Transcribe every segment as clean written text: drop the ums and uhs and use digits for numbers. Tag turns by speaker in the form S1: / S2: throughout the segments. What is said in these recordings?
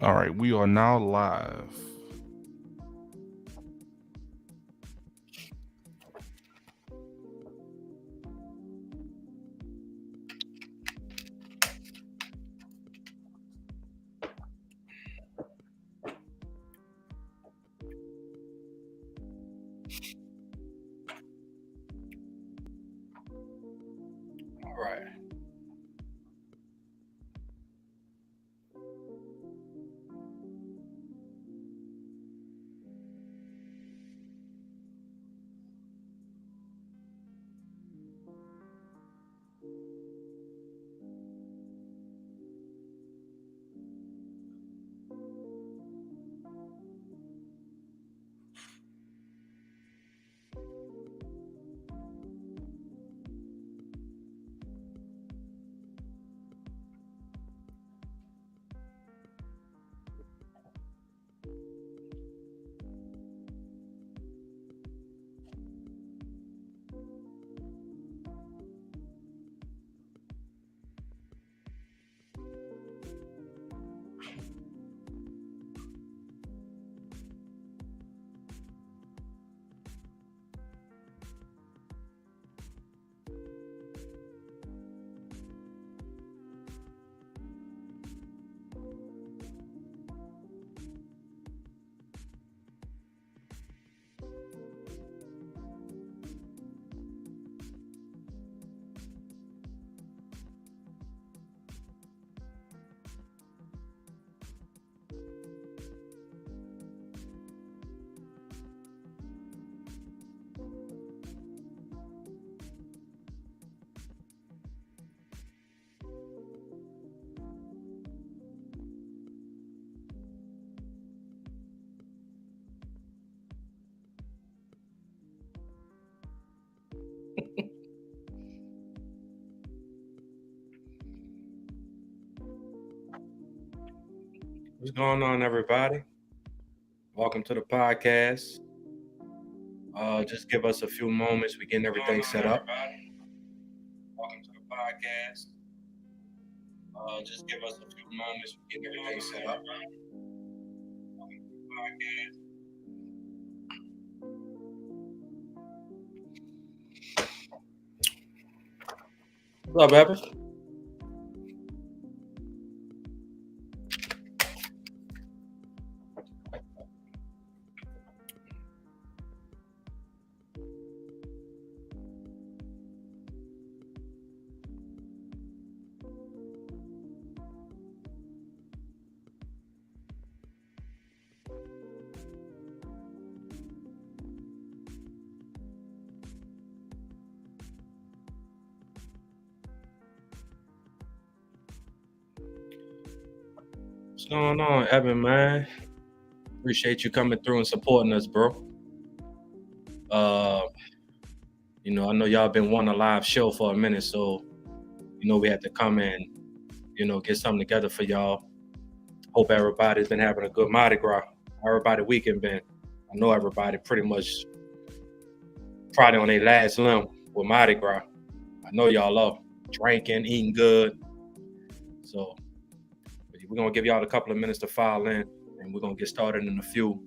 S1: All right, we are now live.
S2: All right. What's going on, everybody? Welcome to the podcast. Just give us a few moments. We're getting everything set up. Welcome to the podcast. Just give us a few moments. We're getting everything set up. Welcome to the podcast. What's up, Evan? What's going on, Evan, man? Appreciate you coming through and supporting us, bro. I know y'all been wanting a live show for a minute, so we had to come and get something together for y'all. Hope everybody's been having a good Mardi Gras. How everybody weekend been? I know everybody pretty much probably on their last limb with Mardi Gras. I know y'all are drinking, eating good. So we're gonna give y'all a couple of minutes to file in, and we're gonna get started in a few.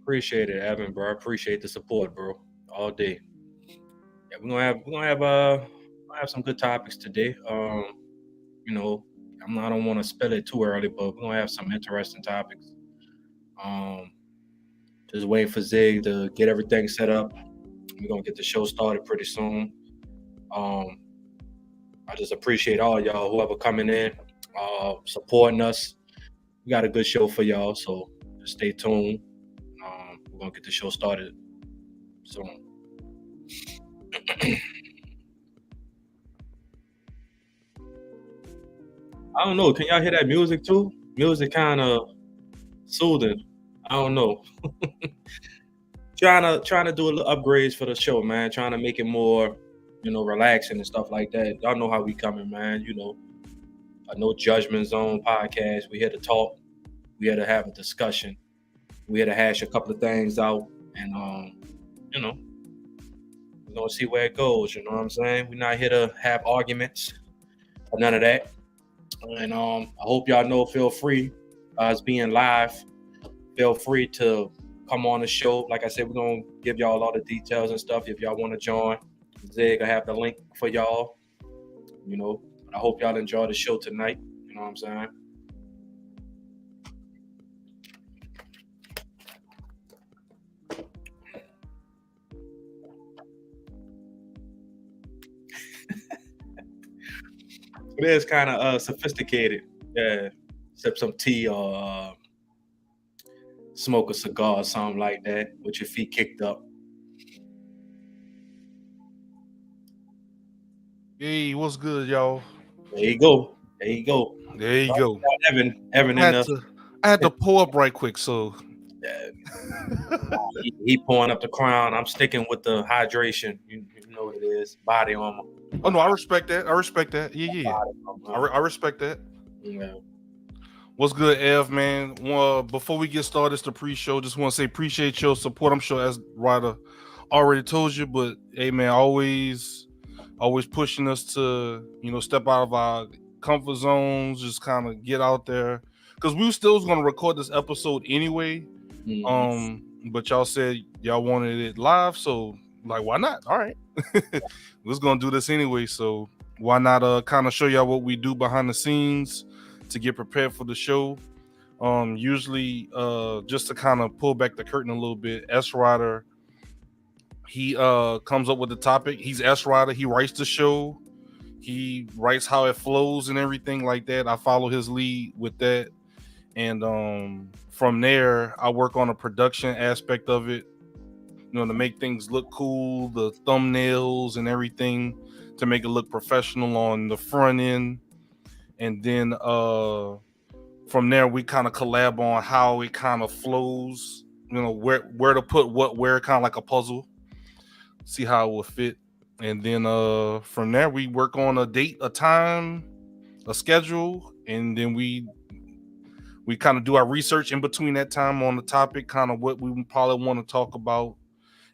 S2: Appreciate it, Evan, bro. Appreciate the support, bro. All day. Yeah, we're gonna have some good topics today. I don't want to spill it too early, but we're gonna have some interesting topics. Just waiting for Zig to get everything set up. We're gonna get the show started pretty soon. I just appreciate all y'all, whoever coming in, supporting us. We got a good show for y'all, so just stay tuned. We're gonna get the show started soon. I don't know. Can y'all hear that music too? Music kind of soothing. I don't know. trying to do a little upgrades for the show, man. Trying to make it more, relaxing and stuff like that. Y'all know how we coming, man. A no judgment zone podcast. We here to talk. We here to have a discussion. We here to hash a couple of things out, and we're gonna see where it goes. You know what I'm saying? We're not here to have arguments or none of that. And I hope y'all know. Feel free, as being live. Feel free to come on the show. Like I said, we're gonna give y'all all the details and stuff. If y'all want to join, Zig, I have the link for y'all. I hope y'all enjoy the show tonight. You know what I'm saying? It is kind of sophisticated. Yeah, sip some tea or smoke a cigar or something like that with your feet kicked up.
S1: Hey, what's good, y'all?
S2: There you go. There you go.
S1: There you go.
S2: Evan
S1: I had to pull up right quick, so
S2: he pouring up the crown. I'm sticking with the hydration. You know what it is. Body armor.
S1: Oh no, I respect that. Yeah. I respect that.
S2: Yeah.
S1: What's good, Ev, man? Well, before we get started, it's the pre-show. Just want to say appreciate your support. I'm sure as Ryder already told you, but hey, man, always pushing us to step out of our comfort zones, just kind of get out there, because we still was going to record this episode anyway. But y'all said y'all wanted it live, so like, why not? All right, let's gonna do this anyway. So why not kind of show y'all what we do behind the scenes to get prepared for the show. Usually just to kind of pull back the curtain a little bit, S Ryder, he comes up with the topic. He's S Ryder. He writes the show. He writes how it flows and everything like that. I follow his lead with that. And from there, I work on a production aspect of it, to make things look cool, the thumbnails and everything, to make it look professional on the front end. And then from there, we kind of collab on how it kind of flows, where to put what where, kind of like a puzzle, see how it will fit. And then from there, we work on a date, a time, a schedule, and then we kind of do our research in between that time on the topic, kind of what we probably want to talk about.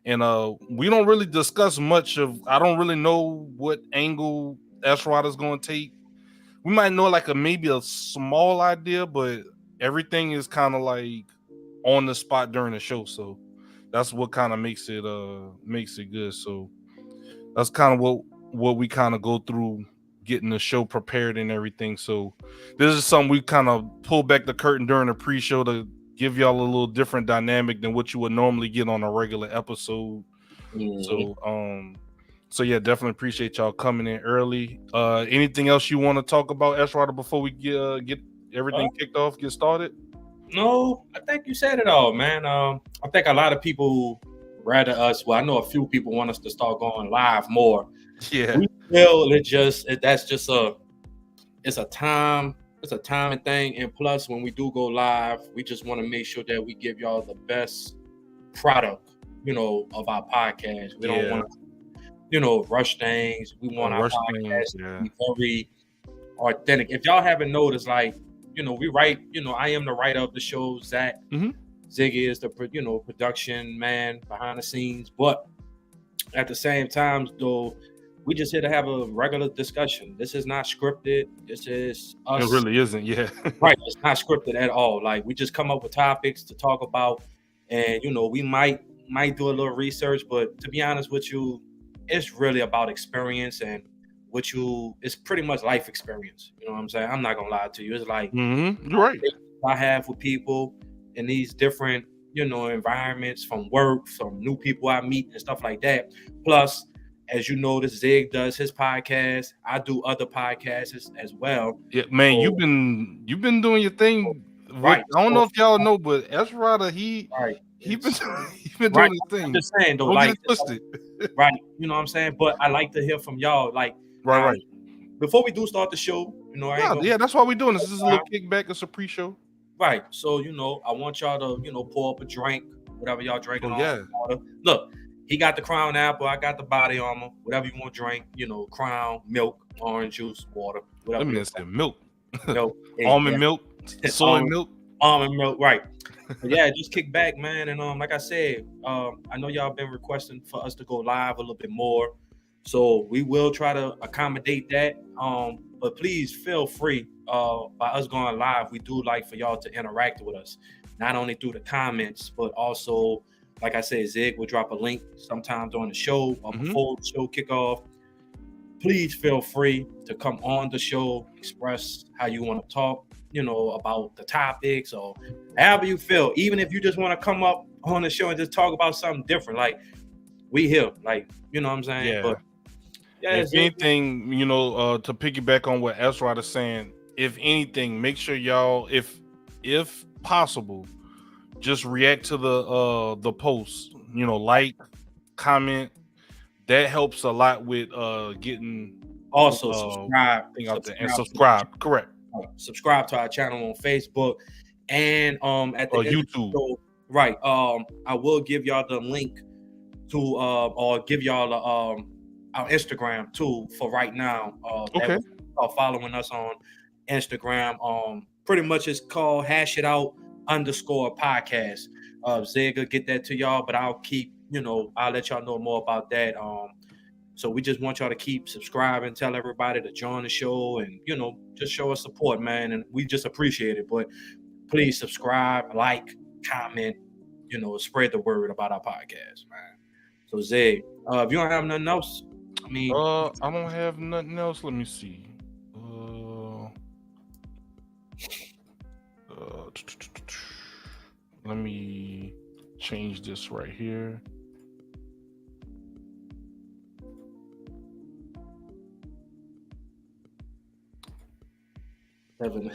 S1: And we don't really discuss much of, I don't really know what angle S Ryder's going to take. We might know like maybe a small idea, but everything is kind of like on the spot during the show. So that's what kind of makes it good. So that's kind of what we kind of go through getting the show prepared and everything. So this is something we kind of pull back the curtain during the pre-show to give y'all a little different dynamic than what you would normally get on a regular episode. Mm-hmm. So yeah, definitely appreciate y'all coming in early. Anything else you want to talk about, S Ryder, before we get everything kicked off, get started?
S2: No, I think you said it all, man. I think a lot of people rather us. Well, I know a few people want us to start going live more.
S1: Yeah,
S2: we feel it's a timing thing, and plus when we do go live, we just want to make sure that we give y'all the best product, of our podcast. We don't want to, rush things. We want our podcast to be very authentic. If y'all haven't noticed, like, we write, I am the writer of the show, Zach.
S1: Mm-hmm.
S2: Ziggy is the production man behind the scenes, but at the same time, though, we just here to have a regular discussion. This is not scripted. This is us.
S1: It really isn't, yeah.
S2: Right, it's not scripted at all. Like, we just come up with topics to talk about, and we might do a little research, but to be honest with you, it's really about experience, and it's pretty much life experience. You know what I'm saying? I'm not gonna lie to you. It's like,
S1: you're right.
S2: I have with people in these different, environments, from work, from new people I meet and stuff like that. Plus, as you notice, Zig does his podcast. I do other podcasts as well.
S1: Yeah, man, so, you've been doing your thing. Right. I don't know if y'all know, but S Ryder, he's been doing his thing.
S2: I'm just saying, though,
S1: don't
S2: like,
S1: get it twisted.
S2: Right, you know what I'm saying? But I like to hear from y'all, like,
S1: right.
S2: Before we do start the show,
S1: that's why we're doing this. This is a little kickback. It's a pre-show.
S2: Right. So, I want y'all to, pour up a drink, whatever y'all drinking on.
S1: yeah.
S2: Water. Look, he got the Crown Apple, I got the Body Armor, whatever you want to drink, Crown, milk, orange juice, water, whatever.
S1: That man said milk.
S2: Milk,
S1: almond milk, soy milk.
S2: Almond milk, right. But yeah, just kick back, man. And like I said, I know y'all been requesting for us to go live a little bit more. So we will try to accommodate that. But please feel free. By us going live, we do like for y'all to interact with us, not only through the comments, but also, like I said, Zig will drop a link sometime during the show or before the show kickoff. Please feel free to come on the show, express how you want to talk, about the topics or however you feel. Even if you just want to come up on the show and just talk about something different, like we here, like, you know what I'm saying?
S1: Yeah.
S2: But yeah,
S1: if anything, to piggyback on what Ezra is saying, if anything, make sure y'all, if possible, just react to the post, like, comment. That helps a lot with getting
S2: also subscribe
S1: out there and subscribe. Correct.
S2: Subscribe to our channel on Facebook and at the
S1: YouTube.
S2: Show, right. I will give y'all the link to or give y'all our Instagram too for right now.
S1: Okay.
S2: That following us on Instagram. Pretty much it's called #podcast. Zig get that to y'all, but I'll keep, I'll let y'all know more about that. So we just want y'all to keep subscribing, tell everybody to join the show, and just show us support, man. And we just appreciate it. But please subscribe, like, comment, spread the word about our podcast, man. So Zig, if you don't have nothing else, I
S1: don't have nothing else. Let me see. Let me change this right here.
S2: Evan.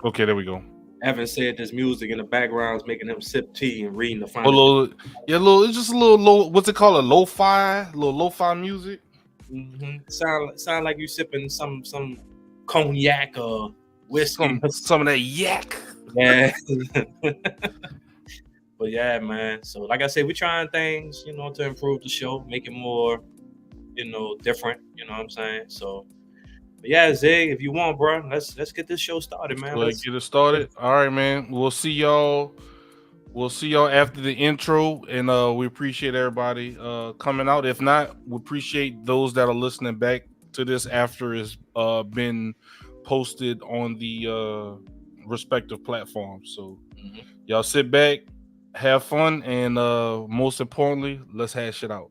S1: Okay, there we go.
S2: Evan said this music in the background is making him sip tea and reading the final.
S1: It's just a little low. What's it called? A lo-fi music.
S2: Sound like you sipping some cognac or whiskey.
S1: Some of that yak.
S2: Yeah. But yeah, man. So like I said, we're trying things, to improve the show, make it more, different. You know what I'm saying? So. But yeah, Zig, if you want, bro, let's get this show started, man.
S1: Let's get it started. All right, man. We'll see y'all. We'll see y'all after the intro, and we appreciate everybody coming out. If not, we appreciate those that are listening back to this after it's been posted on the respective platforms. So y'all sit back, have fun, and most importantly, let's hash it out.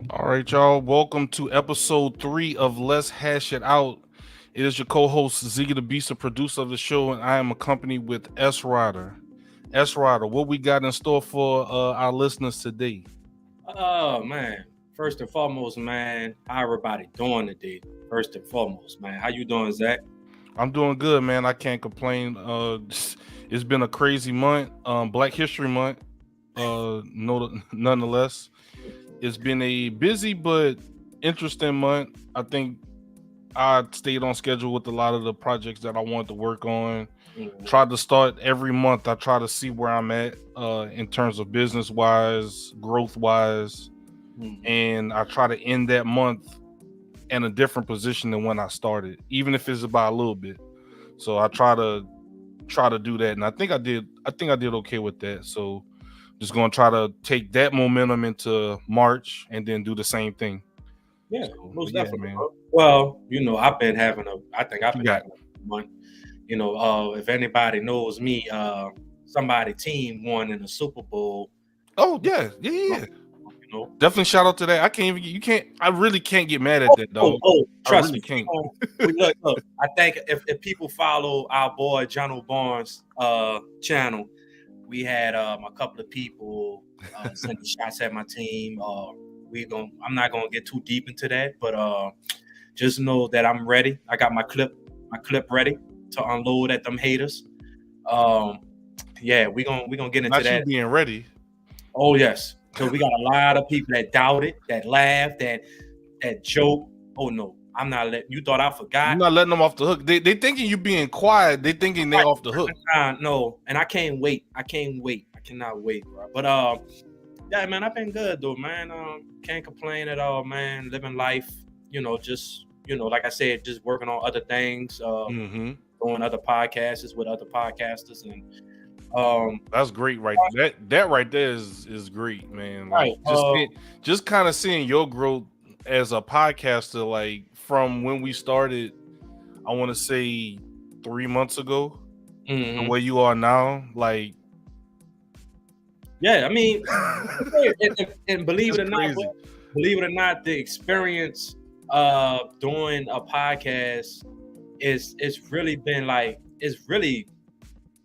S1: All right, y'all. Welcome to episode 3 of Let's Hash It Out. It is your co-host ZiggytheBeast, the producer of the show, and I am accompanied with S. Ryder. S. Ryder, what we got in store for our listeners today?
S2: Oh man! First and foremost, man, how everybody doing today? First and foremost, man, how you doing, Zach?
S1: I'm doing good, man. I can't complain. It's been a crazy month, Black History Month. Nonetheless. It's been a busy but interesting month. I think I stayed on schedule with a lot of the projects that I wanted to work on. Tried to start every month. I try to see where I'm at in terms of business-wise, growth-wise, and I try to end that month in a different position than when I started, even if it's by a little bit. So I try to do that, and I think I did okay with that. So just going to try to take that momentum into March and then do the same thing.
S2: Yeah, so, most definitely, man. Bro. Well, I've been having a month. You know, if anybody knows me, somebody team won in the Super Bowl.
S1: Oh yeah.
S2: You know,
S1: Definitely shout out to that. I can't even. You can't. I really can't get mad at that, dog.
S2: Trust
S1: really
S2: me.
S1: can't.
S2: Look, I think if people follow our boy John Barnes' channel, we had a couple of people sending shots at my team. I'm not gonna get too deep into that, but just know that I'm ready. I got my clip ready to unload at them haters. Yeah, we gonna get into
S1: Not
S2: that.
S1: you being ready.
S2: Oh yes. So we got a lot of people that doubted, that laughed, that joke. Oh no, I'm not letting you. Thought I forgot.
S1: You're not letting them off the hook. They thinking you being quiet. They thinking they off the hook.
S2: No, and I can't wait. I cannot wait, bro. But yeah, man, I've been good though, man. Can't complain at all, man. Living life, just like I said, just working on other things. Doing other podcasts with other podcasters, and
S1: that's great, right? That right there is great, man. Like,
S2: right.
S1: Just kind of seeing your growth as a podcaster, like from when we started, I want to say 3 months ago, and where you are now, like.
S2: Yeah, I mean, and believe it or not, the experience of doing a podcast it's really been like, it's really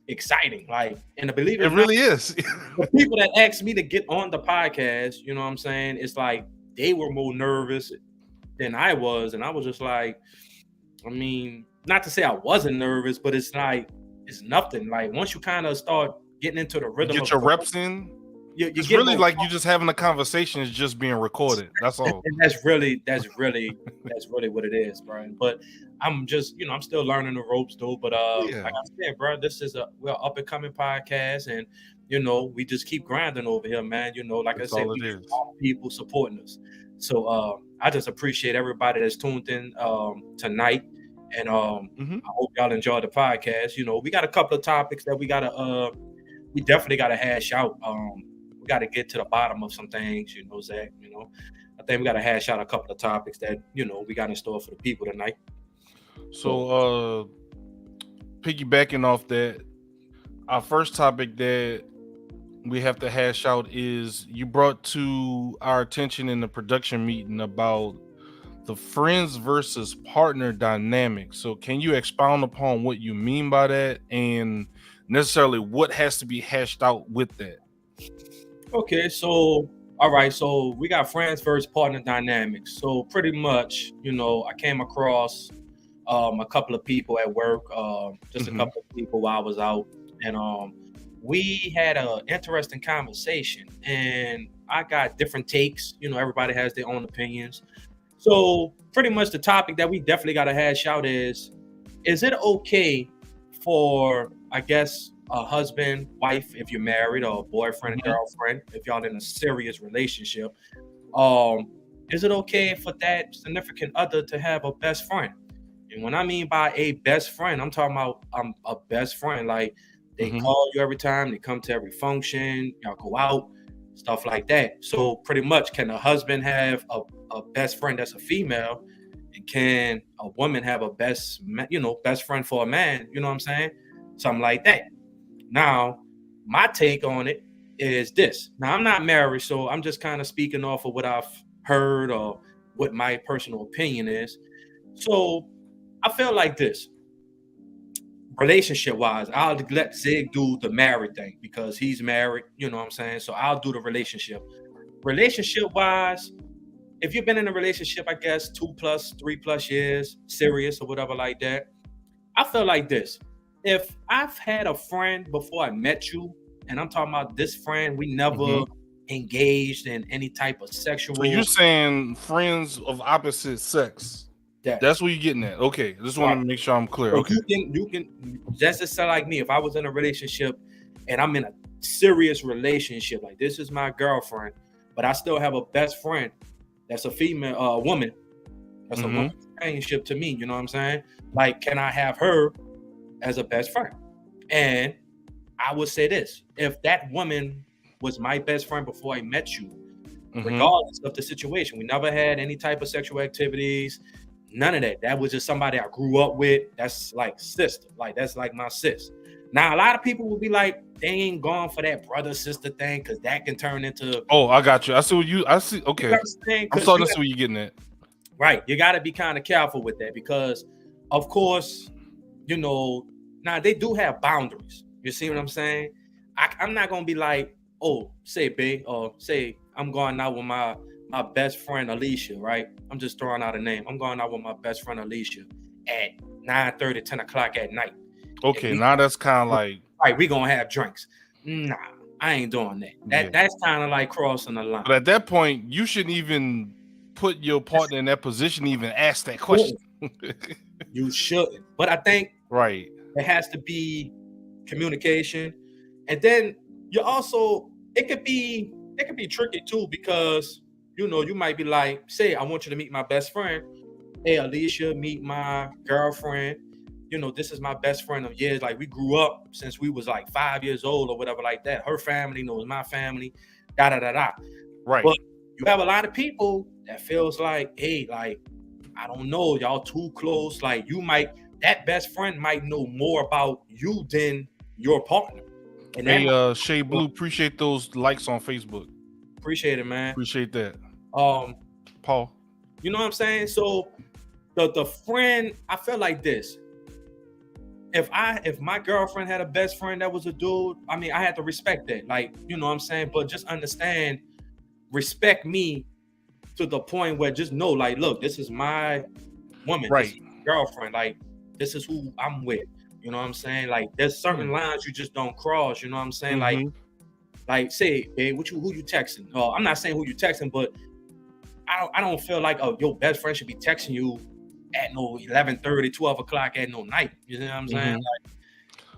S2: exciting. Like, and believe it
S1: really is.
S2: The people that asked me to get on the podcast, you know what I'm saying? It's like they were more nervous than I was, and I was just like, I mean, not to say I wasn't nervous, but it's like it's nothing. Like once you kind of start getting into the rhythm,
S1: get your reps in. It's really like you just having a conversation. It's just being recorded. That's all.
S2: And that's really what it is, Brian. But I'm just, I'm still learning the ropes, though. But like I said, bro, this is we're up and coming podcast, and we just keep grinding over here, man. Like that's I said, we have all people supporting us. So I just appreciate everybody that's tuned in tonight. And I hope y'all enjoy the podcast. We got a couple of topics that we definitely gotta hash out. We gotta get to the bottom of some things, Zach. I think we gotta hash out a couple of topics that we got in store for the people tonight.
S1: So piggybacking off that, our first topic that we have to hash out is you brought to our attention in the production meeting about the friends versus partner dynamic. So can you expound upon what you mean by that and necessarily what has to be hashed out with that?
S2: Okay, so all right, so we got friends versus partner dynamics. So pretty much, I came across a couple of people at work, just a couple of people while I was out, and we had an interesting conversation, and I got different takes. Everybody has their own opinions. So pretty much the topic that we definitely got to hash out is it okay for, I guess, a husband, wife, if you're married, or a boyfriend and girlfriend, if y'all in a serious relationship, is it okay for that significant other to have a best friend? And when I mean by a best friend, I'm talking about a best friend. Like they call you every time, they come to every function, y'all go out, stuff like that. So pretty much, can a husband have a best friend that's a female? And can a woman have a best friend for a man? You know what I'm saying? Something like that. Now, my take on it is this. Now, I'm not married, so I'm just kind of speaking off of what I've heard or what my personal opinion is. So I feel like this. Relationship-wise, I'll let Zig do the married thing because he's married, you know what I'm saying? So I'll do the relationship. Relationship-wise, if you've been in a relationship, I guess 2+, 3+ years, serious or whatever like that, I feel like this. If I've had a friend before I met you, and I'm talking about this friend, we never engaged in any type of sexual.
S1: So you're saying friends of opposite sex? That's what you're getting at. Okay, just want to make sure I'm clear.
S2: So
S1: okay,
S2: you can just say like me. If I was in a relationship and I'm in a serious relationship, like this is my girlfriend, but I still have a best friend that's a female, woman. That's a woman's companionship to me. You know what I'm saying? Like, can I have her as a best friend? And I would say this: if that woman was my best friend before I met you, regardless of the situation, we never had any type of sexual activities, None of that. That was just somebody I grew up with. That's like sister. Like that's like my sis. Now a lot of people will be like, they ain't gone for that brother sister thing because that can turn into.
S1: Oh, I got you. I see what you. I see. Okay, I'm starting to see what you're getting at.
S2: Right, you got to be kind of careful with that because, of course, you know, now they do have boundaries. You see what I'm saying? I'm not gonna be like, oh, say babe, or say I'm going out with my best friend Alicia, right? I'm just throwing out a name. I'm going out with my best friend Alicia at 9:30, 10 o'clock at night.
S1: Okay, now that's kind of like,
S2: right, we gonna have drinks. Nah, I ain't doing that. That's kind of like crossing the line.
S1: But at that point, you shouldn't even put your partner in that position, even ask that question.
S2: You shouldn't. But I think
S1: right,
S2: there has to be communication, and then you also it could be tricky too because you know you might be like, say, I want you to meet my best friend. Hey, Alicia, meet my girlfriend. You know, this is my best friend of years. Like we grew up since we was like 5 years old or whatever like that. Her family knows my family. Da da da da.
S1: Right.
S2: But you have a lot of people that feels like, hey, like I don't know, y'all too close. Like that best friend might know more about you than your partner.
S1: And hey, Shay Blue, appreciate those likes on Facebook.
S2: Appreciate it, man.
S1: Appreciate that.
S2: Paul. You know what I'm saying? So the friend, I feel like this. If my girlfriend had a best friend that was a dude, I mean, I had to respect that. Like, you know what I'm saying? But just understand, respect me to the point where just know, like, look, this is my woman,
S1: right?
S2: This is my girlfriend, like, this is who I'm with. You know what I'm saying? Like, there's certain lines you just don't cross. You know what I'm saying? Like, say, babe, who you texting? I'm not saying who you texting, but I don't feel like your best friend should be texting you at no 11:30, 12 o'clock at no night. You know what I'm saying? Like,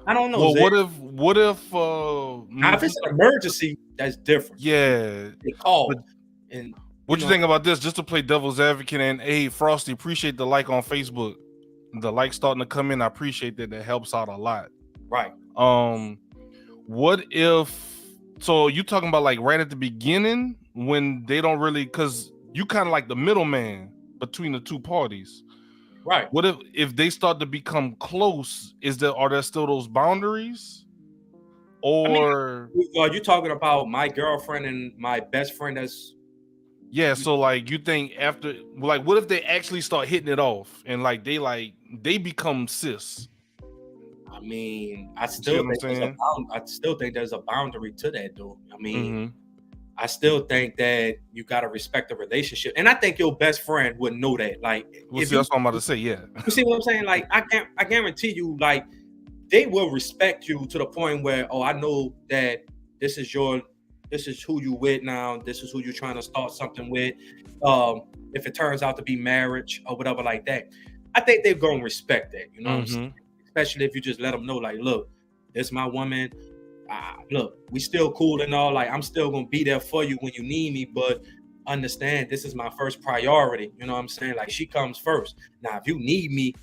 S2: I don't know.
S1: Well, what if
S2: now if it's an emergency, that's different.
S1: Yeah,
S2: they call. And
S1: what you think about this? Just to play devil's advocate, and hey, Frosty, appreciate the like on Facebook. The like starting to come in. I appreciate that. That helps out a lot.
S2: Right.
S1: What if? So you talking about like right at the beginning when they don't really, because you kind of like the middleman between the two parties.
S2: Right.
S1: What if they start to become close? Are there still those boundaries? Or
S2: are you talking about my girlfriend and my best friend?
S1: Yeah. So like, you think after, like, what if they actually start hitting it off and like they become cis?
S2: I mean, I still think there's a boundary to that, though. I mean, I still think that you got to respect the relationship. And I think your best friend would know that. Like,
S1: that's what I'm about to say. Yeah.
S2: You see what I'm saying? Like, I guarantee you, like, they will respect you to the point where, oh, I know that this is who you with now. This is who you're trying to start something with. If it turns out to be marriage or whatever like that, I think they're going to respect that. You know what I'm saying? Especially if you just let them know, like, look, this is my woman. Look, we still cool and all. Like, I'm still gonna be there for you when you need me, but understand this is my first priority. You know what I'm saying? Like, she comes first. Now, if you need me,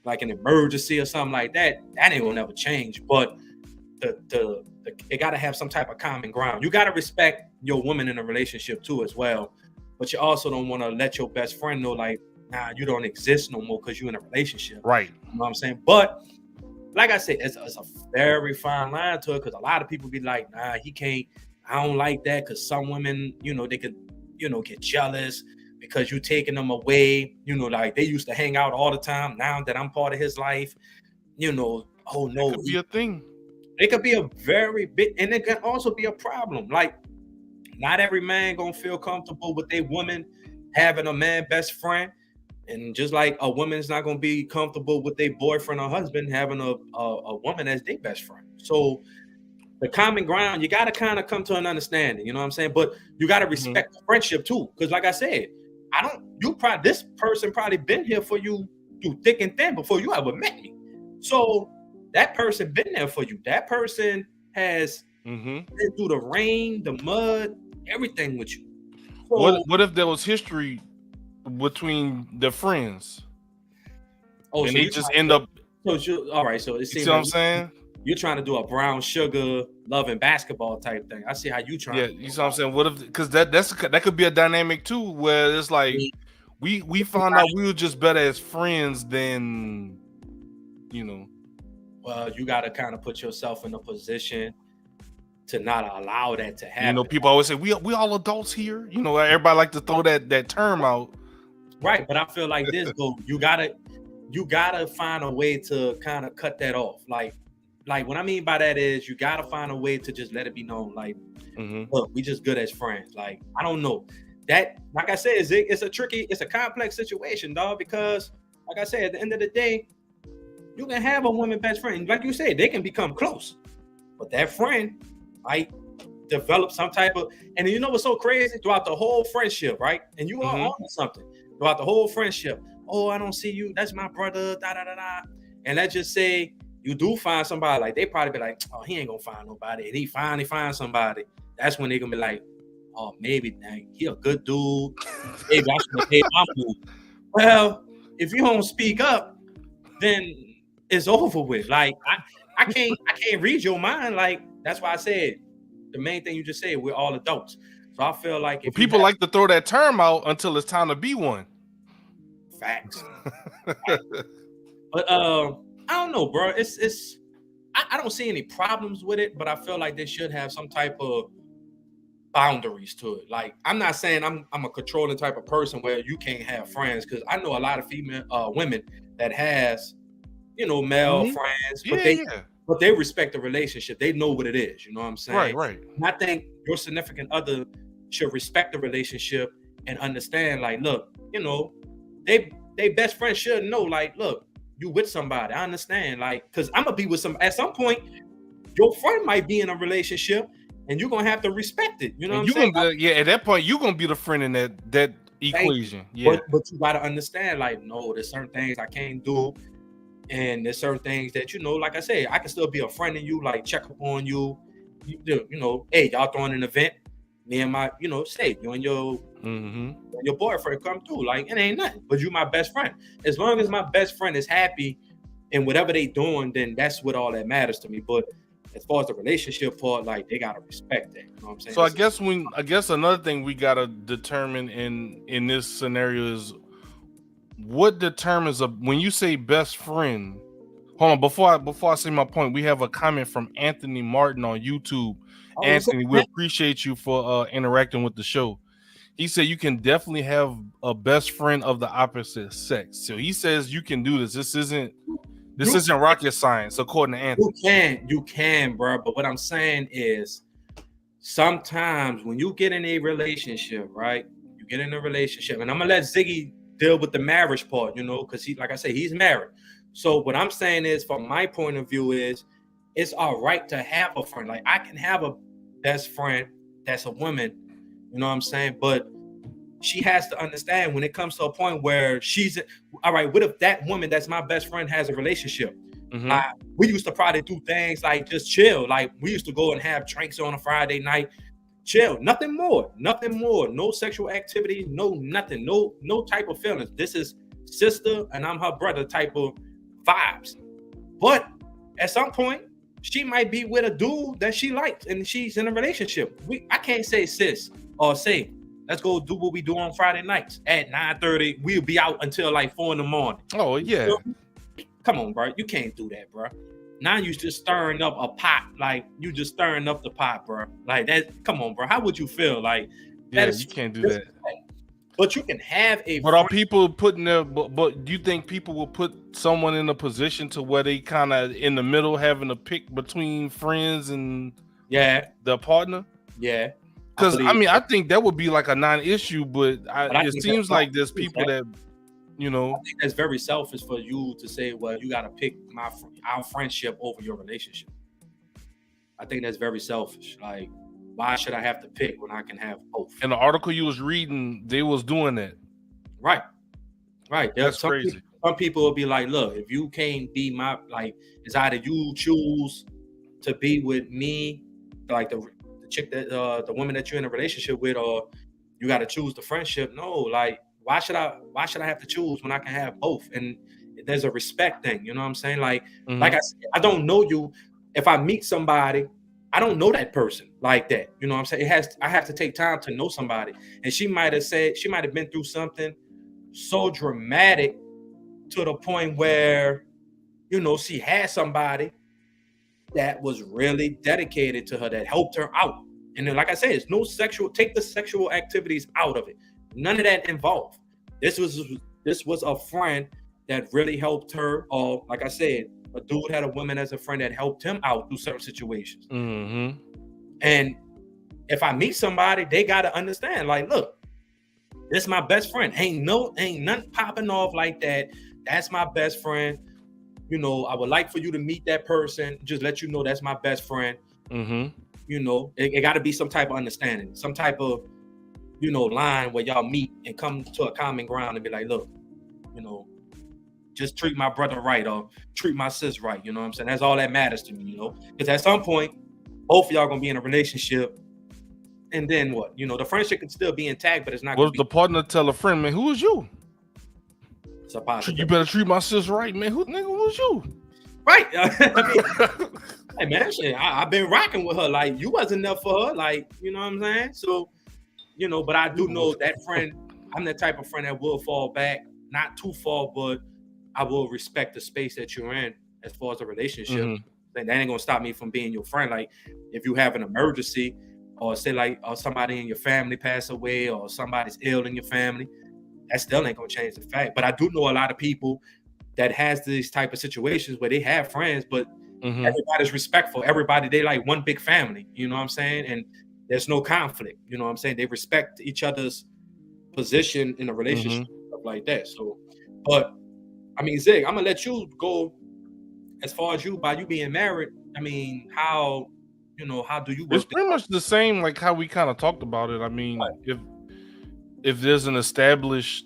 S2: like an emergency or something like that, that ain't gonna never change. But it gotta have some type of common ground. You gotta respect your woman in a relationship too, as well. But you also don't want to let your best friend know, like, nah, you don't exist no more because you're in a relationship.
S1: Right.
S2: You know what I'm saying? But like I said, it's a very fine line to it because a lot of people be like, nah, he can't. I don't like that because some women, you know, they could, you know, get jealous because you're taking them away. You know, like they used to hang out all the time. Now that I'm part of his life, you know, oh no,
S1: it could be a thing.
S2: It could be a very big, and it can also be a problem. Like, not every man gonna feel comfortable with a woman having a man best friend. And just like a woman's not gonna be comfortable with their boyfriend or husband having a woman as their best friend. So the common ground, you gotta kind of come to an understanding, you know what I'm saying? But you gotta respect the friendship too. Because like I said, this person probably been here for you through thick and thin before you ever met me. So that person been there for you. That person has been through the rain, the mud, everything with you. So,
S1: what if there was history between the friends?
S2: Oh,
S1: and
S2: so
S1: they just end up.
S2: All right. So it seems.
S1: You see what I'm saying?
S2: You're trying to do a brown sugar love and basketball type thing. I see how you trying.
S1: Yeah, you see what I'm saying? What if? Because that could be a dynamic too, where it's like We found out we were just better as friends than,
S2: Well, you got to kind of put yourself in a position to not allow that to happen.
S1: People always say we all adults here. Everybody like to throw that term out.
S2: Right, but I feel like this, though, you gotta find a way to kind of cut that off. Like what I mean by that is you gotta find a way to just let it be known. Like, look, we just good as friends. Like, I don't know. That, like I said, it's a complex situation, dog, because like I said, at the end of the day, you can have a woman best friend. Like you said, they can become close. But that friend might develop some type of, and you know what's so crazy? Throughout the whole friendship, right? And you are on something. Throughout the whole friendship. Oh, I don't see you. That's my brother. Da da da da. And let's just say you do find somebody, like they probably be like, oh, he ain't gonna find nobody. And he finally finds somebody. That's when they gonna be like, oh, maybe dang, he a good dude. Maybe I should have paid my move. Well, if you don't speak up, then it's over with. Like I can't read your mind. Like that's why I said the main thing you just said. We're all adults. So I feel like if
S1: people like to throw that term out until it's time to be one.
S2: Facts. But I don't know, bro. I don't see any problems with it, but I feel like they should have some type of boundaries to it. Like, I'm not saying I'm a controlling type of person where you can't have friends, because I know a lot of female women that has, male friends, but they respect the relationship. They know what it is. You know what I'm saying?
S1: Right.
S2: And I think your significant other should respect the relationship and understand, like, look, they best friends should know, like, look, you with somebody. I understand, like, because I'm gonna be with at some point, your friend might be in a relationship and you're gonna have to respect it. You know what I'm saying?
S1: At that point, you're gonna be the friend in that equation. Yeah.
S2: But you gotta understand, like, no, there's certain things I can't do. And there's certain things that, like I said, I can still be a friend of you, like check up on you. Hey, y'all throwing an event. Me and my, say you and your boyfriend come through. Like, it ain't nothing, but you my best friend. As long as my best friend is happy and whatever they doing, then that's what all that matters to me. But as far as the relationship part, like, they gotta respect that. You know what I'm saying?
S1: So I guess another thing we gotta determine in this scenario is what determines when you say best friend. Hold on, before I say my point, we have a comment from Anthony Martin on YouTube. Anthony, we appreciate you for interacting with the show. He said you can definitely have a best friend of the opposite sex. So he says you can do this. This isn't rocket science, according to Anthony.
S2: You can, bro. But what I'm saying is, sometimes when you get in a relationship, right? You get in a relationship, and I'm gonna let Ziggy deal with the marriage part, because he, like I say, he's married. So what I'm saying is, from my point of view, is it's all right to have a friend. Like, I can have a best friend that's a woman, you know what I'm saying? But she has to understand when it comes to a point where all right, what if that woman that's my best friend has a relationship? Like, we used to probably do things like just chill. Like, we used to go and have drinks on a Friday night, chill, nothing more, no sexual activity, no nothing, no type of feelings. This is sister and I'm her brother type of vibes. But at some point, she might be with a dude that she likes and she's in a relationship. I can't say sis or say, let's go do what we do on Friday nights at 9:30. We'll be out until like 4 a.m.
S1: Oh, yeah.
S2: Come on, bro. You can't do that, bro. Now you just stirring up a pot. Like, you just stirring up the pot, bro. Like, that. Come on, bro. How would you feel? Like,
S1: yeah, you can't do that.
S2: But you can have a.
S1: But are people putting their? But do you think people will put someone in a position to where they kind of in the middle, having to pick between friends and the partner?
S2: Yeah.
S1: Because I think that would be like a non-issue, but it seems like there's people that, I
S2: think that's very selfish for you to say, well, you got to pick our friendship over your relationship. I think that's very selfish. Like, why should I have to pick when I can have both?
S1: In the article you was reading, they was doing that.
S2: Right.
S1: That's crazy.
S2: Some people will be like, look, if you can't be it's either you choose to be with me, like the chick that the woman that you're in a relationship with, or you got to choose the friendship. No, like, why should I have to choose when I can have both? And there's a respect thing, you know what I'm saying? Like, like I said, I don't know you. If I meet somebody, I don't know that person like that. You know what I'm saying? I have to take time to know somebody. And she might have been through something so dramatic to the point where, you know, she had somebody that was really dedicated to her, that helped her out. And then, like I said, it's no sexual, take the sexual activities out of it. None of that involved. This was a friend that really helped her. Or like I said, a dude had a woman as a friend that helped him out through certain situations.
S1: Mm-hmm.
S2: And if I meet somebody, they gotta understand, like, look, this is my best friend. Ain't nothing popping off like that. That's my best friend. You know, I would like for you to meet that person. Just let you know that's my best friend.
S1: Mm-hmm.
S2: You know, it got to be some type of understanding, some type of, you know, line where y'all meet and come to a common ground and be like, look, you know, just treat my brother right, or treat my sis right. You know what I'm saying? That's all that matters to me, you know, because at some point, both of y'all gonna be in a relationship. And then what? You know, the friendship can still be intact, but it's not.
S1: What if the partner tell a friend, man, who is you?
S2: It's a positive.
S1: You better treat my sis right, man. Who's you?
S2: Right. I mean, hey man, shit, I've been rocking with her. Like, you wasn't there for her. Like, you know what I'm saying? So, you know, but I do know that friend, I'm the type of friend that will fall back, not too far, but I will respect the space that you're in as far as a relationship. Mm-hmm. That ain't gonna stop me from being your friend. Like, if you have an emergency, or say like, or somebody in your family pass away, or somebody's ill in your family, that still ain't gonna change the fact. But I do know a lot of people that has these type of situations where they have friends, but mm-hmm. everybody's respectful. Everybody, they like one big family, you know what I'm saying? And there's no conflict, you know what I'm saying? They respect each other's position in a relationship, mm-hmm. stuff like that. So, but I mean, Zig, I'm gonna let you go as far as by you being married. I mean, how do you work?
S1: It's pretty much the same, like how we kind of talked about it. I mean, right. if there's an established,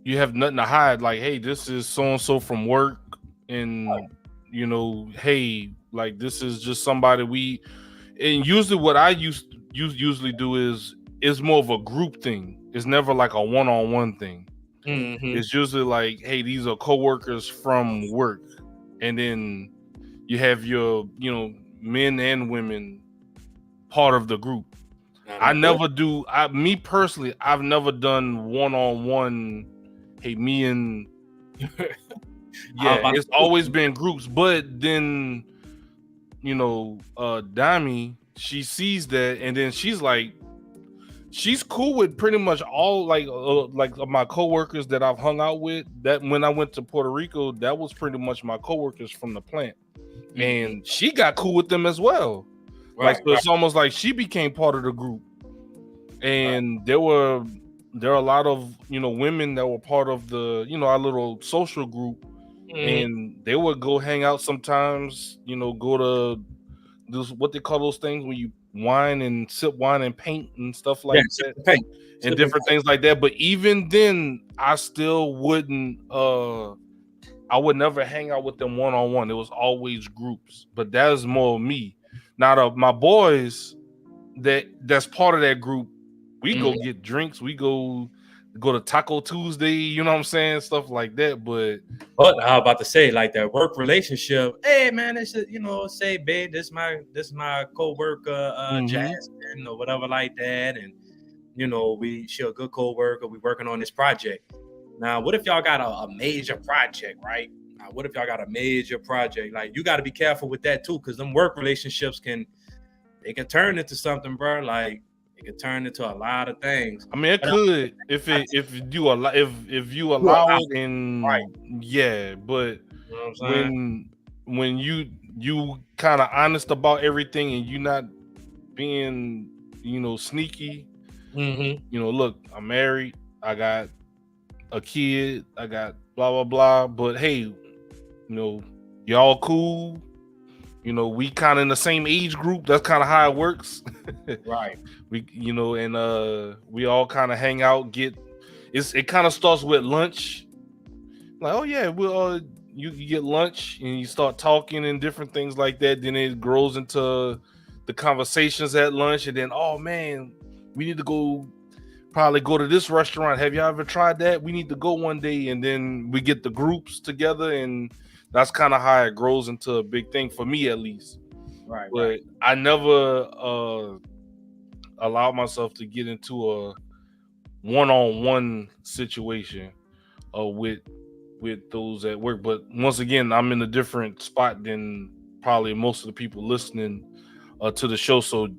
S1: you have nothing to hide, like, hey, this is so-and-so from work, and right. you know, hey, like, this is just somebody and usually what I usually do is more of a group thing. It's never like a one-on-one thing. Mm-hmm. It's usually like, hey, these are coworkers from work, and then you have your, you know, men and women part of the group. I never do. Me personally, I've never done one-on-one. Hey, me and yeah, it's always been groups. But then, you know, Dami, she sees that, and then she's like, she's cool with pretty much all like my coworkers that I've hung out with. That when I went to Puerto Rico, that was pretty much my coworkers from the plant, mm-hmm. and she got cool with them as well. Right, like, so it's almost like she became part of the group, and there are a lot of, you know, women that were part of the, you know, our little social group, mm-hmm. and they would go hang out sometimes, you know, go to those, what they call those things when you sip wine and paint and stuff like that, paint. And different things like that. But even then, I still wouldn't. I would never hang out with them one-on-one. It was always groups. But that's more me. Now, my boys, that's part of that group, we mm-hmm. go get drinks. We go to Taco Tuesday. You know what I'm saying? Stuff like that. But
S2: I was about to say, like, that work relationship. Hey man, it's just, you know, say, babe, this is my co-worker, mm-hmm. Jasmine, or whatever like that, and you know, she a good co-worker. We working on this project. Now, what if y'all got a major project, right? Now, what if y'all got a major project? Like, you got to be careful with that too, because them work relationships can turn into something, bro. Like, it could turn into a lot of things.
S1: I mean, it could if you allow it, and right. yeah. But
S2: you know what I'm
S1: when you kind of honest about everything, and you not being, you know, sneaky.
S2: Mm-hmm.
S1: You know, look, I'm married. I got a kid. I got blah blah blah. But hey, you know, y'all cool. You know, we kind of in the same age group. That's kind of how it works.
S2: Right.
S1: We, you know, and we all kind of hang out. It kind of starts with lunch. Like, oh yeah, we'll you get lunch and you start talking and different things like that. Then it grows into the conversations at lunch, and then, oh man, we need to probably go to this restaurant. Have y'all ever tried that? We need to go one day. And then we get the groups together, and that's kind of how it grows into a big thing for me, at least.
S2: Right.
S1: But
S2: right.
S1: I never allowed myself to get into a one-on-one situation. with those at work. But once again, I'm in a different spot than probably most of the people listening to the show. So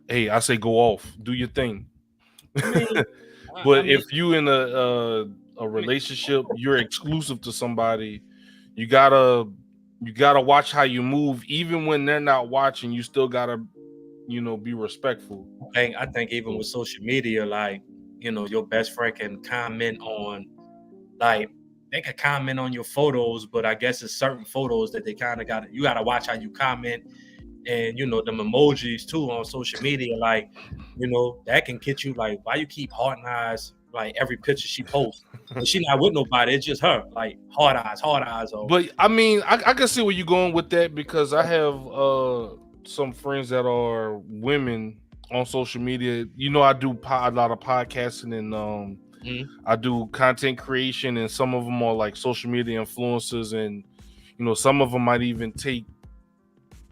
S1: hey, I say go off, do your thing.
S2: I mean, I
S1: But
S2: mean,
S1: if you in a
S2: I mean,
S1: relationship, you're exclusive to somebody, you gotta watch how you move, even when they're not watching. You still gotta, be respectful.
S2: I think even with social media, like, your best friend can comment on, like, they could comment on your photos, but I guess it's certain photos that they kind of you got to watch how you comment. And, them emojis too on social media, like, that can get you, like, why you keep heart eyes, like, every picture she posts. And she not with nobody, it's just her, like, heart eyes. Or,
S1: But I mean, I can see where you're going with that, because I have some friends that are women on social media. I do a lot of podcasting, and
S2: Mhm.
S1: I do content creation, and some of them are like social media influencers, and some of them might even take,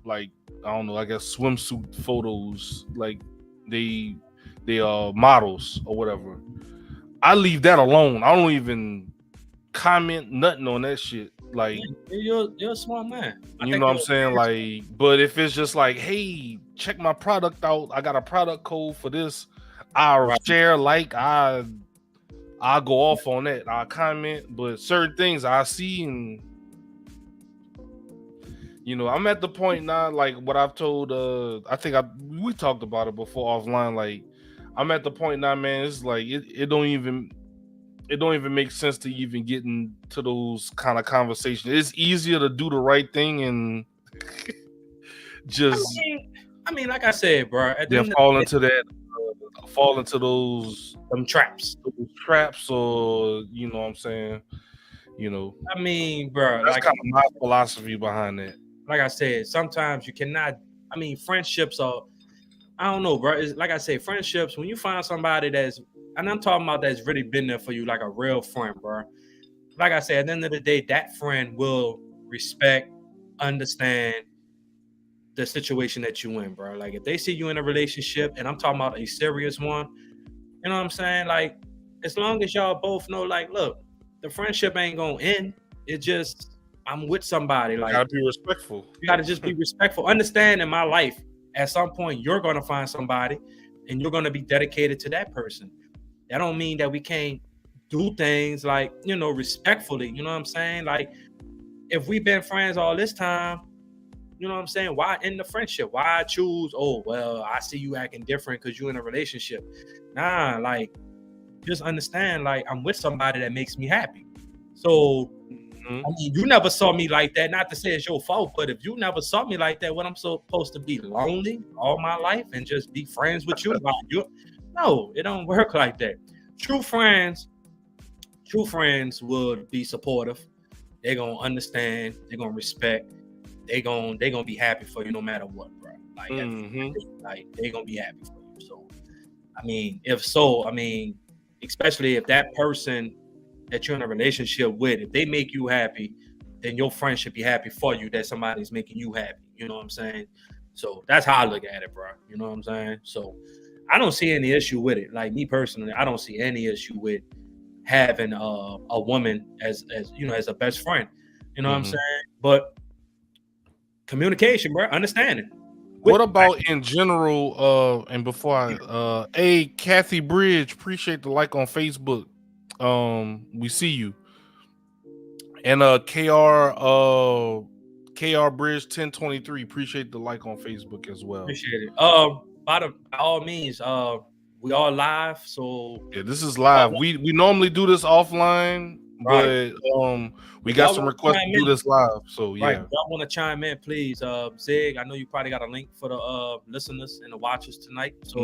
S1: like, I don't know, I guess swimsuit photos, like they are models or whatever. I leave that alone. I don't even comment nothing on that shit. Like,
S2: you're a smart man. I
S1: you
S2: think
S1: know what I'm
S2: you're
S1: saying? Like, but if it's just like, hey, check my product out, I got a product code for this, I'll
S2: right.
S1: share, like, I'll go off on that, I'll comment. But certain things I see, and I'm at the point now, like what I've told, I think we talked about it before offline. Like, I'm at the point now, man, it's like it don't even make sense to even get into those kind of conversations. It's easier to do the right thing and
S2: I
S1: just
S2: mean, like I said, bro, at the
S1: then
S2: end of
S1: fall
S2: the day,
S1: into that, fall into those
S2: them traps.
S1: traps, or what I'm saying.
S2: I mean, bro,
S1: That's kind of my philosophy behind that.
S2: like I said, sometimes you cannot. I mean, friendships are. I don't know, bro. It's, like I said, friendships. When you find somebody and I'm talking about that's really been there for you, like a real friend, bro. Like I said, at the end of the day, that friend will respect, understand the situation that you in, bro. Like, if they see you in a relationship, and I'm talking about a serious one, you know what I'm saying? Like, as long as y'all both know, like, look, the friendship ain't gonna end. It just, I'm with somebody.
S1: You
S2: Like,
S1: gotta be respectful.
S2: you gotta just be respectful. Understand, in my life, at some point, you're gonna find somebody, and you're gonna be dedicated to that person. That don't mean that we can't do things, like, respectfully. You know what I'm saying? Like, if we've been friends all this time, you know what I'm saying? Why end the friendship? Why choose? Oh, well, I see you acting different because you're in a relationship. Nah, like, just understand, like, I'm with somebody that makes me happy. So, I mean, you never saw me like that. Not to say it's your fault, but if you never saw me like that, what, I'm supposed to be lonely all my life and just be friends with you? Like, no, it don't work like that. True friends would be supportive. They're gonna understand. They're gonna respect. They're gonna be happy for you no matter what, bro. Like, like, they're gonna be happy for you. So, I mean, especially if that person that you're in a relationship with, if they make you happy, then your friend should be happy for you that somebody's making you happy. You know what I'm saying? So that's how I look at it, bro. You know what I'm saying? So I don't see any issue with it. Like, me personally, I don't see any issue with having a woman as as a best friend. You know what I'm saying? But communication, bro, understanding.
S1: What about in general? And before hey, Kathy Bridge, appreciate the like on Facebook. We see you. And KR Bridge 1023, appreciate the like on Facebook as well.
S2: Appreciate it. By all means, we are live, so
S1: yeah, this is live. We normally do this offline,
S2: right.
S1: but we got some requests to do this live. So yeah,
S2: right. If y'all want to chime in, please, Zig. I know you probably got a link for the listeners and the watchers tonight. So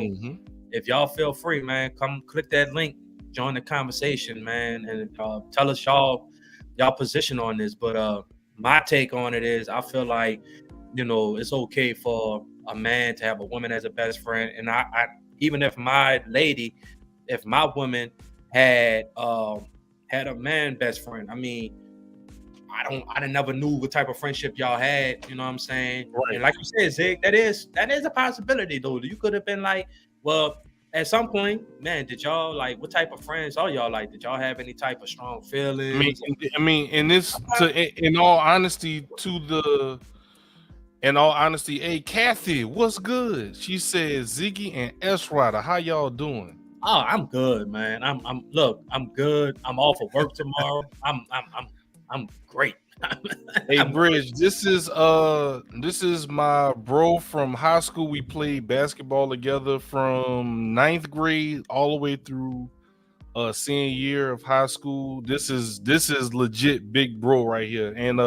S2: if y'all feel free, man, come click that link, join the conversation, man, and tell us y'all position on this. But my take on it is, I feel like, it's okay for a man to have a woman as a best friend, and I even if my woman had a man best friend, I mean, I never knew what type of friendship y'all had. You know what I'm saying? Right. And like you said, Zig, that is a possibility, though. You could have been like, well, at some point, man, did y'all like what type of friends are y'all like? Did y'all have any type of strong
S1: I mean,
S2: feelings?
S1: in this, in all honesty, in all honesty, hey Kathy, what's good? She said Ziggy and S Rider, how y'all doing?
S2: Oh, I'm good, man. I'm good. I'm off of work tomorrow. I'm great.
S1: Hey
S2: I'm
S1: Bridge, this is my bro from high school. We played basketball together from 9th grade all the way through senior year of high school. This is legit big bro right here. And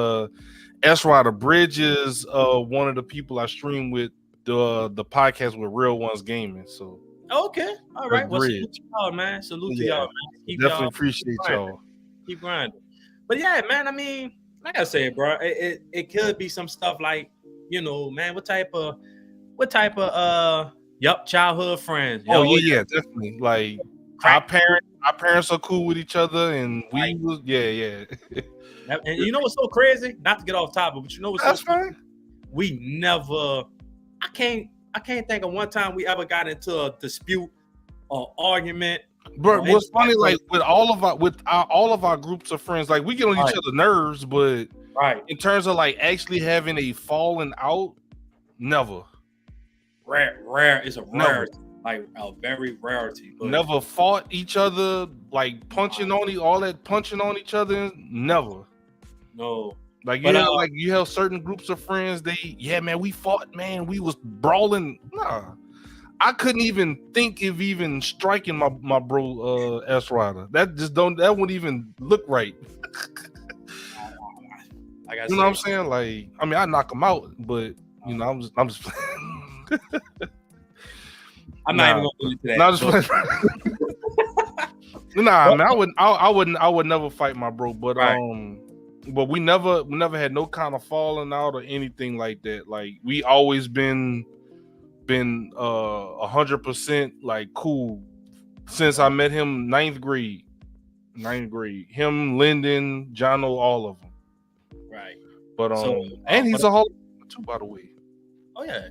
S1: S Rider Bridge is one of the people I stream with the podcast with Real Ones Gaming. So
S2: okay. All
S1: that's
S2: right. Well, salute
S1: Bridge.
S2: to y'all, man. Salute to y'all,
S1: Yeah,
S2: man. Keep
S1: definitely
S2: y'all
S1: appreciate
S2: grinding.
S1: y'all.
S2: Keep grinding. But yeah, man, I mean, like I said, bro, it could be some stuff like, man, what type of childhood friends.
S1: Oh
S2: Yo,
S1: yeah, definitely. Like
S2: crack.
S1: our parents are cool with each other, and we was yeah.
S2: And you know what's so crazy? Not to get off topic, but you know what's
S1: That's
S2: so
S1: fine.
S2: we never I can't think of one time we ever got into a dispute or argument.
S1: But what's funny, like with all of our groups of friends, like we get on each other's nerves, but in terms of like actually having a falling out, never.
S2: Rare is a rarity, like a very rarity. But
S1: never fought each other, like punching on each other, never.
S2: No.
S1: Like you have certain groups of friends, man, we fought, man, we was brawling. Nah. I couldn't even think of even striking my bro S Rider. That wouldn't even look right. You know what I'm saying? Like, I mean, I knock him out, but I'm just playing.
S2: I'm not even gonna do that.
S1: No, just nah, man, I would never fight my bro, but but we never had no kind of falling out or anything like that. Like we always been 100% like cool since I met him 9th grade. Him, Lyndon, Jono, all of them.
S2: Right.
S1: But and he's a Hall of Famer too, by the way.
S2: Oh yeah.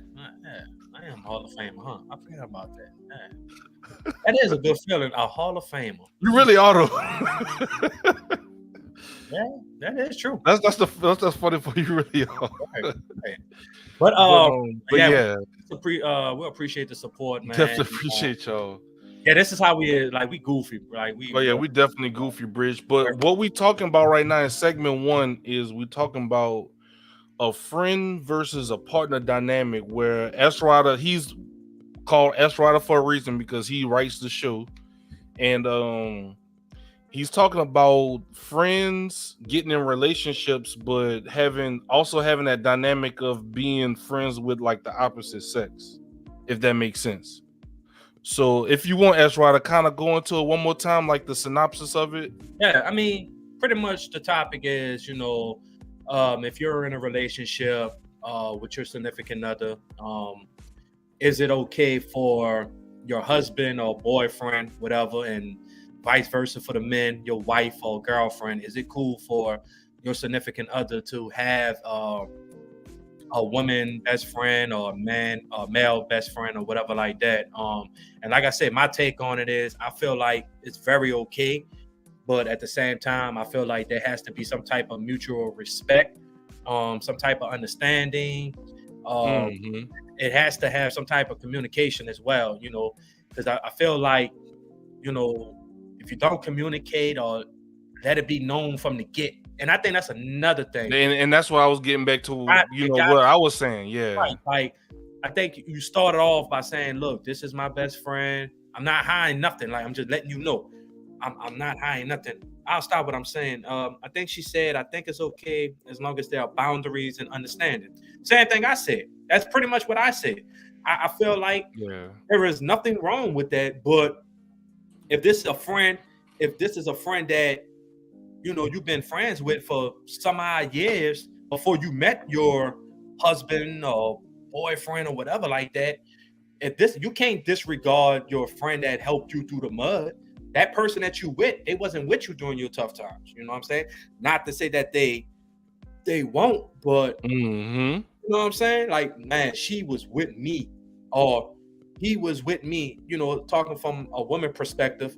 S2: I am a Hall of Famer, huh? I forgot about that. Yeah. That is a good feeling, a Hall of Famer.
S1: You really ought to.
S2: Yeah, that is true.
S1: That's funny for you, really are.
S2: Right. But
S1: yeah.
S2: We appreciate the support, man.
S1: Definitely appreciate y'all.
S2: Yeah, this is how we goofy, like we.
S1: Oh yeah, we definitely goofy, Bridge. But what we talking about right now in segment 1 is we talking about a friend versus a partner dynamic where S Rider, he's called S Rider for a reason because he writes the show, and he's talking about friends getting in relationships, but having that dynamic of being friends with like the opposite sex, if that makes sense. So if you want S Rider, kind of go into it one more time, like the synopsis of it.
S2: Yeah, I mean, pretty much the topic is, if you're in a relationship with your significant other, is it okay for your husband or boyfriend, whatever, and vice versa for the men, your wife or girlfriend? Is it cool for your significant other to have a woman best friend or a man or male best friend or whatever like that? And like I said, my take on it is I feel like it's very okay, but at the same time, I feel like there has to be some type of mutual respect, some type of understanding. It has to have some type of communication as well, because I feel like, if you don't communicate or let it be known from the get. And I think that's another thing.
S1: And that's what I was getting back to, what I was saying. Yeah.
S2: Right. Like, I think you started off by saying, look, this is my best friend. I'm not hiding nothing. Like, I'm just letting you know. I'm not hiding nothing. I'll stop what I'm saying. I think she said, I think it's okay as long as there are boundaries and understanding. Same thing I said. That's pretty much what I said. I feel like there is nothing wrong with that. But if this is a friend that, you've been friends with for some odd years before you met your husband or boyfriend or whatever like that, you can't disregard your friend that helped you through the mud. That person that you with, they wasn't with you during your tough times. You know what I'm saying? Not to say that they won't, but you know what I'm saying? Like, man, she was with me, or he was with me, you know, talking from a woman perspective.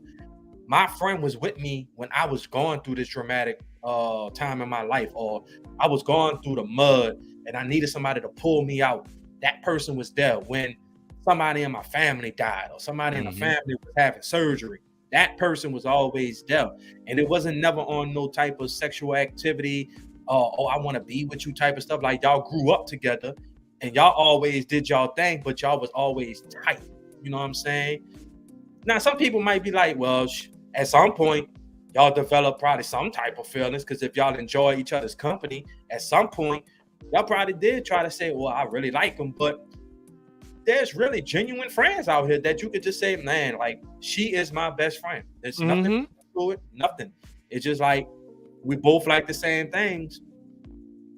S2: My friend was with me when I was going through this dramatic time in my life, or I was going through the mud and I needed somebody to pull me out. That person was there when somebody in my family died or somebody in the family was having surgery. That person was always there. And it wasn't never on no type of sexual activity, oh, I want to be with you type of stuff. Like, y'all grew up together and y'all always did y'all thing, but y'all was always tight. You know what I'm saying? Now, some people might be like, well, at some point, y'all develop probably some type of feelings, because if y'all enjoy each other's company, at some point, y'all probably did try to say, well, I really like him. But there's really genuine friends out here that you could just say, man, like, she is my best friend. There's nothing to it, nothing. It's just like, we both like the same things,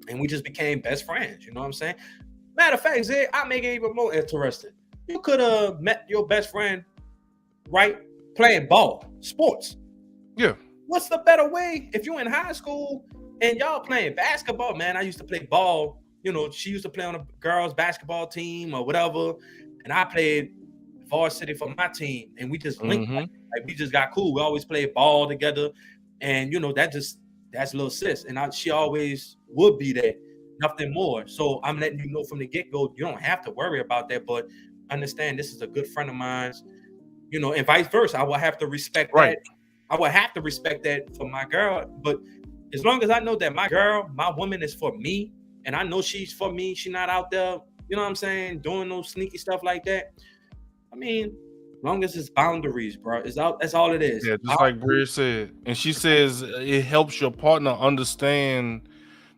S2: and we just became best friends. You know what I'm saying? Matter of fact, Zig, I make it even more interesting. You could have met your best friend, right, playing ball, sports.
S1: Yeah.
S2: What's the better way if you're in high school and y'all playing basketball? Man, I used to play ball. You know, she used to play on a girls' basketball team or whatever, and I played varsity for my team, and we just linked. Like, we just got cool. We always played ball together, and you know, that's little sis, and she always would be there. Nothing more. So I'm letting you know from the get-go, you don't have to worry about that, but understand this is a good friend of mine, you know, and vice versa. I will have to respect that. I would have to respect that for my girl. But as long as I know that my girl, my woman is for me, and I know she's for me, she's not out there, you know what I'm saying, doing no sneaky stuff like that. I mean, as long as it's boundaries, bro. That's all it is.
S1: Yeah, just like Bridge said. And she says it helps your partner understand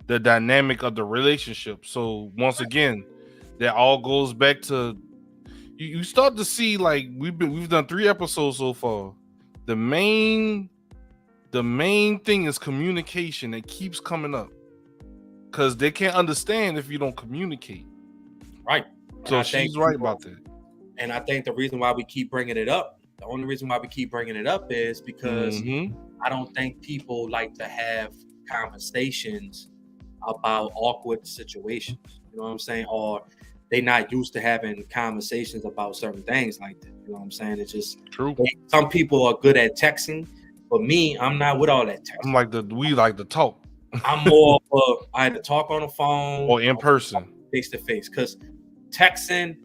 S1: the dynamic of the relationship. So once again, that all goes back to you start to see, like, we've done 3 episodes so far. The main thing is communication. That keeps coming up because they can't understand if you don't communicate.
S2: Right.
S1: So she's right about that.
S2: And I think the reason why we keep bringing it up, the only reason why we keep bringing it up is because I don't think people like to have conversations about awkward situations. You know what I'm saying? Or they not used to having conversations about certain things like that. You know what I'm saying? It's just
S1: true.
S2: Some people are good at texting, but me, I'm not with all that texting.
S1: I'm like we like to talk.
S2: I'm more of I had to talk on the phone
S1: or in person,
S2: face to face, because texting,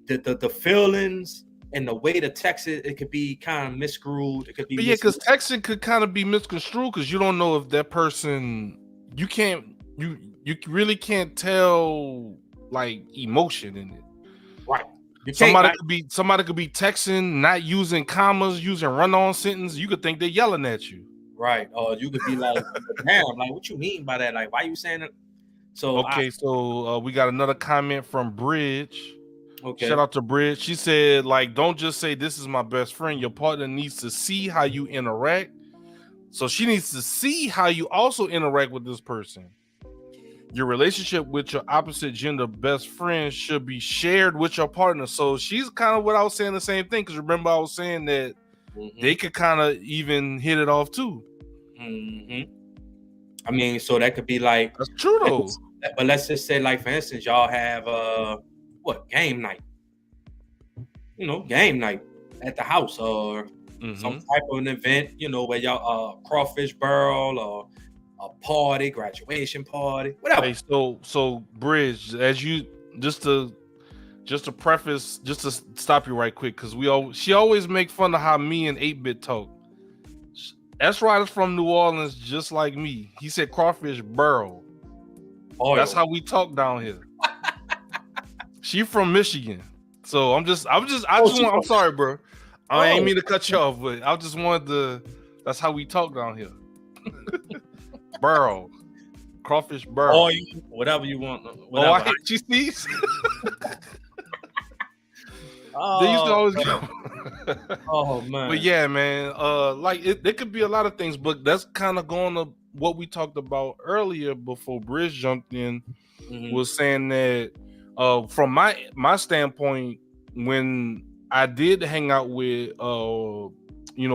S2: the feelings and the way the text it could be kind of miscrewed. It could be
S1: because texting could kind of be misconstrued because you don't know if that person you really can't tell like emotion in it.
S2: Right.
S1: Somebody could be texting, not using commas, using run-on sentence. You could think they're yelling at you.
S2: Right. Or you could be like, damn, like, what you mean by that? Like, why you saying it? So
S1: so we got another comment from Bridge.
S2: Okay.
S1: Shout out to Bridge. She said, like, don't just say this is my best friend. Your partner needs to see how you interact. So she needs to see how you also interact with this person. Your relationship with your opposite gender best friend should be shared with your partner. So she's kind of what I was saying, the same thing. Because remember, I was saying that they could kind of even hit it off too.
S2: I mean, so that could be like,
S1: that's true though.
S2: But let's just say, like, for instance, y'all have game night. You know, game night at the house or some type of an event, you know, where y'all crawfish barrel or a party, graduation party, whatever.
S1: Hey, so Bridge, as you just to preface, just to stop you right quick, because she always make fun of how me and 8-Bit talk. That's right, it's from New Orleans, just like me. He said crawfish barrel.
S2: Oil.
S1: That's how we talk down here. She from Michigan, so I'm sorry, bro. I ain't mean to cut you off, but I just wanted to. That's how we talk down here. Barrel, crawfish barrel.
S2: Or whatever you want. Whatever.
S1: Oh, I hate you, Steve. They used to always go.
S2: Oh man.
S1: But yeah, man. Like there could be a lot of things, but that's kind of going to what we talked about earlier before Bridge jumped in. Was saying that from my standpoint, when I did hang out with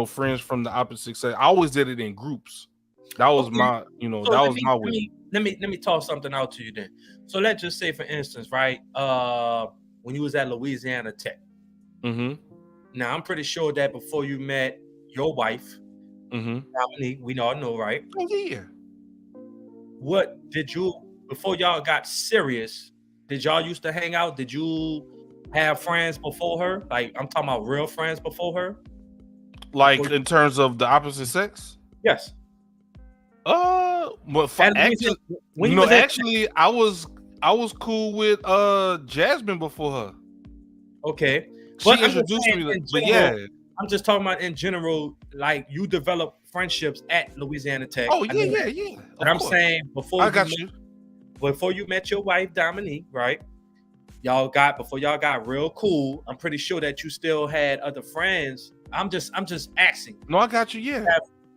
S1: friends from the opposite sex, I always did it in groups. That was my, my way.
S2: Let me toss something out to you then. So let's just say, for instance, right, when you was at Louisiana Tech,
S1: Mm-hmm.
S2: Now, I'm pretty sure that before you met your wife,
S1: Mm-hmm.
S2: Dominique, we all know, right?
S1: Oh yeah.
S2: What did you, before y'all got serious, did y'all used to hang out? Did you have friends before her? Like, I'm talking about real friends before her?
S1: Like in terms of the opposite sex?
S2: Yes.
S1: But for
S2: And
S1: actually,
S2: when you
S1: no,
S2: was at,
S1: actually, I was cool with Jasmine before her.
S2: okay.
S1: She
S2: But I'm just
S1: introduced
S2: saying,
S1: me to,
S2: in
S1: but
S2: general,
S1: yeah.
S2: I'm just talking about in general, like you develop friendships at Louisiana Tech.
S1: Oh
S2: I know
S1: yeah,
S2: that.
S1: yeah.
S2: But I'm saying
S1: I got you.
S2: before you met your wife, Dominique, right? Before y'all got real cool. I'm pretty sure that you still had other friends. I'm just asking.
S1: No, I got you. Yeah.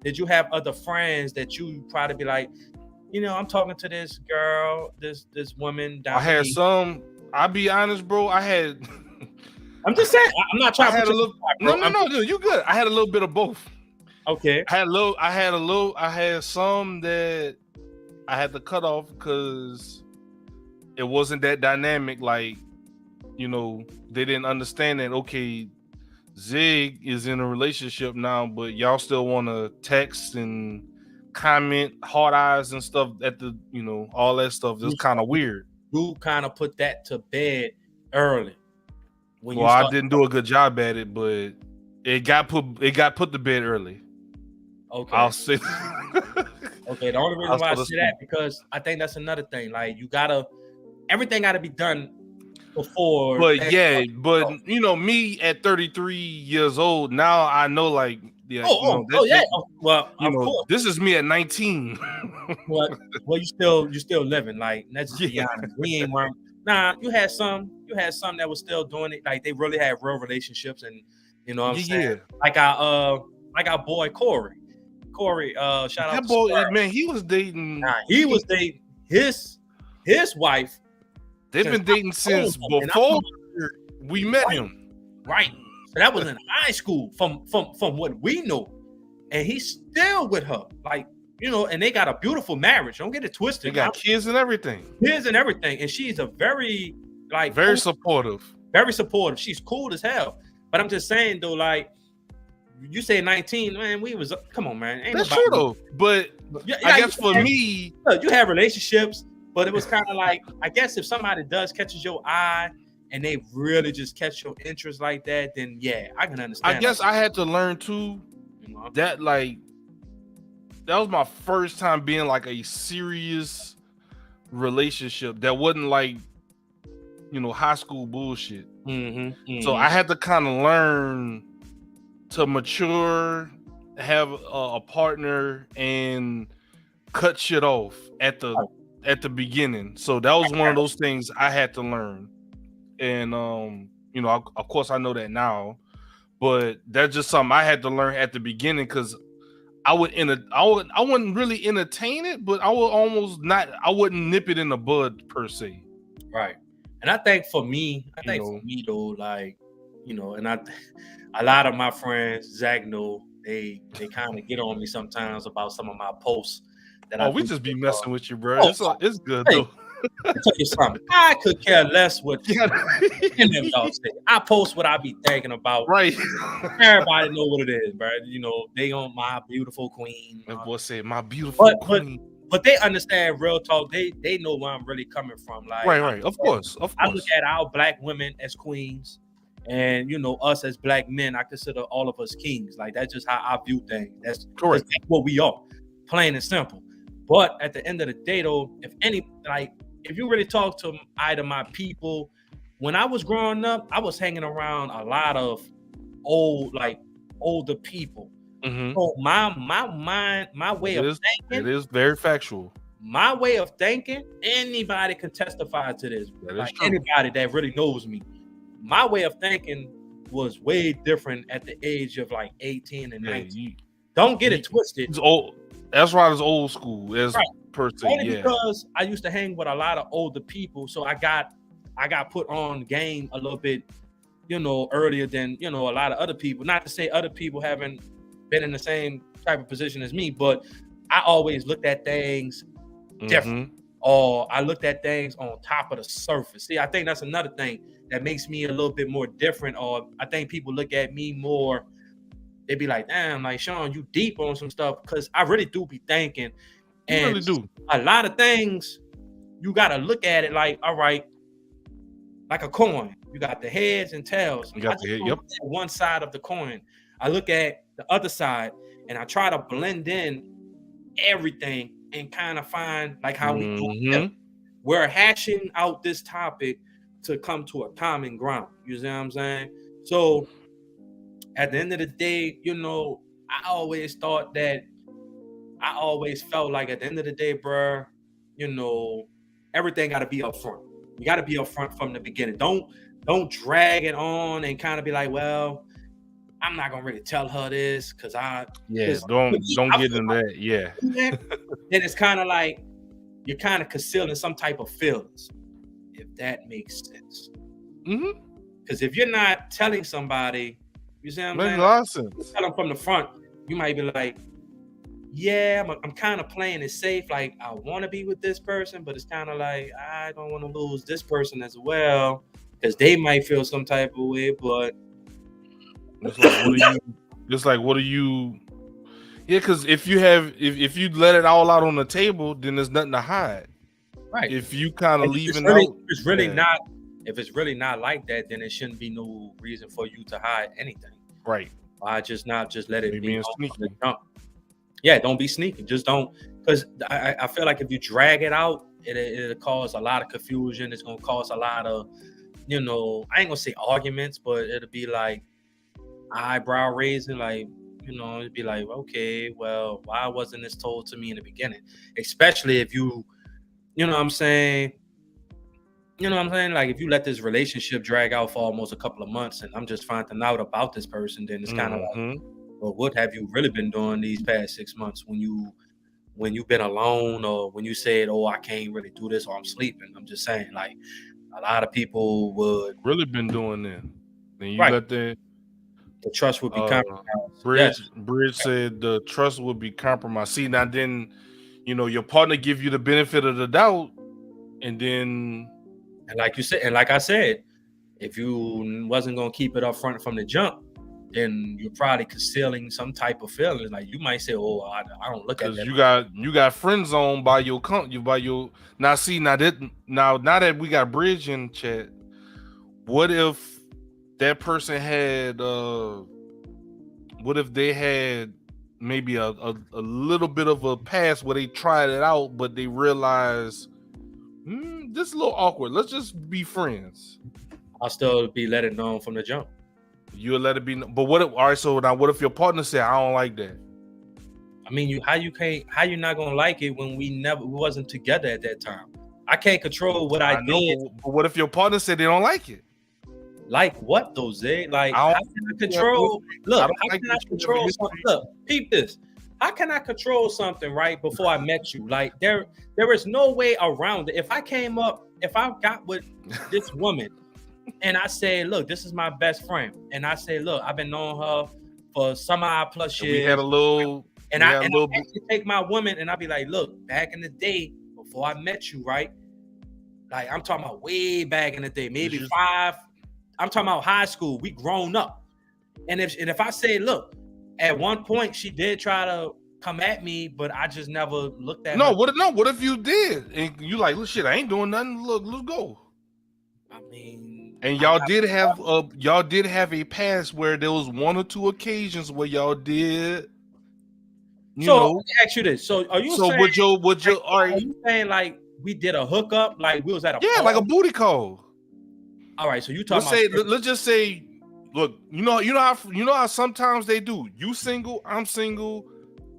S2: Did you have other friends that you probably be like, I'm talking to this girl, this woman, Dominique.
S1: I had some. I'll be honest, bro. I had.
S2: I'm just saying. I'm not trying
S1: I had
S2: to
S1: a little. No, dude, you good. I had a little bit of both.
S2: Okay.
S1: I had some that I had to cut off because it wasn't that dynamic. Like, they didn't understand that. Okay, Zig is in a relationship now, but y'all still want to text and comment, hard eyes and stuff at the, all that stuff. It's kind of weird.
S2: You kind of put that to bed early.
S1: Well, I didn't do a good job at it, but it got put to bed early.
S2: Okay.
S1: I'll say.
S2: Okay. The only reason why I say that because I think that's another thing. Like everything gotta be done before.
S1: But yeah, me at 33 years old now, I know like
S2: yeah. Well, of course.
S1: This is me at 19.
S2: well, you still living. Like, let's just be honest. We ain't weren't. Nah, you had some that was still doing it. Like they really had real relationships, and what I'm saying. Like our boy Corey. Shout out
S1: that
S2: to
S1: boy,
S2: Square.
S1: man. He was dating.
S2: He was dating his wife.
S1: They've been dating since before we met him.
S2: Right. So that was in high school from what we know. And he's still with her. Like, and they got a beautiful marriage. Don't get it twisted.
S1: They got kids and everything.
S2: And she's a very
S1: supportive.
S2: Very supportive. She's cool as hell. But I'm just saying though, like, you say 19, man, come on, man.
S1: That's true though. But I guess for me,
S2: you have relationships, but it was kind of like, I guess if somebody catches your eye and they really just catch your interest like that, then yeah, I can understand.
S1: I guess I had to learn too that that was my first time being like a serious relationship that wasn't like high school bullshit. So I had to kind of learn to mature, have a partner, and cut shit off at the beginning. So that was one of those things I had to learn. And of course I know that now, but that's just something I had to learn at the beginning because I wouldn't really entertain it, but I wouldn't nip it in the bud per se.
S2: Right. And I think for me though, like, and a lot of my friends, Zach know, they kind of get on me sometimes about some of my posts that
S1: we just be messing with you, bro. It's good though.
S2: I'll tell you something. I could care less what y'all say. I post what I be thinking about.
S1: Right.
S2: Everybody know what it is, bro. They on my beautiful queen.
S1: My boy said my beautiful queen.
S2: But they understand real talk. They know where I'm really coming from. Like,
S1: right. Of course.
S2: I look at our black women as queens, and us as black men, I consider all of us kings. Like, that's just how I view things. That's correct. That's what we are, plain and simple. But at the end of the day, though, if you really talk to either my people, when I was growing up, I was hanging around a lot of older people.
S1: Mm-hmm.
S2: So my way of thinking,
S1: it is very factual.
S2: My way of thinking, anybody can testify to this. Anybody that really knows me, my way of thinking was way different at the age of 18 and 19. Don't get it twisted.
S1: It's old. That's why it's old school. Per se,
S2: only because I used to hang with a lot of older people, so I got put on game a little bit, earlier than a lot of other people. Not to say other people haven't been in the same type of position as me, but I always looked at things different. or I looked at things on top of the surface. See, I think that's another thing that makes me a little bit more different. Or I think people look at me more, they be like, damn, like Sean, you deep on some stuff. Because I really do be thinking.
S1: You
S2: And
S1: really do.
S2: a lot of things, you got to look at it like, all right, like a coin. You got the heads and tails.
S1: You got the head, yep.
S2: One side of the coin. I look at the other side and I try to blend in everything and kind of find like how we're hashing out this topic to come to a common ground. You see what I'm saying? So at the end of the day, you know, I always felt like at the end of the day, bro, you know, everything got to be up front. You got to be up front from the beginning. Don't drag it on and kind of be like, well, I'm not gonna really tell her this because don't get in that. Yeah. Then it's kind of like you're kind of concealing some type of feelings, if that makes sense. Because if you're not telling somebody, you see what I'm saying?
S1: Makes a lot of sense.
S2: Tell them from the front, you might be like, yeah, I'm kind of playing it safe. Like, I want to be with this person, but it's kind of like, I don't want to lose this person as well because they might feel some type of way, but
S1: It's like, what are you? Yeah, because if you let it all out on the table, then there's nothing to hide.
S2: Right.
S1: If you kind of leaving
S2: out, if it's really not like that, then it shouldn't be no reason for you to hide anything.
S1: Right.
S2: Why just let it be
S1: sneaky.
S2: Yeah, don't be sneaky. Just don't, because I feel like if you drag it out, it'll cause a lot of confusion. It's gonna cause a lot of, you know, I ain't gonna say arguments, but it'll be like eyebrow raising, like, you know, it'd be like, okay, well, why wasn't this told to me in the beginning? Especially if you know what I'm saying? Like if you let this relationship drag out for almost a couple of months and I'm just finding out about this person, then it's kind of like, well, what have you really been doing these past 6 months when you've been alone, or when you said, oh, I can't really do this, or I'm sleeping? I'm just saying, like, a lot of people would
S1: really been doing that. Then you let
S2: the trust would be compromised.
S1: Bridge said the trust would be compromised. See, now then, you know, your partner give you the benefit of the doubt, and
S2: like you said, and like I said, if you wasn't gonna keep it up front from the jump, then you're probably concealing some type of feelings. Like you might say, "Oh, I don't look at that."
S1: You got friend zone by your now. See, now that we got Bridge in chat, what if that person had what if they had maybe a little bit of a past where they tried it out, but they realized this is a little awkward, let's just be friends?
S2: I'll still be let it known from the jump.
S1: You'll let it be, but what if your partner said, I don't like that?
S2: I mean, how you not gonna like it when we wasn't together at that time? I can't control what I did.
S1: But what if your partner said they don't like it?
S2: Like what though, Zay? Like how can I control? Look, how can I control something? Look, peep this. How can I control something right before I met you? Like there is no way around it. If I got with this woman and I say, look, this is my best friend, and I say, look, I've been knowing her for some odd plus years.
S1: We had a little,
S2: and I actually take my woman and I be like, look, back in the day before I met you, right? Like I'm talking about way back in the day, maybe 5. I'm talking about high school. We grown up, and if I say, look, at one point she did try to come at me, but I just never looked at her.
S1: What if you did and you like, look, shit, I ain't doing nothing. Look, let's go.
S2: I mean,
S1: and y'all did have a past where there was 1 or 2 occasions where y'all did.
S2: Let me ask you this: so are you saying?
S1: Are
S2: you saying like we did a hookup, like we was at a
S1: party? Like a booty call?
S2: All right, so you talking
S1: let's just say, look, you know how sometimes they do. You single, I'm single.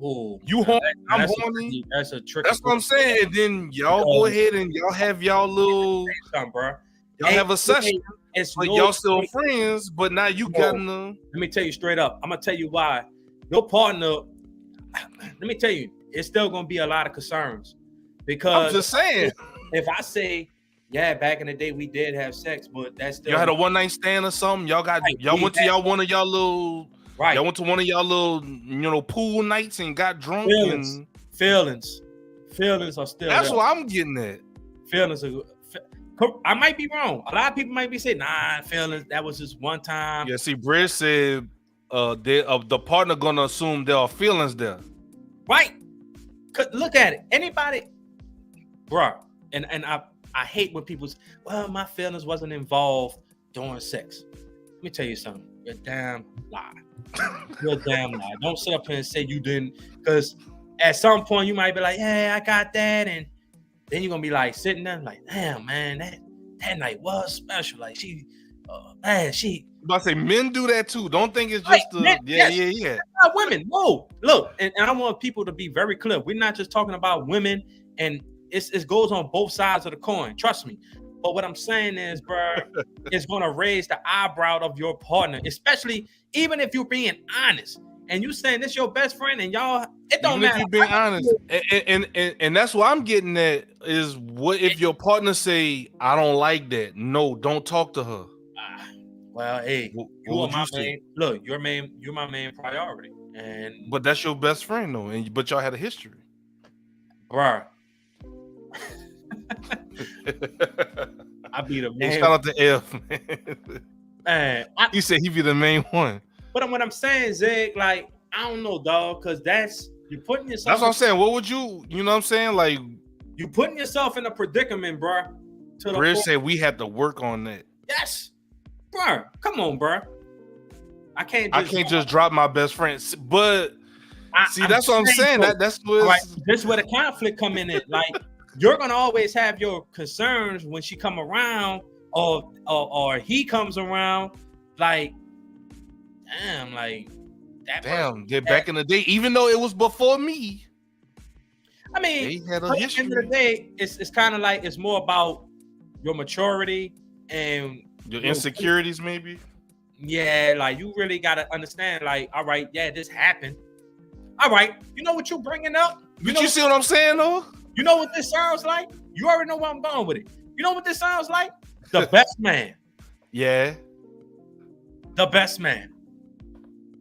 S2: Ooh,
S1: you horny, I'm horny.
S2: That's a trick.
S1: That's what I'm saying. And then y'all go ahead and y'all have y'all little,
S2: bro.
S1: Y'all have a session. But y'all still friends, but now you got them.
S2: Let me tell you straight up. I'm gonna tell you why. Your partner. Let me tell you, it's still gonna be a lot of concerns because
S1: I'm just saying.
S2: If I say, yeah, back in the day we did have sex, but that's still
S1: y'all had a one night stand or something. Y'all went to one of y'all little Y'all went to one of y'all little pool nights and got drunk.
S2: Feelings feelings are still
S1: That's
S2: there.
S1: what I'm getting at.
S2: Feelings are. I might be wrong. A lot of people might be saying, "Nah, feelings. That was just one time."
S1: Yeah, see, Bridge said the partner gonna assume there are feelings there.
S2: Right? Look at it. Anybody, bro. And I hate when people say, well, my feelings wasn't involved during sex. Let me tell you something. You're a damn lie. You're a damn lie. Don't sit up here and say you didn't, because at some point you might be like, yeah, I got that, and then you're gonna be like sitting there like, damn, man, that night was special. Like she.
S1: But I say men do that too. Don't think it's
S2: Right,
S1: just
S2: men, yes.
S1: yeah.
S2: Not women. No, look, and I want people to be very clear. We're not just talking about women, and it goes on both sides of the coin. Trust me. But what I'm saying is, bro, it's gonna raise the eyebrow of your partner, especially even if you're being honest and you saying this your best friend, and y'all, it don't
S1: Even
S2: matter.
S1: if you're being honest, and that's what I'm getting at is, what if your partner say, I don't like that? No, don't talk to her.
S2: Well, hey,
S1: what would you say?
S2: main, look, you're my main priority, and
S1: but that's your best friend though, but y'all had a history,
S2: bruh. I be the man.
S1: Hey, shout out to F, man. He said he be the main one.
S2: But what I'm saying, Zig, like, I don't know, dog, because you're putting yourself.
S1: That's what I'm saying. What would you know what I'm saying? Like,
S2: you putting yourself in a predicament, bro.
S1: Bridge said we had to work on that.
S2: Yes, bro. Come on, bro. I can't
S1: just drop my best friend. But that's what I'm saying. That's what.
S2: Right. This is where the conflict come in. It like you're gonna always have your concerns when she come around, or he comes around. Like, damn, like that.
S1: Damn, they're back in the day, even though it was before me.
S2: I mean,
S1: they had a
S2: at
S1: history.
S2: the end of the day, it's kind of like it's more about your maturity and
S1: your insecurities, maybe.
S2: Yeah, like you really gotta understand. Like, all right, yeah, this happened. All right, you know what you're bringing up?
S1: You see what I'm saying, though?
S2: You know what this sounds like? You already know where I'm going with it. You know what this sounds like? The best man.
S1: Yeah.
S2: The best man.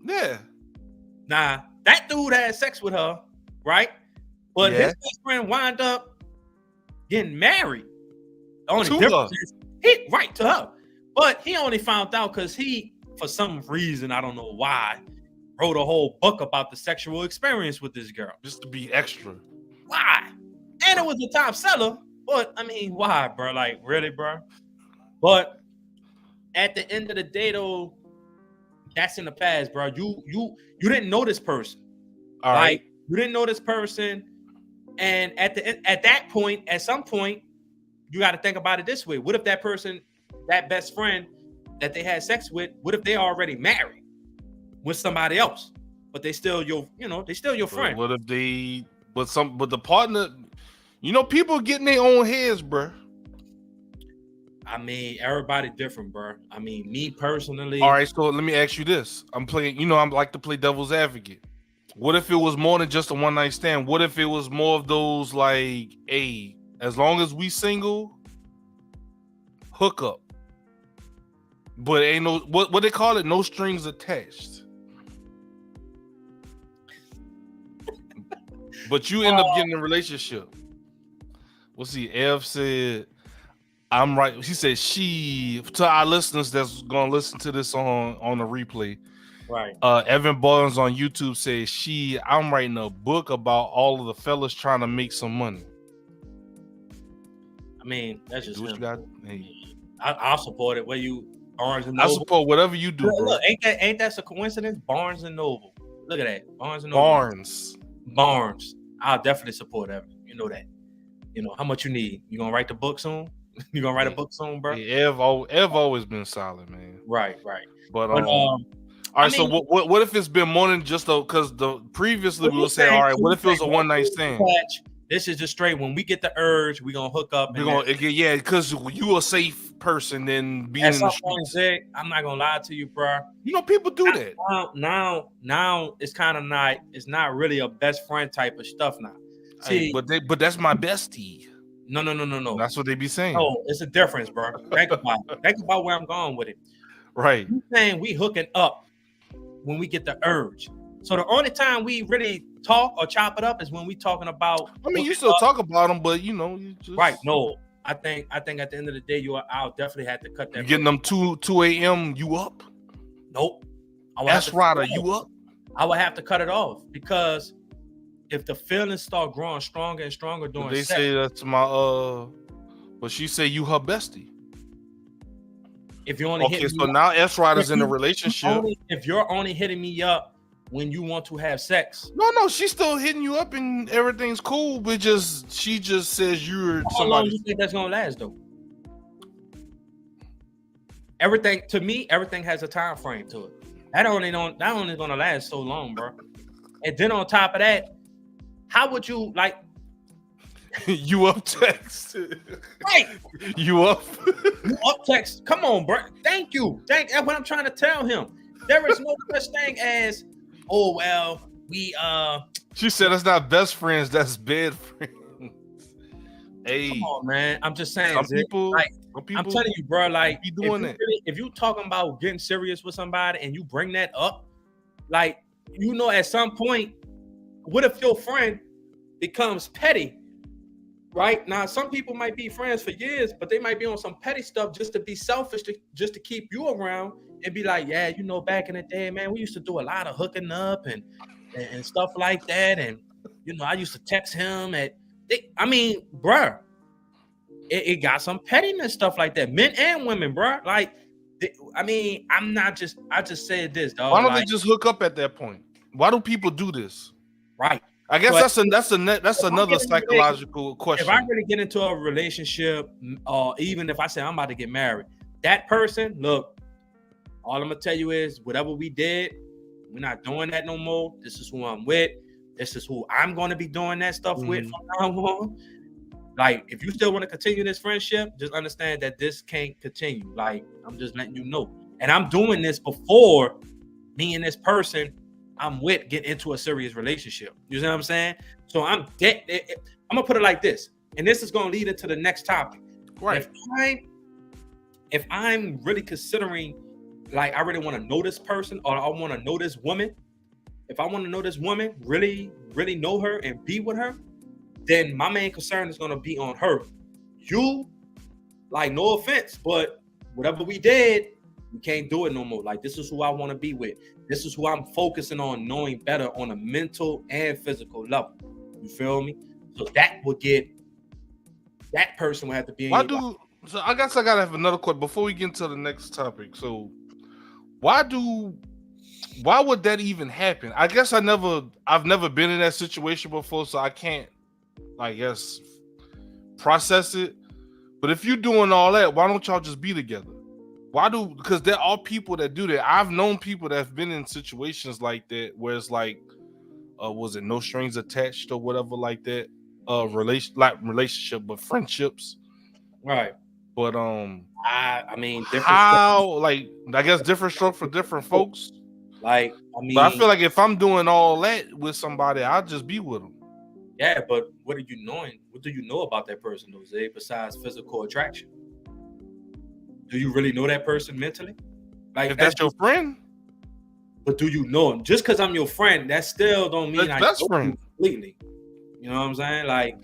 S1: Yeah.
S2: Nah, that dude had sex with her, right? But his best friend wound up getting married. The only difference is to her. But he only found out because he, for some reason, I don't know why, wrote a whole book about the sexual experience with this girl.
S1: Just to be extra.
S2: Why? And it was a top seller. But, I mean, why, bro? Like, really, bro? But at the end of the day, though, that's in the past, bro. You didn't know this person.
S1: All right.
S2: You didn't know this person. And at that point, at some point, you got to think about it this way. What if that person, that best friend that they had sex with, what if they already married with somebody else, but they still they still your friend?
S1: What if but the partner, people get in their own heads, bro.
S2: I mean, everybody different, bro. I mean, me personally.
S1: All right, so let me ask you this. I'm playing, I like to play devil's advocate. What if it was more than just a one night stand? What if it was more of those like, hey, as long as we single, hook up. But ain't no what they call it, no strings attached. But you end up getting a relationship. We'll see. Ev said, I'm right. He said to our listeners that's gonna listen to this on the replay.
S2: Right.
S1: Evan Barnes on YouTube says I'm writing a book about all of the fellas trying to make some money.
S2: I mean, that's just
S1: what you got. Hey.
S2: I'll support it. Where you Barnes and Noble.
S1: I support whatever you do, bro.
S2: Look, ain't that a coincidence? Barnes and Noble. Look at that. Barnes and Noble. Barnes. I'll definitely support Evan. You know that. How much you need? You gonna write the book soon? You gonna write a book soon, bro?
S1: Yeah, Ev always been solid, man.
S2: Right.
S1: But all right, so what if it's been more than just because previously we were saying, all right, what if it was a one night stand?
S2: This is just straight. When we get the urge, we gonna hook up.
S1: Because you a safe person than being in the streets.
S2: I'm not gonna lie to you, bro.
S1: People do that.
S2: Now it's kind of not. It's not really a best friend type of stuff now. See,
S1: but that's my bestie.
S2: No.
S1: That's what they be saying.
S2: No, it's a difference, bro. Think about where I'm going with it.
S1: Right.
S2: You saying we hooking up when we get the urge. So the only time we really talk or chop it up is when we talking about.
S1: I mean, you still talk about them, but you just
S2: right. No, I think at the end of the day, I'll definitely have to cut that.
S1: You getting them 2 a.m. You up?
S2: Nope.
S1: That's Ryder. You up?
S2: I would have to cut it off because if the feelings start growing stronger and stronger during
S1: they
S2: sex,
S1: say that's my but she say you her bestie.
S2: If you only
S1: now S Ryder's in a relationship.
S2: If you're only hitting me up when you want to have sex,
S1: no, she's still hitting you up and everything's cool, but she just says you're
S2: somebody. How long you think that's gonna last though? Everything has a time frame to it. That only gonna last so long, bro. And then on top of that, how would you like?
S1: You up text?
S2: Right.
S1: You up?
S2: You up text? Come on, bro. Thank you. That's what I'm trying to tell him. There is no such thing as, oh well, we
S1: She said it's not best friends, that's bed friends. Hey,
S2: come on, man. I'm just saying.
S1: Some people,
S2: I'm telling you, bro. Like,
S1: if
S2: you talking about getting serious with somebody and you bring that up, like, at some point, what if your friend becomes petty? Right now, some people might be friends for years, but they might be on some petty stuff just to be selfish, just to keep you around and be like, yeah, back in the day, man, we used to do a lot of hooking up and stuff like that, and I used to text him bruh, it got some pettiness stuff like that, men and women, bruh. Like, I just said this, dog.
S1: Why don't they just hook up at that point? Why do people do this?
S2: Right.
S1: I guess that's another psychological question.
S2: If I really get into a relationship, or even if I say I'm about to get married, that person, look, all I'm gonna tell you is whatever we did, we're not doing that no more. This is who I'm with. This is who I'm going to be doing that stuff with from now on. Like, if you still want to continue this friendship, just understand that this can't continue. Like, I'm just letting you know. And I'm doing this before me and this person I'm with get into a serious relationship. You see what I'm saying? So I'm gonna put it like this, and this is gonna lead into the next topic.
S1: Right.
S2: If I'm really considering, like, I really want to know this person, or I want to know this woman. If I want to know this woman, really, really know her and be with her, then my main concern is gonna be on her. You, like, no offense, but whatever we did, we can't do it no more. Like, this is who I want to be with. This is who I'm focusing on knowing better on a mental and physical level. You feel me? So that person will have to be in
S1: So I guess I gotta have another question before we get into the next topic. So why would that even happen? I guess I've never been in that situation before, so I can't, I guess, process it. But if you're doing all that, why don't y'all just be together? Because there are people that do that. I've known people that have been in situations like that where it's like, was it no strings attached or whatever like that? Relationship, but friendships.
S2: Right.
S1: But
S2: I mean,
S1: I guess different stroke for different folks.
S2: Like,
S1: but I feel like if I'm doing all that with somebody, I'll just be with them.
S2: Yeah, but what are you knowing? What do you know about that person, Jose, besides physical attraction? Do you really know that person mentally? Like,
S1: if that's your friend?
S2: But do you know him? Just because I'm your friend, that still don't mean I know you completely. You know what I'm saying? Like,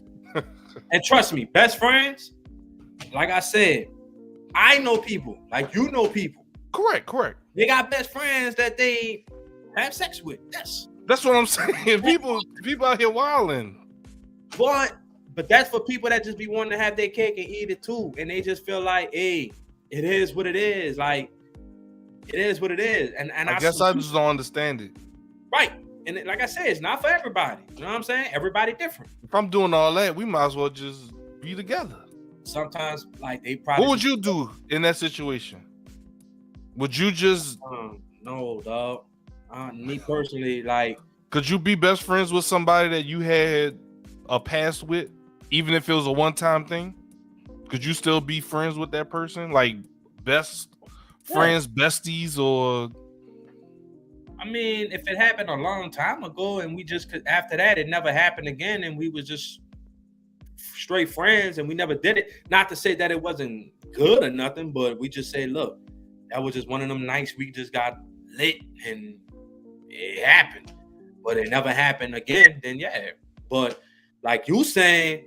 S2: and trust me, best friends, like I said, I know people, like you know people.
S1: Correct.
S2: They got best friends that they have sex with. Yes.
S1: That's what I'm saying. People out here wilding.
S2: But that's for people that just be wanting to have their cake and eat it too. And they just feel like, hey, it is what it is. Like, it is what it is. And
S1: I guess I just don't understand it.
S2: Right. And like I said, it's not for everybody. You know what I'm saying? Everybody different.
S1: If I'm doing all that, we might as well just be together.
S2: Sometimes, like, they probably...
S1: What would you do in that situation? Would you just...
S2: no, dog. Me personally, like...
S1: Could you be best friends with somebody that you had a past with, even if it was a one-time thing? Could you still be friends with that person? Like, best friends, besties, or...
S2: I mean, if it happened a long time ago and we just... After that, it never happened again and we was just straight friends and we never did it. Not to say that it wasn't good or nothing, but we just say, look, that was just one of them nights we just got lit and it happened. but it never happened again, then yeah. But like you saying,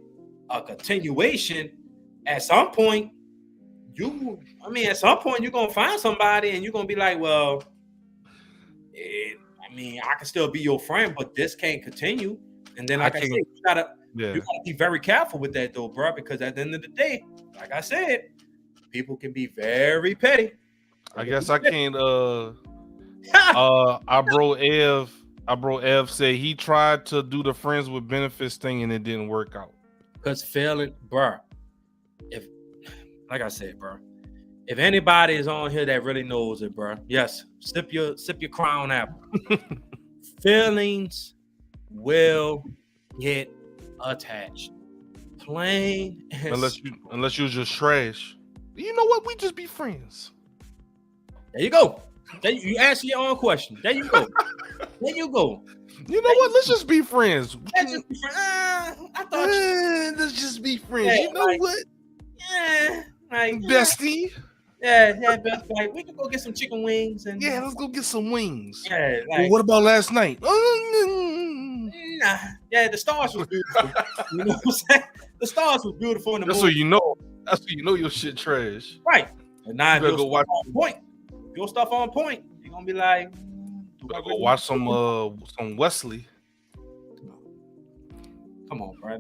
S2: a continuation at some point, at some point you're gonna find somebody and you're gonna be like, well, I can still be your friend, but this can't continue. And then, like I said, you gotta be very careful with that though, bro, because at the end of the day, like I said, people can be very petty.
S1: I guess I can't. Our bro Ev said he tried to do the friends with benefits thing and it didn't work out.
S2: Cause failing, bro. Like I said, bro, if anybody is on here that really knows it, bro, yes, sip your Crown Apple. Feelings will get attached. Plain
S1: unless you're just trash. You know what? We just be friends.
S2: There you go. You answer your own question. There you go. There you go.
S1: You know what? Let's just be friends.
S2: Let's just be friends. I thought
S1: let's just be friends.
S2: Yeah,
S1: you know what?
S2: Yeah, like
S1: bestie.
S2: Yeah, bestie. Like we can go get some chicken wings and
S1: let's go get some wings.
S2: Yeah. Like,
S1: well, what about last night?
S2: Nah. Yeah, the stars was beautiful. You know what I'm saying? The stars was beautiful in the
S1: movie. That's so you know your shit trash.
S2: Right. And now if your stuff on point, your stuff on point, you're gonna be like,
S1: go watch some Wesley.
S2: Come on, bro.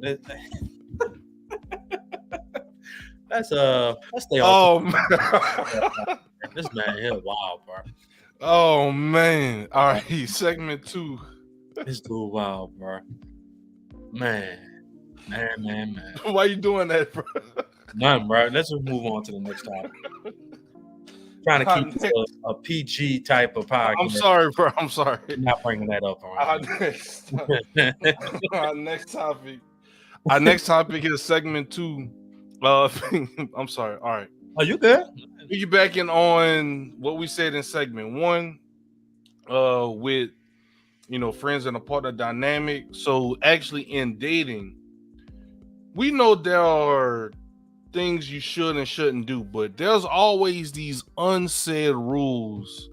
S2: Let's stay
S1: on.
S2: This man here, wild, bro.
S1: Oh man. All right, segment 2.
S2: This dude wild, bro. Man.
S1: Why you doing that, bro?
S2: Nothing, bro. Let's just move on to the next topic. Trying to keep this a PG type of podcast.
S1: I'm sorry, bro. I'm sorry.
S2: I'm not bringing that up.
S1: Our next topic is segment 2. I'm sorry. All right.
S2: Are you good?
S1: Piggybacking on what we said in segment 1, with friends and a partner dynamic. So actually in dating, we know there are things you should and shouldn't do, but there's always these unsaid rules.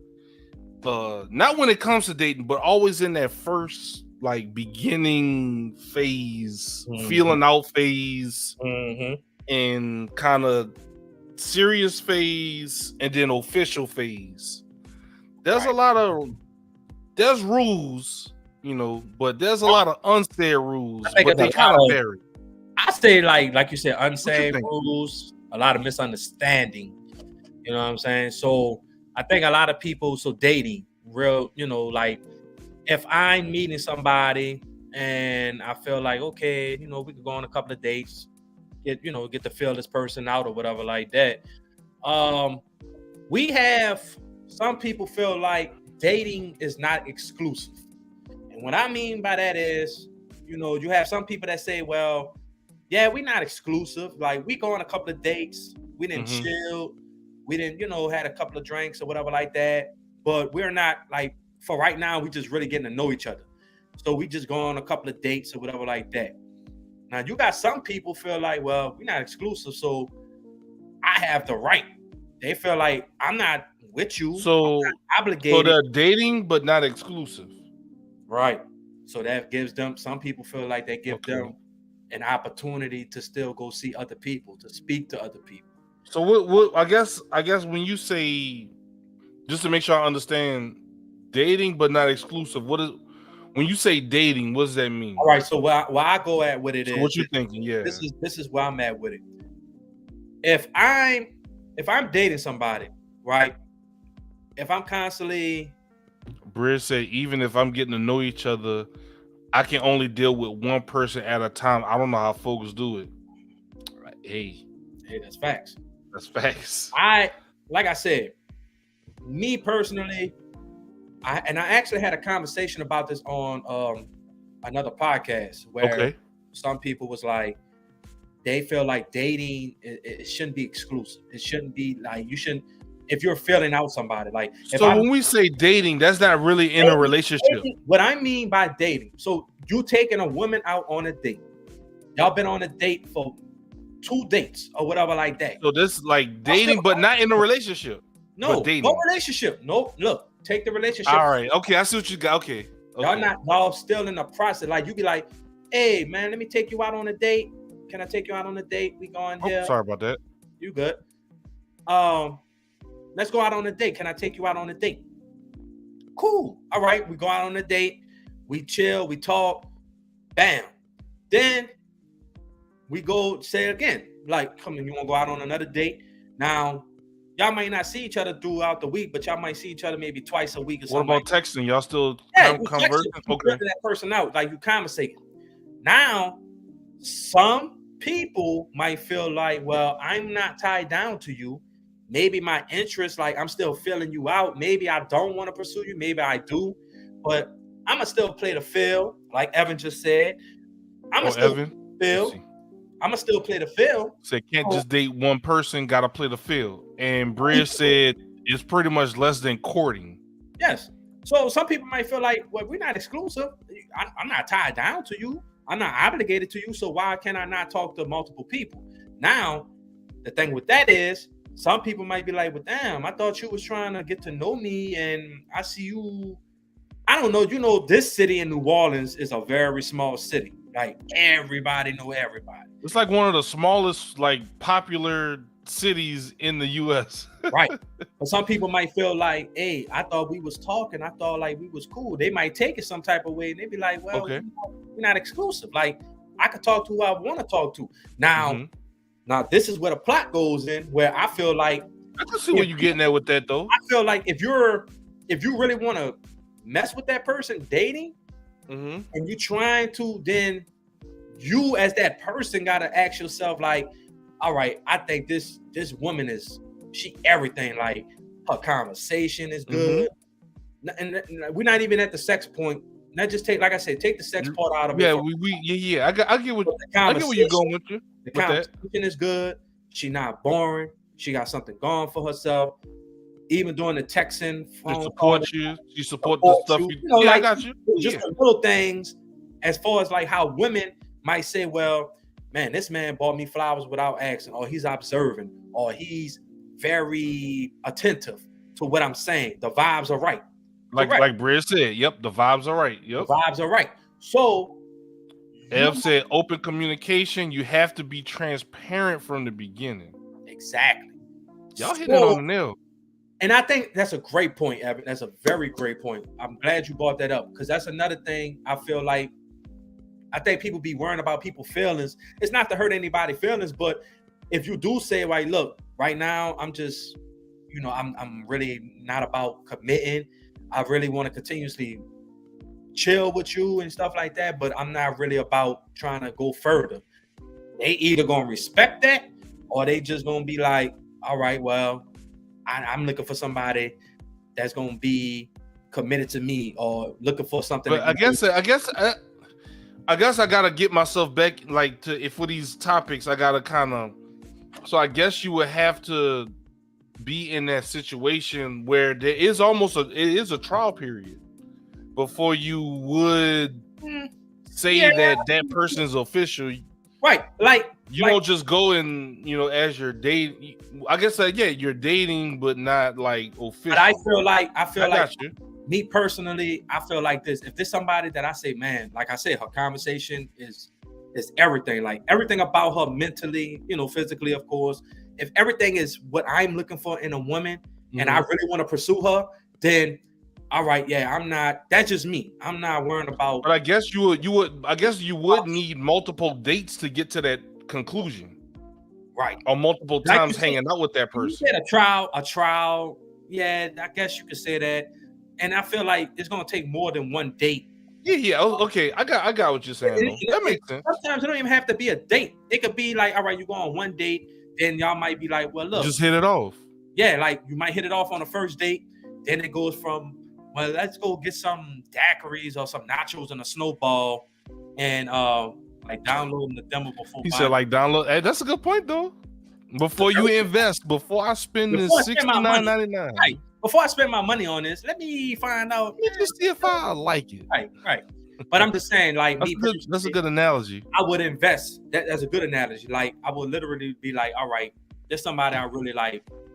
S1: Not when it comes to dating, but always in that first beginning phase, feeling out phase, and kind of serious phase, and then official phase. There's there's rules, but there's a lot of unsaid rules, but they kind of vary.
S2: I say like you said, unsaid rules, a lot of misunderstanding. You know what I'm saying? So I think a lot of people, dating, real, if I'm meeting somebody and I feel like, okay, we could go on a couple of dates, get to feel this person out or whatever like that. We have some people feel like dating is not exclusive. And what I mean by that is, you have some people that say, well, yeah, we're not exclusive. Like we go on a couple of dates, we didn't chill, we didn't, had a couple of drinks or whatever like that. But we're not for right now, we just really getting to know each other. So we just go on a couple of dates or whatever like that. Now you got some people feel like, well, we're not exclusive, so I have the right. They feel like I'm not with you,
S1: so
S2: I'm not obligated.
S1: So they're dating but not exclusive,
S2: right? So that gives them. Some people feel like they give them an opportunity to still go see other people, to speak to other people.
S1: So what I guess when you say, just to make sure I understand, dating but not exclusive, when you say dating, what does that mean?
S2: All right, so where I go at with it is,
S1: what you thinking? Yeah,
S2: this is where I'm at with it. If I'm dating somebody, right? If I'm constantly,
S1: Bridge said, even if I'm getting to know each other, I can only deal with one person at a time. I don't know how folks do it.
S2: Right. Hey, that's facts.
S1: That's facts.
S2: Like I said, me personally, I actually had a conversation about this on another podcast where some people was like, they feel like dating it shouldn't be exclusive. It shouldn't be like, you shouldn't, if you're filling out somebody, like.
S1: So when we say dating, that's not really in a relationship.
S2: What I mean by dating, so you taking a woman out on a date. Y'all been on a date for 2 dates or whatever like that.
S1: So this is like dating, but not in a relationship.
S2: No relationship. No, look, take the relationship.
S1: All right. Okay, I see what you got. Okay.
S2: Y'all still in the process. Like you be like, hey man, let me take you out on a date. Can I take you out on a date? We going here.
S1: Sorry about that.
S2: You good? Let's go out on a date. Can I take you out on a date? Cool. All right, we go out on a date. We chill. We talk. Bam. Then we go say it again. Like, come on, you want to go out on another date? Now, y'all might not see each other throughout the week, but y'all might see each other maybe twice a week or something.
S1: What about texting? Y'all still conversing?
S2: Okay. That person out, like you conversating. Now, some people might feel like, well, I'm not tied down to you. Maybe my interest, like I'm still feeling you out. Maybe I don't want to pursue you. Maybe I do, but I'm gonna still play the field, like Evan just said. I'm gonna still play the field.
S1: So can't just date one person, gotta play the field. And Bridge said it's pretty much less than courting.
S2: Yes. So some people might feel like, well, we're not exclusive. I'm not tied down to you. I'm not obligated to you. So why can I not talk to multiple people? Now, the thing with that is, some people might be like, well, damn, I thought you was trying to get to know me, and I see you. I don't know. You know, this city in New Orleans is a very small city. Like everybody know everybody.
S1: It's like one of the smallest, like popular cities in the U.S.
S2: Right. But some people might feel like, hey, I thought we was talking. I thought like we was cool. They might take it some type of way, and they be like, well,
S1: okay,
S2: we're not exclusive. Like I could talk to who I want to talk to. Now, now this is where the plot goes in, where I feel like
S1: I can see where you're getting at with that, though.
S2: I feel like if you really want to mess with that person dating, and you trying to, then you as that person got to ask yourself like, all right, I think this woman she everything. Like her conversation is good, and we're not even at the sex point. Not just take, like I said, take the sex part out of it.
S1: I get what you're going with.
S2: The conversation is good. She not boring. She got something going for herself. Even during the texting, phone
S1: support you. She support the stuff you know.
S2: Like,
S1: I got you.
S2: Just the little things, as far as like how women might say, well, man, this man bought me flowers without asking, or he's observing, or he's very attentive to what I'm saying. The vibes are right.
S1: Like Britt said, yep, the vibes are right. Yep.
S2: The vibes are right. So
S1: Ev said open communication, you have to be transparent from the beginning.
S2: Exactly.
S1: Y'all hit it on the nail.
S2: And I think that's a great point, Evan. That's a very great point. I'm glad you brought that up, because that's another thing I feel like I think people be worrying about people's feelings. It's not to hurt anybody's feelings, but if you do say, like, look, right now, I'm just, I'm really not about committing. I really want to continuously chill with you and stuff like that, but I'm not really about trying to go further. They either gonna respect that, or they just gonna be like, all right, well, I'm looking for somebody that's gonna be committed to me, or looking for something.
S1: But I guess I gotta get myself back, like, to for these topics. I gotta kind of. So I guess you would have to be in that situation where there is a trial period before you would say that person is official.
S2: Right. Like
S1: you don't just go and, as you're dating, I guess you're dating, but not like official. But
S2: I feel like me personally, I feel like this. If there's somebody that I say, man, like I said, her conversation is everything, like everything about her mentally, physically, of course. If everything is what I'm looking for in a woman, and I really want to pursue her, then all right, I'm not. That's just me. I'm not worrying about.
S1: But I guess you would need multiple dates to get to that conclusion,
S2: right?
S1: Or multiple times hanging out with that person.
S2: You said a trial. Yeah, I guess you could say that. And I feel like it's gonna take more than one date.
S1: Yeah. Okay, I got what you're saying. That makes sense.
S2: Sometimes it don't even have to be a date. It could be like, all right, you go on one date, then y'all might be like, well, look,
S1: just hit it off.
S2: Yeah, like you might hit it off on the first date. Then it goes from, well, let's go get some daiquiris or some nachos and a snowball, and like downloading the demo before.
S1: He said, like, download. Hey, that's a good point, though. Before you invest, before I spend this $69.99.
S2: Right. Before I spend my money on this, let me find out.
S1: Let me just see if I like it.
S2: Right. But I'm just saying, like,
S1: that's a good analogy.
S2: I would invest. That's a good analogy. Like, I would literally be like, all right, there's somebody I really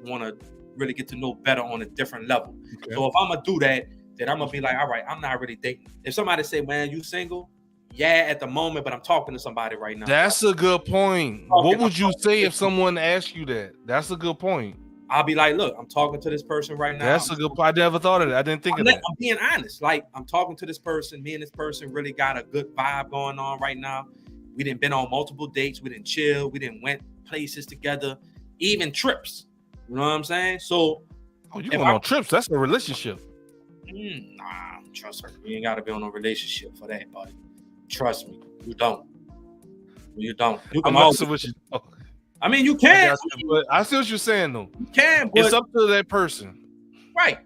S2: want to really get to know better on a different level. Okay. So if I'm gonna do that, then I'm gonna be like, all right, I'm not really dating. If somebody say, man, you single? Yeah, at the moment, but I'm talking to somebody right now.
S1: That's a good point. What would you say if someone asked you that? That's a good point.
S2: I'll be like, look, I'm talking to this person right now.
S1: That's a good point. I never thought of that. I didn't think of that.
S2: I'm being honest. Like, I'm talking to this person. Me and this person really got a good vibe going on right now. We didn't been on multiple dates. We didn't chill. We didn't went places together, even trips. You know what I'm saying? So,
S1: you going on trips? That's a relationship.
S2: Nah, trust me. You ain't got to be on a relationship for that, buddy. Trust me, you don't. You don't. You can always. I mean, you can.
S1: But I see what you're saying, though.
S2: You can, but
S1: it's up to that person,
S2: right?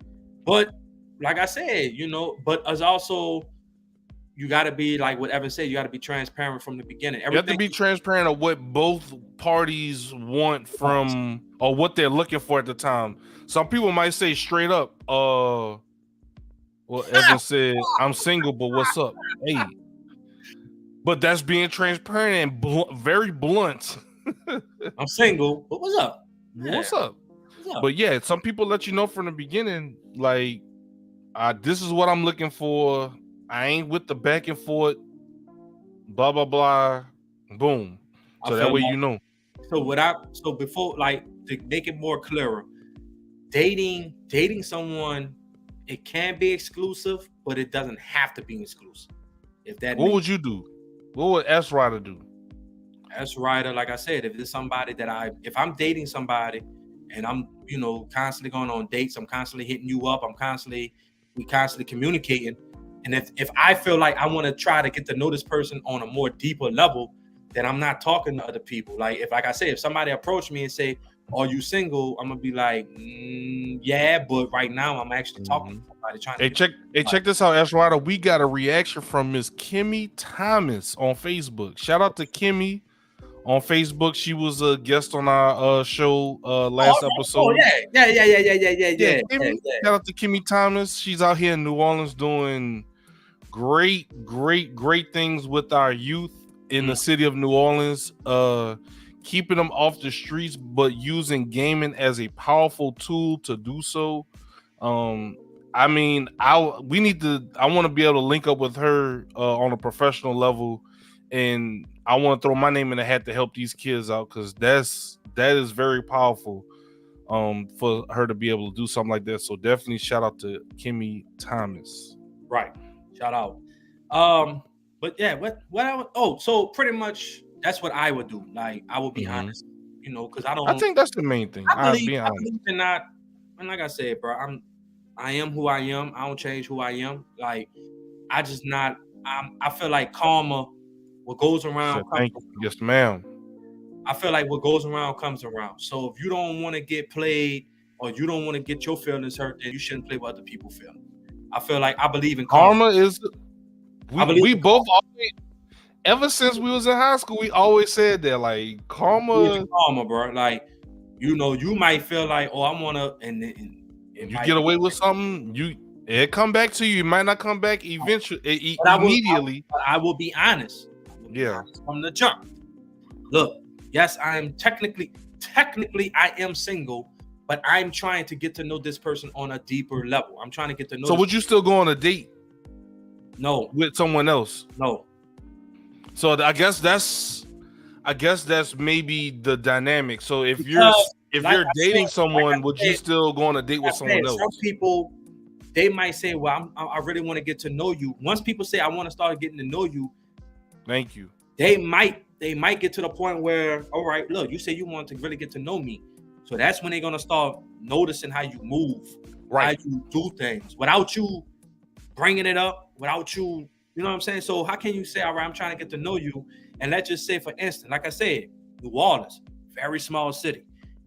S2: But like I said, you know, but as also, you got to be like what Evan said. You got to be transparent from the beginning.
S1: You have to be transparent of what both parties want from or what they're looking for at the time. Some people might say straight up, well, Evan said, I'm single, but what's up? Hey. But that's being transparent and very blunt.
S2: I'm single, but what's up?
S1: Yeah. What's up? But yeah, some people let you know from the beginning, like, this is what I'm looking for. I ain't with the back and forth, blah, blah, blah, boom. So that way you know.
S2: So before, like, to make it more clearer, dating someone, it can be exclusive, but it doesn't have to be exclusive. If that
S1: what would you do? What would S Ryder do?
S2: S Ryder, like I said, if it's somebody that if I'm dating somebody and I'm, you know, constantly going on dates, I'm constantly hitting you up, we constantly communicating. And if I feel like I want to try to get to know this person on a more deeper level, then I'm not talking to other people. Like I say, if somebody approached me and say, are you single? I'm gonna be like, yeah, but right now I'm actually talking to somebody trying to
S1: check this out, S Ryder. We got a reaction from Miss Kimmy Thomas on Facebook. Shout out to Kimmy on Facebook. She was a guest on our show last episode.
S2: Yeah.
S1: Shout out to Kimmy Thomas. She's out here in New Orleans doing great things with our youth in the city of New Orleans. Keeping them off the streets, but using gaming as a powerful tool to do so. I mean, I want to be able to link up with her on a professional level, and I want to throw my name in the hat to help these kids out, because that is very powerful for her to be able to do something like that. So definitely shout out to Kimmy Thomas.
S2: Right. Shout out. But yeah, so pretty much that's what I would do. Like, I would be honest, you know, because I
S1: think that's the main thing.
S2: I believe in not, and like I said, bro, I am who I am. I don't change who I am. Like, I feel like karma, what goes around.
S1: Thank you. Yes, ma'am.
S2: I feel like what goes around comes around. So if you don't want to get played or you don't want to get your feelings hurt, then you shouldn't play with other people's feelings. I believe in karma.
S1: We both always, ever since we was in high school, we always said that, like, karma,
S2: bro. Like, you know, you might feel like, oh, I want to, and
S1: you get away with something, it come back to you. It might not come back eventually, immediately.
S2: I will be honest. From the jump. Look, yes, I am technically I am single, but I'm trying to get to know this person on a deeper level. I'm trying to get to know.
S1: So would you still go on a date?
S2: No.
S1: With someone else?
S2: No.
S1: So I guess that's maybe the dynamic. So if you're dating someone, would you still go on a date with someone else?
S2: Some people, they might say, well, I really want to get to know you. Once people say, I want to start getting to know you.
S1: Thank you.
S2: They might get to the point where, all right, look, you say you want to really get to know me. So that's when they're going to start noticing how you move, how you do things without you bringing it up, without you, you know what I'm saying? So how can you say, all right, I'm trying to get to know you? And let's just say, for instance, like I said, New Orleans, very small city.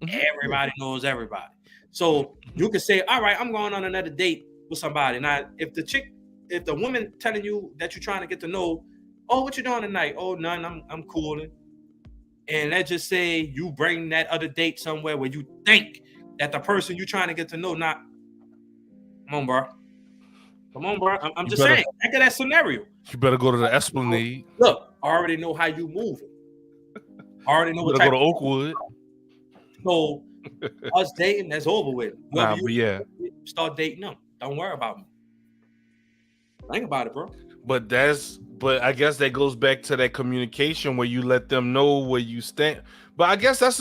S2: Everybody knows everybody. So you can say, all right, I'm going on another date with somebody. Now, if the woman telling you that you're trying to get to know, oh, what you doing tonight? Oh, none, I'm cooling. And let's just say you bring that other date somewhere where you think that the person you're trying to get to know not. Come on, bro. I'm just saying. Look at that scenario.
S1: You better go to the Esplanade.
S2: Look, I already know how you moving. I already know what
S1: type. Go to Oakwood.
S2: So us dating, that's over with.
S1: But yeah.
S2: Start dating them. Don't worry about me. Think about it, bro.
S1: But I guess that goes back to that communication where you let them know where you stand. But I guess that's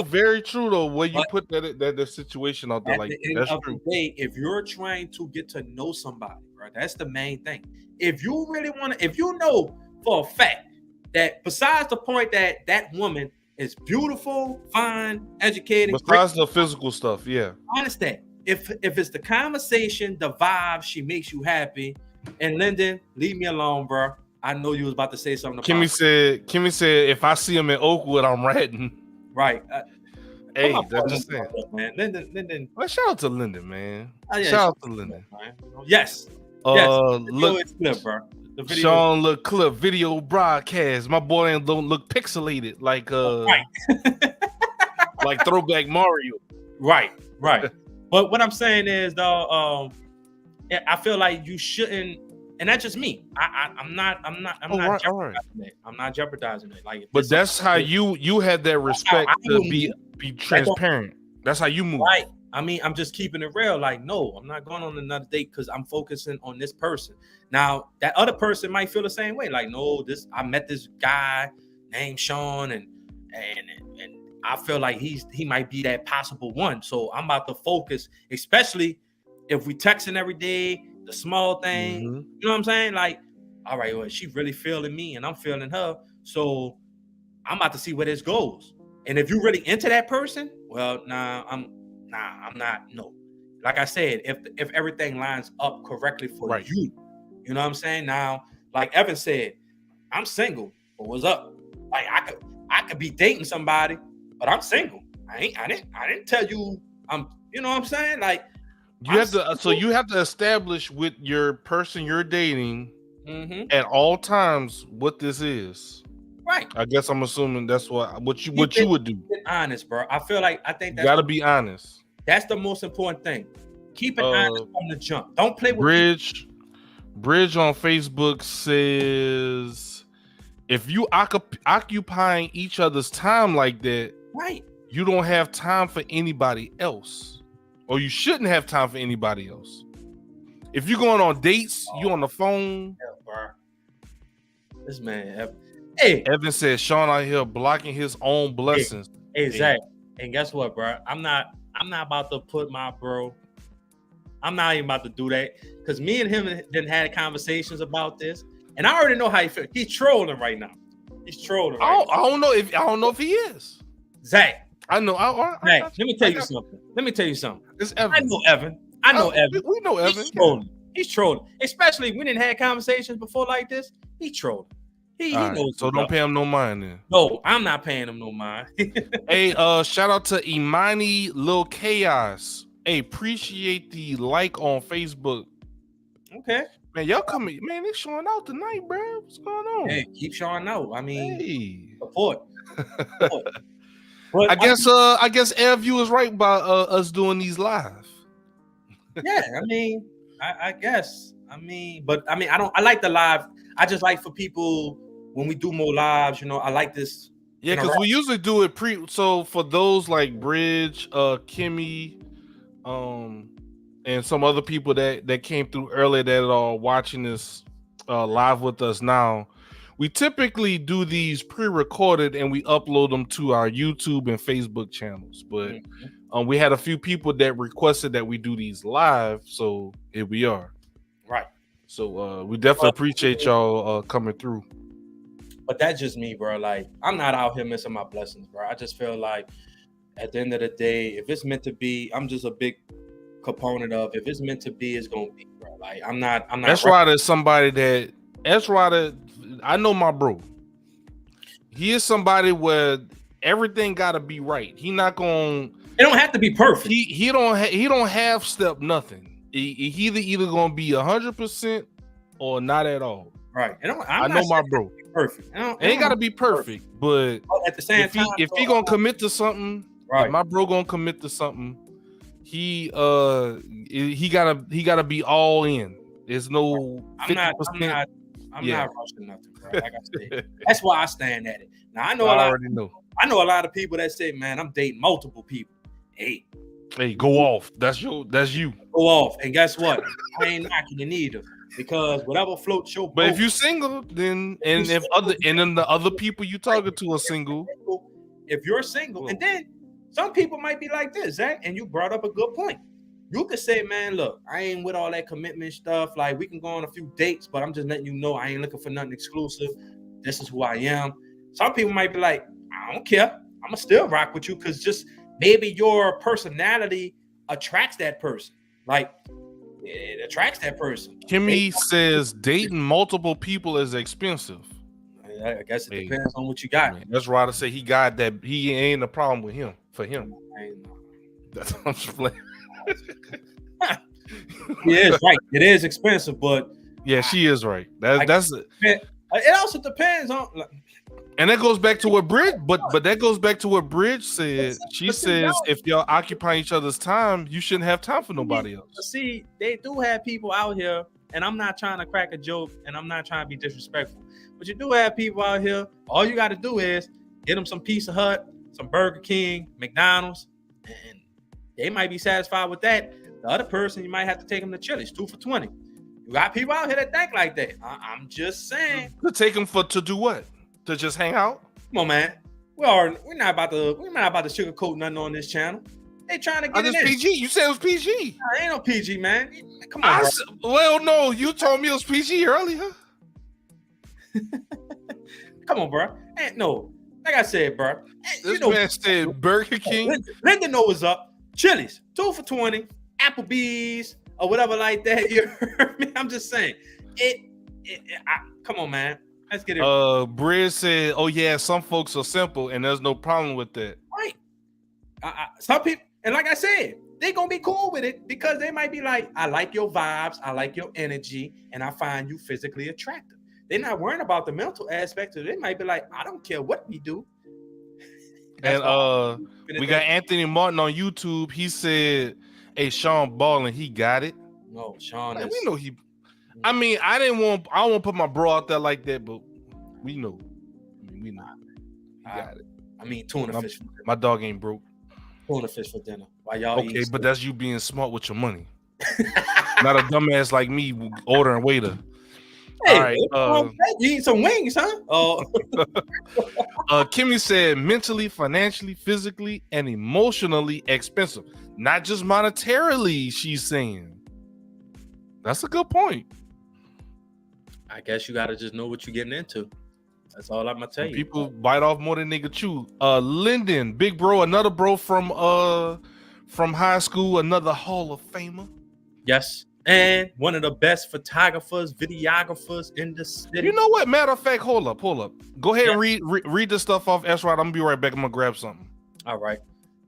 S1: very true though. Where you put that situation out there,
S2: At
S1: like
S2: the end
S1: that's
S2: of
S1: true.
S2: the day, if you're trying to get to know somebody, bro, that's the main thing. If you really want to, if you know for a fact that besides the point that that woman is beautiful, fine, educated,
S1: Besides the physical stuff, yeah.
S2: Honest that. If it's the conversation, the vibe, she makes you happy. And Lyndon, leave me alone, bro. I know you was about to say something.
S1: Kimmy said, if I see him in Oakwood, I'm ratting.
S2: Right.
S1: Hey, that's just saying.
S2: Man. Lyndon.
S1: Well, shout out to Lyndon, man.
S2: Yeah,
S1: shout out to Lyndon.
S2: Yes.
S1: Look,
S2: clip, bro.
S1: The video Sean look clip video broadcast. My boy don't look pixelated like like throwback Mario.
S2: Right. But what I'm saying is, though, I feel like you shouldn't, and that's just me. I'm not jeopardizing it. I'm not jeopardizing it. Like,
S1: but that's how you had that respect to be transparent. That's how you move.
S2: Right. I mean, I'm just keeping it real. Like, no, I'm not going on another date because I'm focusing on this person. Now, that other person might feel the same way. Like, no, I met this guy named Sean, and I feel like he might be that possible one. So I'm about to focus, especially if we texting every day, the small thing. Mm-hmm. You know what I'm saying? Like, all right, well, she really feeling me and I'm feeling her. So I'm about to see where this goes. And if you're really into that person, well, I'm not. No. Like I said, if everything lines up correctly for you, you know what I'm saying? Now, like Evan said, I'm single, but what's up? Like I could be dating somebody, but I'm single. I didn't tell you I'm, you know what I'm saying? Like
S1: you have to establish with your person you're dating at all times what this is.
S2: Right.
S1: I guess I'm assuming that's what you would do.
S2: Honest, bro. I think that's
S1: gotta be honest.
S2: That's the most important thing. Keep it honest from the jump. Don't play with
S1: Bridge on Facebook says if you occupying each other's time like that,
S2: right,
S1: you don't have time for anybody else, or you shouldn't have time for anybody else. If you're going on dates, you on the phone.
S2: Yeah, bro. This man,
S1: Evan said Sean out here blocking his own blessings.
S2: Exactly. And guess what, bro? I'm not about to put my bro. I'm not even about to do that because me and him didn't had conversations about this, and I already know how he feels. He's trolling right now. He's trolling.
S1: I don't know if he is.
S2: Zach,
S1: I know.
S2: Zach, let me tell you something.
S1: It's Evan.
S2: I know Evan.
S1: We know Evan.
S2: He's trolling. Especially we didn't have conversations before like this. He's trolling. He knows.
S1: So don't pay him no mind then.
S2: No, I'm not paying him no mind.
S1: Hey, shout out to Imani Lil Chaos. Hey, appreciate the like on Facebook.
S2: Okay.
S1: Man, y'all coming. Man, they showing out tonight, bro. What's going on?
S2: Hey, keep showing out. I mean,
S1: support.
S2: But
S1: I guess Airview is right by us doing these live.
S2: Yeah, I mean, I guess. I like the live. I just like for people when we do more lives, you know, I like this.
S1: Yeah, because we usually do it so for those like Bridge, Kimmy, and some other people that came through earlier that are watching this live with us now, we typically do these pre-recorded and we upload them to our YouTube and Facebook channels. But we had a few people that requested that we do these live, so here we are.
S2: Right.
S1: So we definitely appreciate y'all coming through.
S2: But that's just me, bro. Like, I'm not out here missing my blessings, bro. I just feel like at the end of the day, if it's meant to be, I'm just a big component of if it's meant to be, it's gonna be, bro. Like, I'm not.
S1: That's why there's somebody that's why I know my bro. He is somebody where everything gotta be right. He not gonna.
S2: It don't have to be perfect.
S1: He don't half step nothing. He either gonna be 100% or not at all.
S2: Right.
S1: I know my bro.
S2: Perfect.
S1: It ain't gotta be perfect, but
S2: at the same time,
S1: if he gonna commit to something,
S2: right?
S1: If my bro gonna commit to something, he gotta be all in. There's no 50%.
S2: I'm not rushing nothing, bro. Like I said, that's why I stand at it. Now I know I know a lot of people that say, "Man, I'm dating multiple people." Hey,
S1: go off. That's you.
S2: Go off. And guess what? I ain't knocking you neither. because whatever floats your boat.
S1: But if you're single, then and then the other people you talking to are single.
S2: If you're single, and then some people might be like this, Zach, and you brought up a good point. You could say, man, look, I ain't with all that commitment stuff. Like, we can go on a few dates, but I'm just letting you know I ain't looking for nothing exclusive. This is who I am. Some people might be like, I don't care. I'm gonna still rock with you because just maybe your personality attracts that person. Like, it attracts that person.
S1: Kimmy says dating multiple people is expensive.
S2: I guess it depends on what you got.
S1: Man, that's right to say he got that. He ain't a problem with him. For him, that's what I'm just playing.
S2: Yeah, it's right. It is expensive, but
S1: yeah, she is right. That's it.
S2: It also depends on.
S1: And that goes back to what Bridge, but that goes back to what Bridge said. She says if y'all occupy each other's time, you shouldn't have time for nobody else.
S2: See, they do have people out here, and I'm not trying to crack a joke, and I'm not trying to be disrespectful, but you do have people out here. All you got to do is get them some Pizza Hut, some Burger King, McDonald's, and they might be satisfied with that. The other person, you might have to take them to Chili's, 2 for $20. You got people out here that think like that. I'm just saying.
S1: To take them to do what? To just hang out?
S2: Come on, man. We're not about to sugarcoat nothing on this channel. They trying to get it in.
S1: PG. You said it was PG.
S2: Ain't no PG, man. Come on.
S1: Well, no, you told me it was PG earlier.
S2: Come on, bro. No, like I said, bro.
S1: This man said Burger King.
S2: Linda know what's up. Chili's, 2 for $20. Applebee's or whatever like that. You heard me? I'm just saying. Come on, man. Let's get it.
S1: Briz said, "Oh yeah, some folks are simple, and there's no problem with that."
S2: Right. Some people, and like I said, they gonna be cool with it because they might be like, "I like your vibes, I like your energy, and I find you physically attractive." They're not worrying about the mental aspect of it. They might be like, "I don't care what we do."
S1: And we got Anthony Martin on YouTube. He said, "Hey, Sean Ballin, he got it."
S2: No, Sean.
S1: Man, we know he. I mean, I don't want to put my bro out there like that, but we know. We know. He got it.
S2: I mean, tuna fish.
S1: My dog ain't broke.
S2: Tuna fish for dinner. While y'all
S1: okay, but that's you being smart with your money. Not a dumbass like me ordering waiter.
S2: Hey,
S1: all right.
S2: You eat some wings, huh? Oh.
S1: Kimmy said mentally, financially, physically, and emotionally expensive. Not just monetarily, she's saying. That's a good point.
S2: I guess you gotta just know what you're getting into. That's all I'm gonna tell you.
S1: People bite off more than they could chew. Lyndon, big bro, another bro from high school, another Hall of Famer.
S2: Yes, and one of the best photographers, videographers in the city.
S1: You know what? Matter of fact, hold up. Go ahead and read this stuff off. That's right. I'm gonna be right back. I'm gonna grab something.
S2: All right.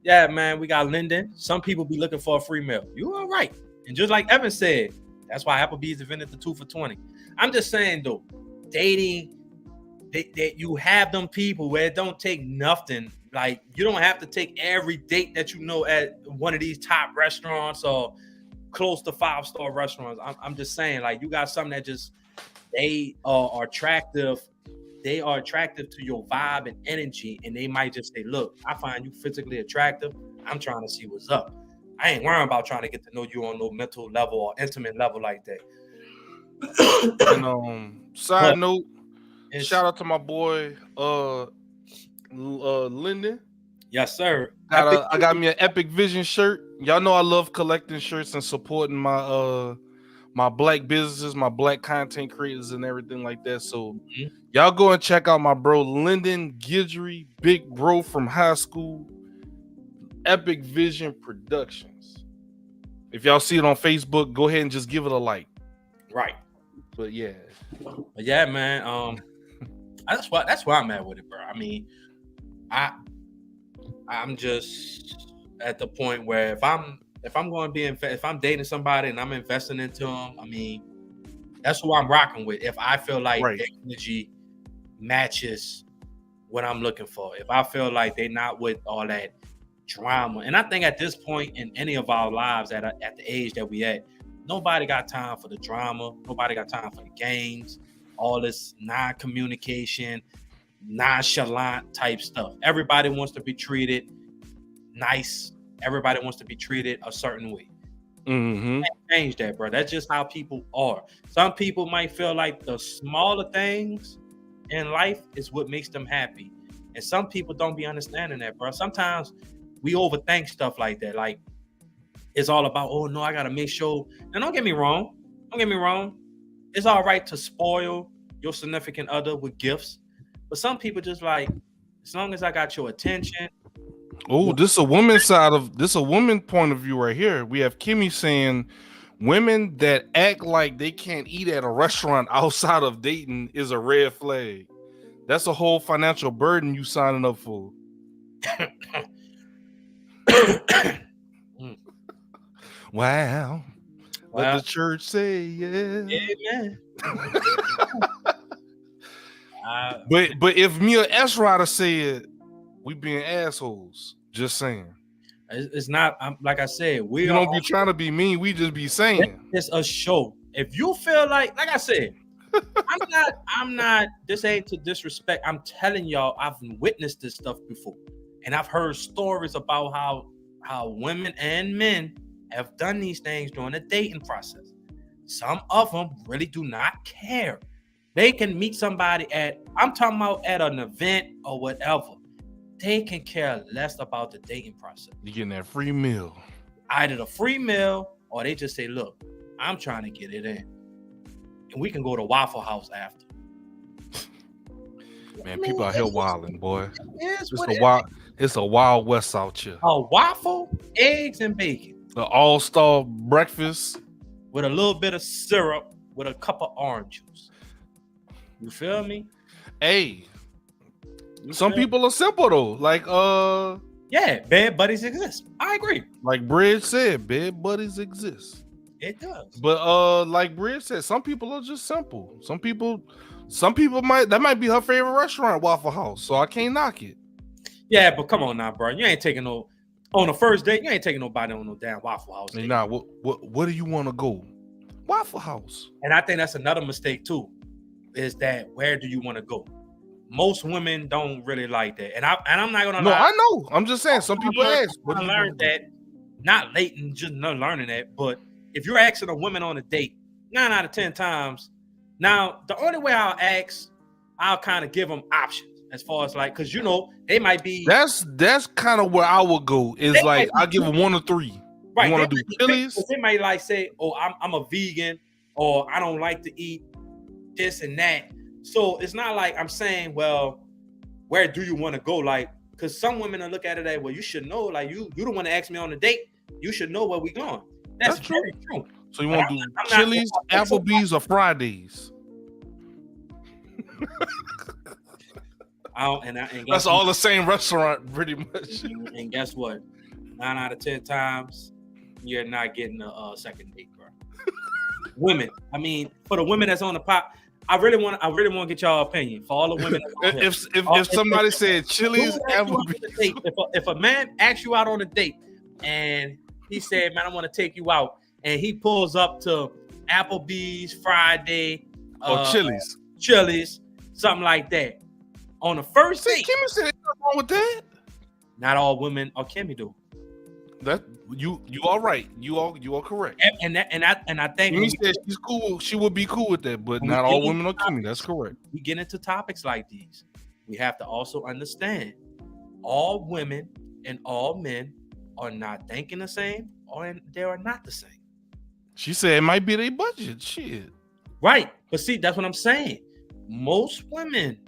S2: Yeah, man. We got Lyndon. Some people be looking for a free meal. You all right? And just like Evan said, that's why Applebee's invented the 2 for $20. I'm just saying though, dating, that you have them people where it don't take nothing. Like, you don't have to take every date that you know at one of these top restaurants or close to 5-star restaurants. I'm just saying, like, you got something that just, they are attractive. They are attractive to your vibe and energy, and they might just say, look, I find you physically attractive. I'm trying to see what's up. I ain't worrying about trying to get to know you on no mental level or intimate level like that.
S1: And side note, shout out to my boy Lyndon.
S2: Yes, sir.
S1: I got me an Epic Vision shirt. Y'all know I love collecting shirts and supporting my my black businesses, my black content creators and everything like that. So y'all go and check out my bro Lyndon Guidry, big bro from high school, Epic Vision Productions. If y'all see it on Facebook, go ahead and just give it a like.
S2: Right.
S1: But yeah,
S2: man. That's why I'm at with it, bro. I mean, I'm just at the point where if I'm going to be if I'm dating somebody and I'm investing into them, I mean, that's who I'm rocking with. If I feel like their energy matches what I'm looking for, if I feel like they're not with all that drama, and I think at this point in any of our lives at the age that we at, nobody got time for the drama. Nobody got time for the games, all this non-communication, nonchalant type stuff. Everybody wants to be treated nice. Everybody wants to be treated a certain way.
S1: Mm-hmm.
S2: Change that, bro. That's just how people are. Some people might feel like the smaller things in life is what makes them happy, and some people don't be understanding that, bro. Sometimes we overthink stuff like that. Like it's all about, oh no, I gotta make sure. Now, don't get me wrong. Don't get me wrong. It's all right to spoil your significant other with gifts, but some people just like, as long as I got your attention.
S1: Oh, this is a woman's side of this. A woman point of view right here. We have Kimmy saying, women that act like they can't eat at a restaurant outside of dating is a red flag. That's a whole financial burden you signing up for. Wow. Let the church say yeah.
S2: Amen.
S1: But if me or S Rider said, we being assholes. Just saying.
S2: It's not. Like I said, we
S1: don't be trying to be mean. We just be saying
S2: it's a show. If you feel like I said, I'm not. This ain't to disrespect. I'm telling y'all, I've witnessed this stuff before, and I've heard stories about how women and men have done these things during the dating process. Some of them really do not care. They can meet somebody I'm talking about at an event or whatever. They can care less about the dating process.
S1: You're getting that free meal.
S2: Either the free meal or they just say, look, I'm trying to get it in. And we can go to Waffle House after.
S1: Man, people out here wilding, boy.
S2: It's
S1: a wild west out here.
S2: A waffle, eggs, and bacon.
S1: The all-star breakfast.
S2: With a little bit of syrup with a cup of orange juice. You feel me?
S1: Hey. Some people are simple though. Like
S2: yeah, bed buddies exist. I agree.
S1: Like Bridge said, bed buddies exist.
S2: It does.
S1: But like Bridge said, some people are just simple. Some people might be her favorite restaurant, Waffle House. So I can't knock it.
S2: Yeah, but come on now, bro. You ain't taking on a first date, you ain't taking nobody on no damn Waffle House date.
S1: Nah, what do you want to go? Waffle House.
S2: And I think that's another mistake too. Is that where do you want to go? Most women don't really like that, and I'm not gonna.
S1: No,
S2: lie.
S1: I know. I'm just saying. Some people ask.
S2: I learned that, not late and just not learning that. But if you're asking a woman on a date, 9 out of 10 times. Now, the only way I'll ask, I'll kind of give them options as far as like, because they might be.
S1: That's kind of where I would go. Is like I give them 1 or 3.
S2: Right.
S1: You want to do Chili's?
S2: They might like say, "Oh, I'm a vegan," or "I don't like to eat this and that." So it's not like I'm saying, well, where do you want to go? Like, because some women will look at it as, well, you should know, like you don't want to ask me on a date. You should know where we going. That's very true.
S1: So you want to do Chili's, Applebee's, or Fridays? That's all the same restaurant, pretty much.
S2: And guess what? 9 out of 10 times, you're not getting a second date, bro. Women. I mean, for the women that's on the pot. I really want to get y'all opinion for all the women.
S1: If somebody said Chili's,
S2: if a man asks you out on a date and he said, "Man, I want to take you out," and he pulls up to Applebee's, Friday,
S1: or
S2: Chili's, something like that, on the first date.
S1: Kimmy said nothing wrong with that.
S2: Not all women are Kimmy do.
S1: That you are right. You are correct.
S2: And I think
S1: Kimmy said she's cool. She would be cool with that, but not all women are Kimmy. That's correct.
S2: We get into topics like these. We have to also understand all women and all men are not thinking the same, or they are not the same.
S1: She said it might be their budget. Shit.
S2: Right. But see, that's what I'm saying. Most women,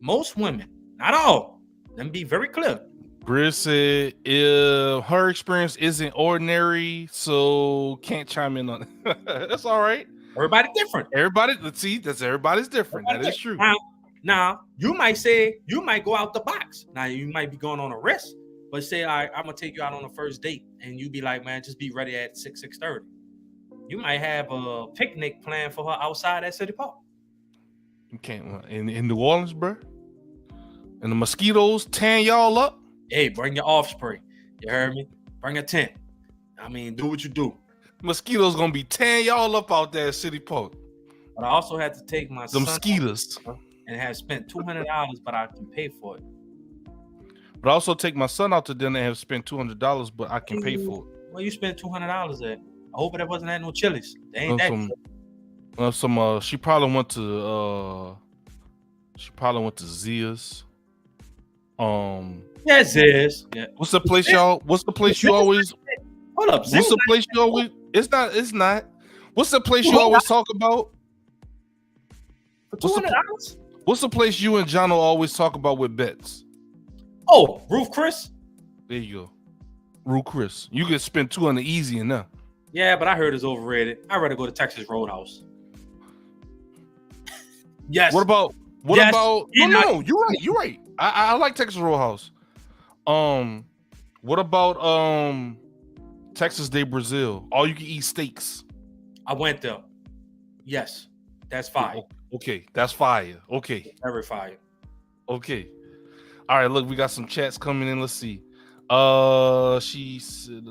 S2: not all. Let me be very clear.
S1: Britt said if her experience isn't ordinary, so can't chime in on it. That's all right.
S2: Everybody different.
S1: Everybody's different. That is true.
S2: Now, you might go out the box. Now, you might be going on a risk, but say, all right, I'm going to take you out on a first date, and you be like, man, just be ready at 6:30. You might have a picnic planned for her outside at City Park.
S1: You can't. In New Orleans, bro? And the mosquitoes tan y'all up?
S2: Hey, bring your offspring. You heard me? Bring a tent. I mean, do what you do.
S1: Mosquitoes gonna be tearing y'all up out there at City Park.
S2: But I also had to take my son
S1: mosquitoes
S2: and have spent $200, but I can pay for it.
S1: But I also take my son out to dinner and have spent $200, but I can pay for it.
S2: Well, you spent $200 at. I hope that wasn't at no Chili's. They ain't that.
S1: She probably went to Zia's.
S2: Yeah, Ziz. Yeah.
S1: What's the place y'all? What's the place you always?
S2: Hold up.
S1: What's the place you always? It's not. What's the place you always talk about?
S2: For $200?
S1: What's the place you and Jono always talk about with bets?
S2: Oh, Roof Chris.
S1: There you go, Roof Chris. You can spend $200 easy enough.
S2: Yeah, but I heard it's overrated. I'd rather go to Texas Roadhouse. Yes.
S1: What about?
S2: Yes.
S1: No, you're right. I like Texas Roadhouse. What about Texas de Brazil? All you can eat steaks.
S2: I went there. Yes, that's fire.
S1: Okay, that's fire. Okay,
S2: Very fire.
S1: okay. All right, look, we got some chats coming in. Let's see. She said,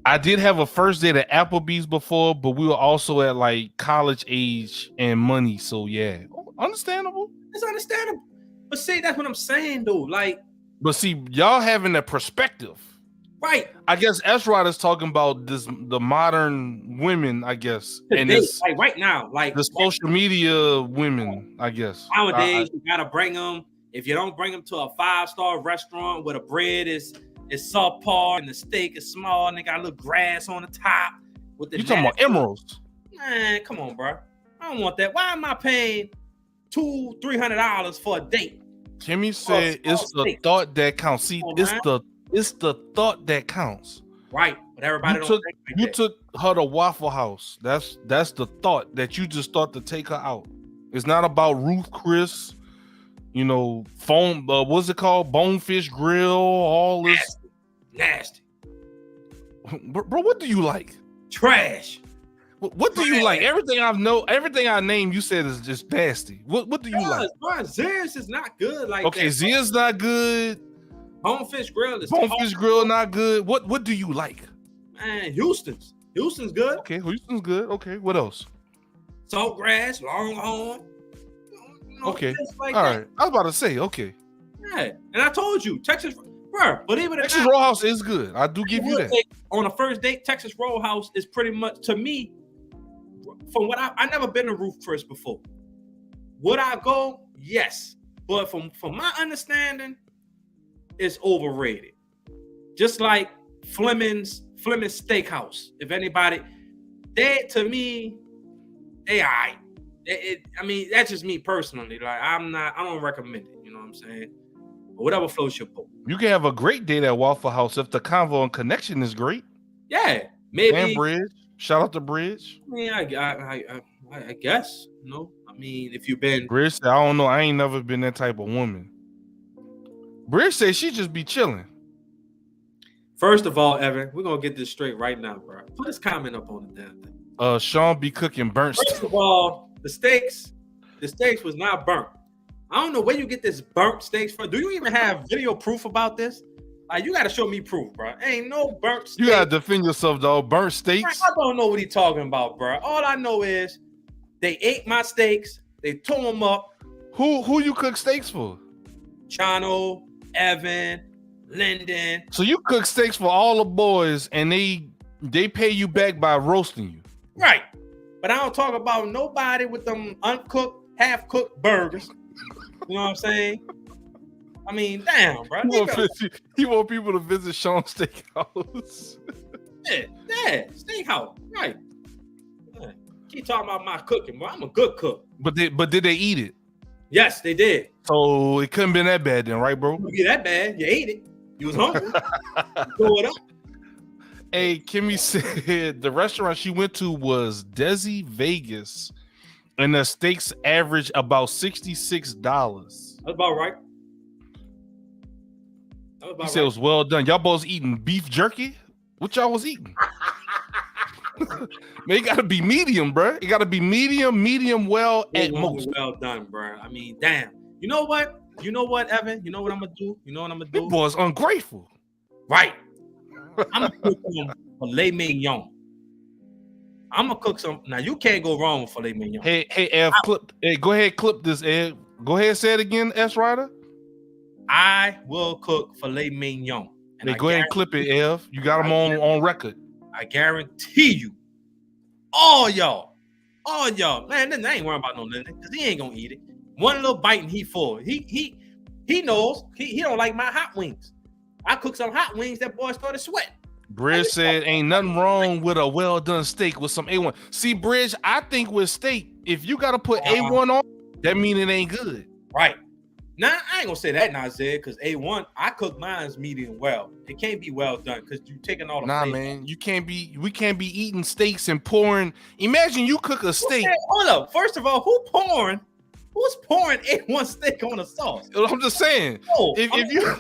S1: I did have a first date at Applebee's before, but we were also at like college age and money. So yeah, understandable.
S2: It's understandable. But see, that's what I'm saying, though. Like,
S1: but see, y'all having that perspective,
S2: right?
S1: I guess S-Rider's talking about the modern women, I guess, and
S2: it's like right now, like
S1: the social media women, I guess.
S2: Nowadays, you gotta bring them. If you don't bring them to a 5-star restaurant where the bread is subpar and the steak is small and they got a little grass on the top with the.
S1: You talking about emeralds?
S2: Man, come on, bro. I don't want that. Why am I paying $200-$300 for a date?
S1: Kimmy said it's the thought that counts. See, it's the thought that counts.
S2: Right, but everybody
S1: you took her to Waffle House. That's the thought that you just thought to take her out. It's not about Ruth Chris. You know, what's it called? Bonefish Grill, all this.
S2: Nasty.
S1: Bro, what do you like?
S2: Trash.
S1: What do you like? Everything I named, you said is just nasty. What do you like?
S2: Zia's is not good. Like
S1: okay, Zia's not good.
S2: Bonefish Grill is
S1: Grill not good. What do you like?
S2: Man, Houston's good.
S1: Okay, Houston's good. Okay, what else?
S2: Saltgrass, Longhorn.
S1: Okay. Like all right. I was about to say, okay.
S2: Yeah. And I told you, Texas, bro, but even
S1: Texas Roadhouse is good. I do give you that.
S2: On a first date, Texas Roadhouse is pretty much, to me, from what I never been to Roof Chris before. Would I go? Yes. But from my understanding, it's overrated. Just like Fleming's Steakhouse. If anybody, to me, they all right. I mean, that's just me personally. Like, I don't recommend it. You know what I'm saying? But whatever floats your boat.
S1: You can have a great date at Waffle House if the convo and connection is great.
S2: Yeah, maybe.
S1: And Bridge. Shout out to Bridge.
S2: I mean, I guess. You know, I mean, if you've been
S1: Bridge said, I don't know. I ain't never been that type of woman. Bridge said she just be chilling.
S2: First of all, Evan, we're gonna get this straight right now, bro. Put this comment up on the damn thing.
S1: Sean be cooking burnt.
S2: First of all, the steaks was not burnt. I don't know where you get this burnt steaks from. Do you even have video proof about this? Like, you gotta show me proof, bro. Ain't no burnt steaks.
S1: You gotta defend yourself, dog. Burnt steaks.
S2: I don't know what he's talking about, bro. All I know is they ate my steaks. They tore them up.
S1: Who you cook steaks for?
S2: Chano, Evan, Lyndon.
S1: So you cook steaks for all the boys, and they pay you back by roasting you.
S2: Right. But I don't talk about nobody with them uncooked, half-cooked burgers. You know what I'm saying? I mean, damn, bro.
S1: You want people to visit Sean's Steakhouse.
S2: Yeah, steakhouse. Right. Yeah. Keep talking about my cooking, bro. I'm a good cook.
S1: But did they eat it?
S2: Yes, they did.
S1: So it couldn't been that bad then, right, bro?
S2: You that bad. You ate it. You was hungry. Throw it up.
S1: Hey, Kimmy said the restaurant she went to was Desi Vegas, and the steaks average about $66.
S2: That's about right.
S1: He said it was well done. Y'all both eating beef jerky? What y'all was eating? Man, it gotta be medium, bro. It gotta be medium well at most.
S2: Well done, bro. I mean, damn. You know what, Evan? You know what I'm gonna do?
S1: This boy's ungrateful.
S2: Right. I'm gonna cook some filet mignon. I'm gonna cook some. Now you can't go wrong with filet mignon.
S1: Hey, Ev, go ahead, clip this, Ev. Go ahead, say it again, S Rider.
S2: I will cook filet mignon. And
S1: Hey, go ahead and clip it, Ev. You got them on record.
S2: I guarantee you, all y'all, man, I ain't worrying about no Linda because he ain't gonna eat it. One little bite and he full. He knows he don't like my hot wings. I cooked some hot wings. That boy started sweating.
S1: Bridge said, "Ain't nothing wrong with a well done steak with some A1." See, Bridge, I think with steak, if you gotta put A1 on, that mean it ain't good.
S2: Right. Now I ain't gonna say that now, Zed, because A1, I cook mine's medium well. It can't be well done because you taking all the
S1: Nah,
S2: flavor.
S1: man, we can't be eating steaks and pouring. Imagine you cook a steak.
S2: Hey, hold up. First of all, who's pouring A1 steak on the sauce?
S1: I'm just saying.
S2: No,
S1: if you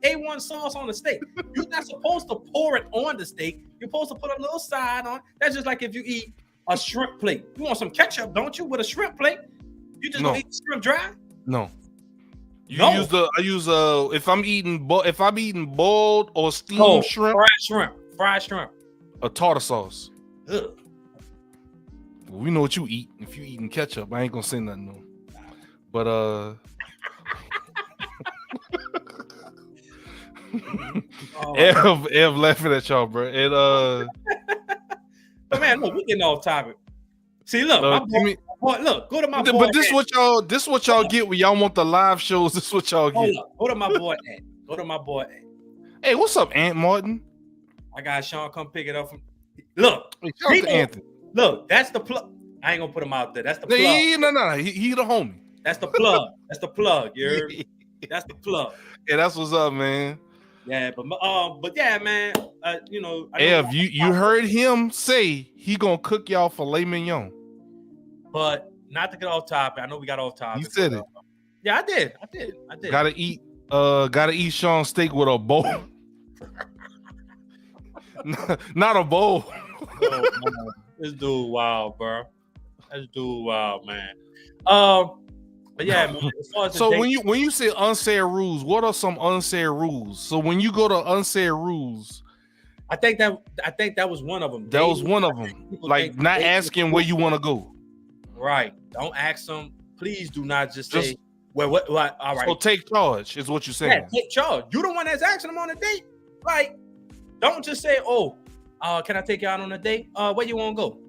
S2: A1 sauce on the steak, you're not supposed to pour it on the steak. You're supposed to put a little side on. That's just like if you eat a shrimp plate. You want some ketchup, don't you? With a shrimp plate, you just gonna eat the shrimp dry?
S1: No. I use if I'm eating boiled or steamed shrimp,
S2: fried shrimp,
S1: a tartar sauce.
S2: Ugh.
S1: We know what you eat. If you eating ketchup, I ain't gonna say nothing no. But Ev laughing at y'all, bro. And
S2: but man, look, we getting off topic. See, look, my boy, look, go to my boy.
S1: But this what y'all get when y'all want the live shows. This is what y'all get.
S2: Go to my boy Ant. Go to my boy Ant.
S1: Hey, what's up, Aunt Martin?
S2: I got Sean come pick it up from. Look,
S1: Anthony.
S2: Look, that's the plug. I ain't gonna put him out there. That's the plug.
S1: No. He the homie.
S2: That's the plug. That's the plug. You heard me? That's the plug.
S1: Yeah, that's what's up, man.
S2: Yeah, but yeah, man. You know,
S1: Ev, you heard him say he gonna cook y'all filet mignon.
S2: But not to get off topic. I know we got off topic.
S1: You said it.
S2: Yeah, I did.
S1: Gotta eat Sean's steak with a bowl. Not a bowl.
S2: Oh, this dude wild, bro. This dude wild, man. But yeah, man, as far as
S1: so when you say unsaid rules, what are some unsaid rules? So when you go to unsaid rules,
S2: I think that was one of them.
S1: That was one of them. Like not asking where you want to go.
S2: Right. Don't ask them. Please do not just say, well, what? All right.
S1: So take charge is what you're saying.
S2: Yeah, take charge. You the one that's asking them on a date. Like, don't just say, oh, can I take you out on a date? Where you want to go?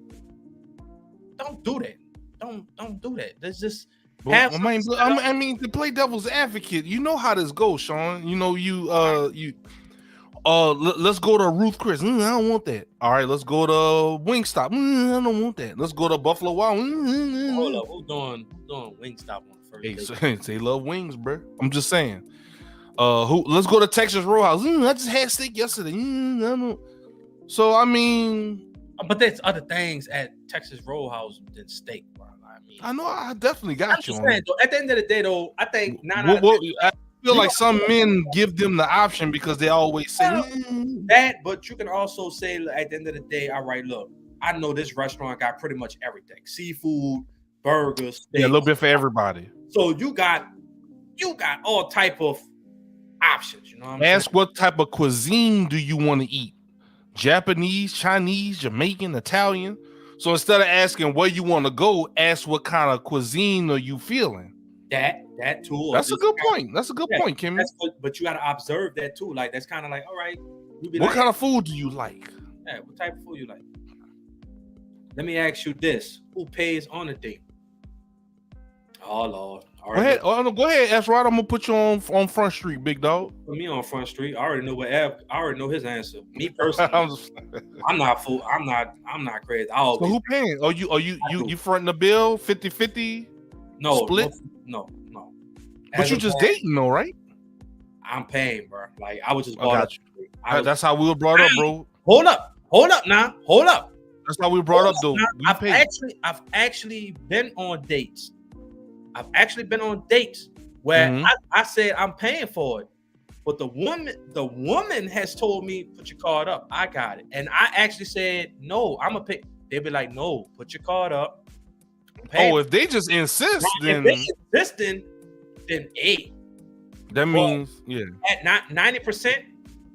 S2: Don't do that. Don't do that. There's just
S1: I mean, to play devil's advocate, you know how this goes, Sean. You know, let's go to Ruth Chris. I don't want that. All right, let's go to Wingstop. I don't want that. Let's go to Buffalo Wild.
S2: Hold up, who's doing Wingstop on the first date?
S1: They love wings, bro. I'm just saying. Let's go to Texas Roadhouse. I just had steak yesterday. So I mean,
S2: but there's other things at Texas Roadhouse than steak, bro.
S1: I know. I definitely got you.
S2: Saying, though, at the end of the day, though, I think
S1: I feel like some men give them the option because they always say
S2: that, but you can also say at the end of the day, all right, look, I know this restaurant got pretty much everything: seafood, burgers, steaks,
S1: a little bit for everybody.
S2: So you got all type of options. You know what I'm
S1: Ask
S2: saying?
S1: what type of cuisine do you want to eat? Japanese, Chinese, Jamaican, Italian. So instead of asking where you want to go, ask what kind of cuisine are you feeling.
S2: That too.
S1: That's a good point. That's a good point, Kimmy.
S2: But you got to observe that too. Like that's kind of like, all right.
S1: What kind of food do you like?
S2: Yeah, what type of food you like? Let me ask you this: who pays on a date? Oh Lord.
S1: Go ahead, That's right. I'm gonna put you on Front Street, big dog.
S2: Put me on Front Street. I already know I already know his answer. Me personally, I'm not fool. I'm not crazy.
S1: So who paying? You fronting the bill 50-50?
S2: No,
S1: split?
S2: No.
S1: But you just dating though, right?
S2: I'm paying, bro. Like I was just
S1: brought up. That's how we were brought up, bro.
S2: Hold up now. Hold up.
S1: That's how we were brought up, though.
S2: I've actually been on dates. Where I said I'm paying for it, but the woman has told me put your card up. I got it, and I actually said no. I'm gonna pay. They'd be like, no, put your card up.
S1: If they just insist, then
S2: if they insist, then 8.
S1: That means
S2: at 90%,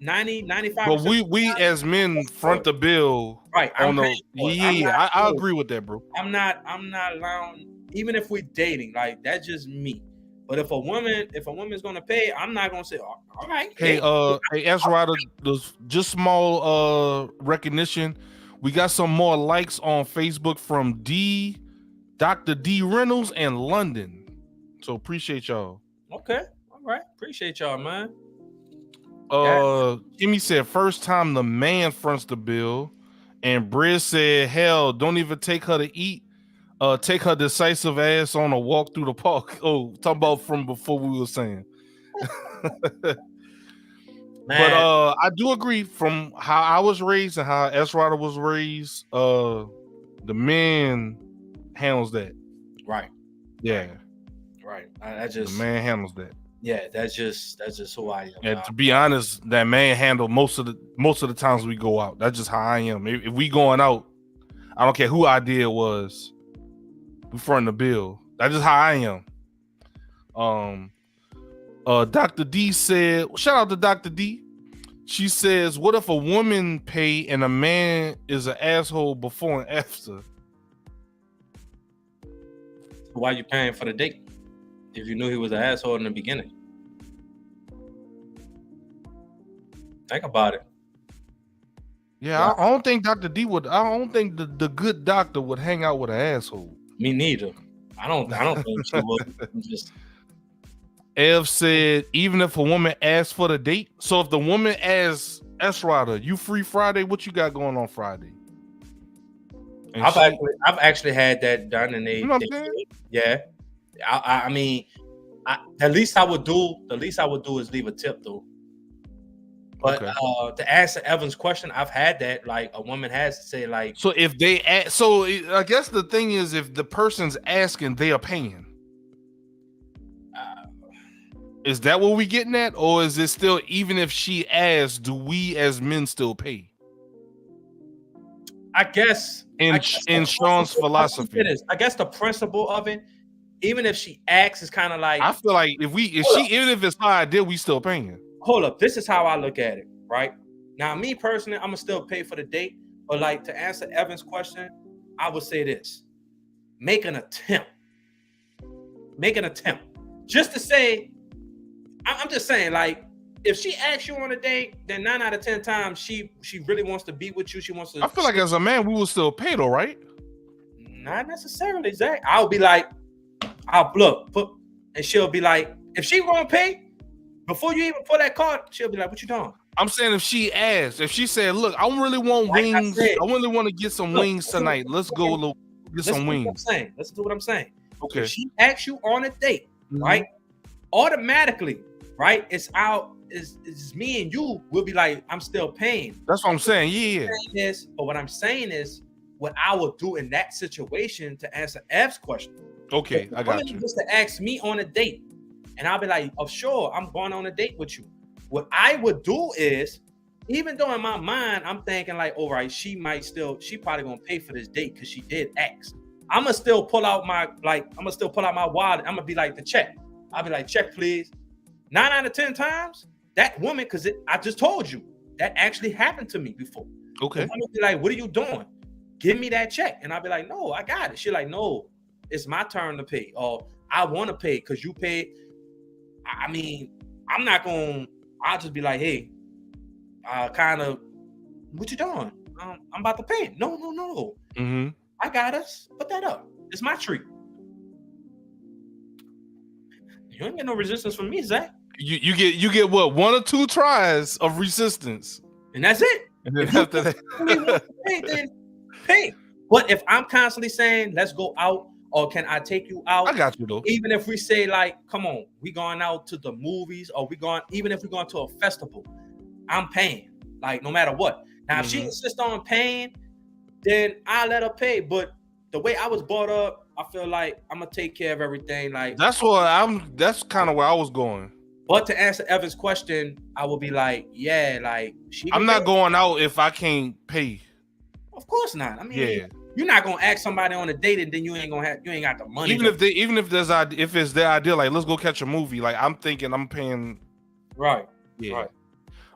S2: 95%.
S1: But we as men front the bill,
S2: right?
S1: I agree with that, bro.
S2: I'm not allowing. Even if we're dating, like that's just me. But if a woman's gonna pay, I'm not gonna say, all right.
S1: Hey, S Rider, just small recognition. We got some more likes on Facebook from Dr. D Reynolds and London. So appreciate y'all.
S2: Okay, all right. Appreciate y'all, man.
S1: Kimmy said first time the man fronts the bill, and Briz said, hell, don't even take her to eat. Take her decisive ass on a walk through the park. Oh, talking about from before we were saying. But I do agree from how I was raised and how S Rider was raised. The man handles that.
S2: Right.
S1: Yeah.
S2: Right. The
S1: man handles that.
S2: Yeah, that's just who I am.
S1: And to be honest, that man handle most of the times we go out. That's just how I am. If we going out, I don't care who idea it was. We front the bill. That's just how I am. Dr. D said, shout out to Dr. D. She says, what if a woman pay and a man is an asshole before and after?
S2: Why you paying for the date if you knew he was an asshole in the beginning? Think about it.
S1: Yeah, I don't think Dr. D would. I don't think the good doctor would hang out with an asshole.
S2: Me neither. I don't think she would. Just...
S1: Ev said, even if a woman asks for the date, so if the woman asks S Rider, you free Friday? What you got going on Friday?
S2: I've actually had that done, and yeah. I mean, the least I would do is leave a tip though. But to answer Evan's question, I've had that. Like a woman has to say, like,
S1: so if they ask, so I guess the thing is, if the person's asking, they are paying. Is that what we getting at, or is it still even if she asks, do we as men still pay?
S2: I guess
S1: in Sean's philosophy,
S2: I guess the principle of it, even if she asks, is kind of like,
S1: I feel like even if it's her idea, we still paying.
S2: Hold up, this is how I look at it, right? Now, me personally, I'm gonna still pay for the date, but like to answer Evan's question, I would say this: make an attempt. Just to say, I'm just saying, like, if she asks you on a date, then 9 out of 10 times she really wants to be with you. She wants to.
S1: I feel like as a man, we will still pay though, right?
S2: Not necessarily, Zach. I'll be like, and she'll be like, if she gonna pay. Before you even pull that card, she'll be like, what you doing?
S1: I'm saying if she asked, if she said, look, I really want wings. I really want to get some wings tonight. Let's go get some wings.
S2: Let's do what I'm saying.
S1: Okay.
S2: If she asks you on a date, right? Automatically, right? It's me and you will be like, I'm still paying.
S1: That's what I'm saying. Yeah.
S2: But what I'm saying is what I would do in that situation to answer Ev's question.
S1: Okay, I got you.
S2: Just to ask me on a date. And I'll be like, oh, sure, I'm going on a date with you. What I would do is, even though in my mind, I'm thinking like, all right, she probably gonna pay for this date because she did ask. I'm gonna still pull out my wallet. I'm gonna be like, the check. I'll be like, check, please. 9 out of 10 times, that woman, because I just told you, that actually happened to me before.
S1: Okay.
S2: I'm gonna be like, what are you doing? Give me that check. And I'll be like, no, I got it. She's like, no, it's my turn to pay. Or I want to pay because you paid. I mean, I'll just be like, hey, kind of, what you doing? I'm about to pay. No.
S1: Mm-hmm.
S2: I got us. Put that up. It's my treat. You ain't get no resistance from me, Zach.
S1: You get what? 1 or 2 tries of resistance.
S2: And that's it.
S1: And then after that,
S2: then pay. But if I'm constantly saying, let's go out, or can I take you out?
S1: I got you though.
S2: Even if we say like, come on, we going out to the movies, or even if we're going to a festival, I'm paying. Like no matter what. Now if she insists on paying, then I let her pay. But the way I was brought up, I feel like I'm gonna take care of everything. Like
S1: that's kind of where I was going.
S2: But to answer Evan's question, I will be like, yeah, like
S1: I'm not going out if I can't pay.
S2: Of course not. I mean, you're not gonna ask somebody on a date and then you ain't got the money.
S1: Even if it's their idea, like let's go catch a movie. Like I'm thinking I'm paying.
S2: Right.
S1: Yeah.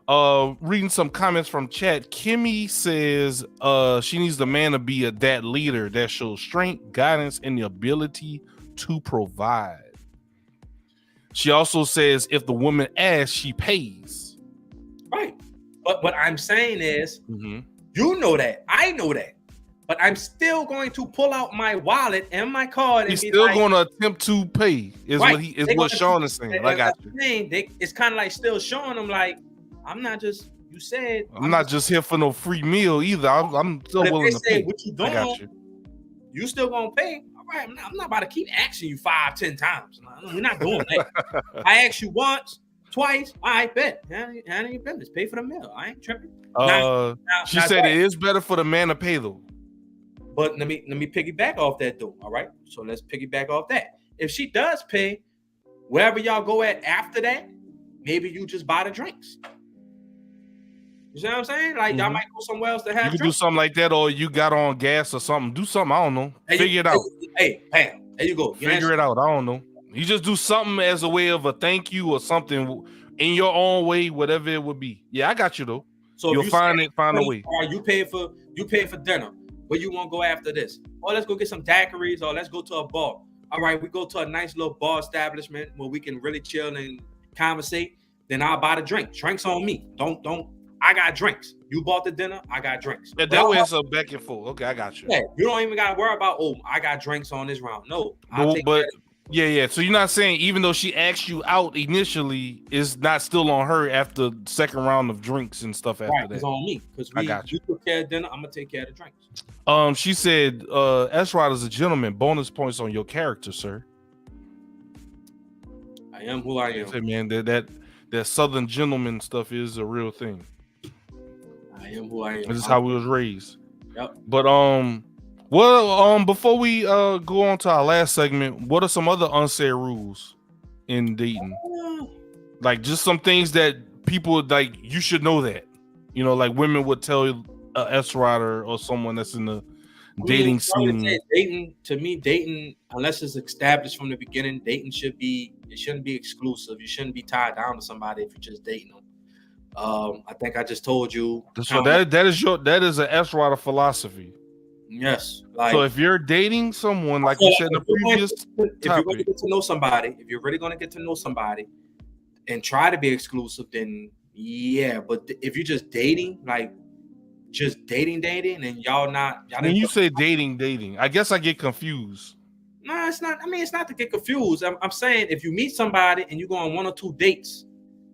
S1: Right. Reading some comments from chat. Kimmy says she needs the man to be that leader that shows strength, guidance, and the ability to provide. She also says if the woman asks, she pays.
S2: Right. But what I'm saying is,
S1: Mm-hmm.
S2: you know that. I know that. But I'm still going to pull out my wallet and my card and
S1: He's
S2: be
S1: still
S2: like,
S1: going to attempt to pay. Is
S2: right.
S1: what Sean is saying. I got you.
S2: It's kind of like still showing them like, I'm not just. You said
S1: I'm not just here for no free meal either. I'm still willing to pay.
S2: What you doing?
S1: I got you.
S2: You still gonna pay? All right. I'm not about to keep asking you 5-10 times. We're not doing that. I asked you once, twice. I bet. Handle your business. Pay for the meal. I ain't tripping.
S1: She said it is better for the man to pay though.
S2: But let me piggyback off that though. All right. So let's piggyback off that. If she does pay, wherever y'all go at after that, maybe you just buy the drinks. You see what I'm saying? Like y'all might go somewhere else to have.
S1: You can do something like that, or you got on gas or something. Do something. I don't know. Figure it out.
S2: Hey, Pam, there you go.
S1: Figure it out. I don't know. You just do something as a way of a thank you or something in your own way, whatever it would be. Yeah, I got you though. So you'll find a way.
S2: All right, you pay for dinner. Where you want to go after this? Or let's go get some daiquiris, or let's go to a bar. All right, we go to a nice little bar establishment where we can really chill and conversate. Then I'll buy the drink. Drinks on me. Don't. I got drinks. You bought the dinner. I got drinks.
S1: Yeah, that way it's a back and forth. Okay, I got you.
S2: Yeah, you don't even got to worry about, I got drinks on this round. No,
S1: yeah. So you're not saying even though she asked you out initially, it's not still on her after the second round of drinks and stuff after that.
S2: It's on me because you took care of dinner. I'm gonna take care of the drinks.
S1: She said, S-Rod is a gentleman. Bonus points on your character, sir.
S2: I am who I am.
S1: Said, man, that Southern gentleman stuff is a real thing.
S2: I am who I am.
S1: This is how we was raised.
S2: Yep.
S1: But before we go on to our last segment, what are some other unsaid rules in dating? Like just some things that people like you should know that. You know, like women would tell a S-Rod or someone that's in the dating scene.
S2: Dating, unless it's established from the beginning, dating shouldn't be exclusive. You shouldn't be tied down to somebody if you're just dating them. I think I just told you.
S1: So that is an S-Rod philosophy.
S2: Yes.
S1: So if you're dating someone, like you said in the previous topic,
S2: if you're going to get to know somebody, if you're really going to get to know somebody and try to be exclusive, then yeah. But if you're just dating, like just dating, and y'all not.
S1: When you say dating, I guess I get confused.
S2: No, it's not. I mean, it's not to get confused. I'm saying if you meet somebody and you go on 1 or 2 dates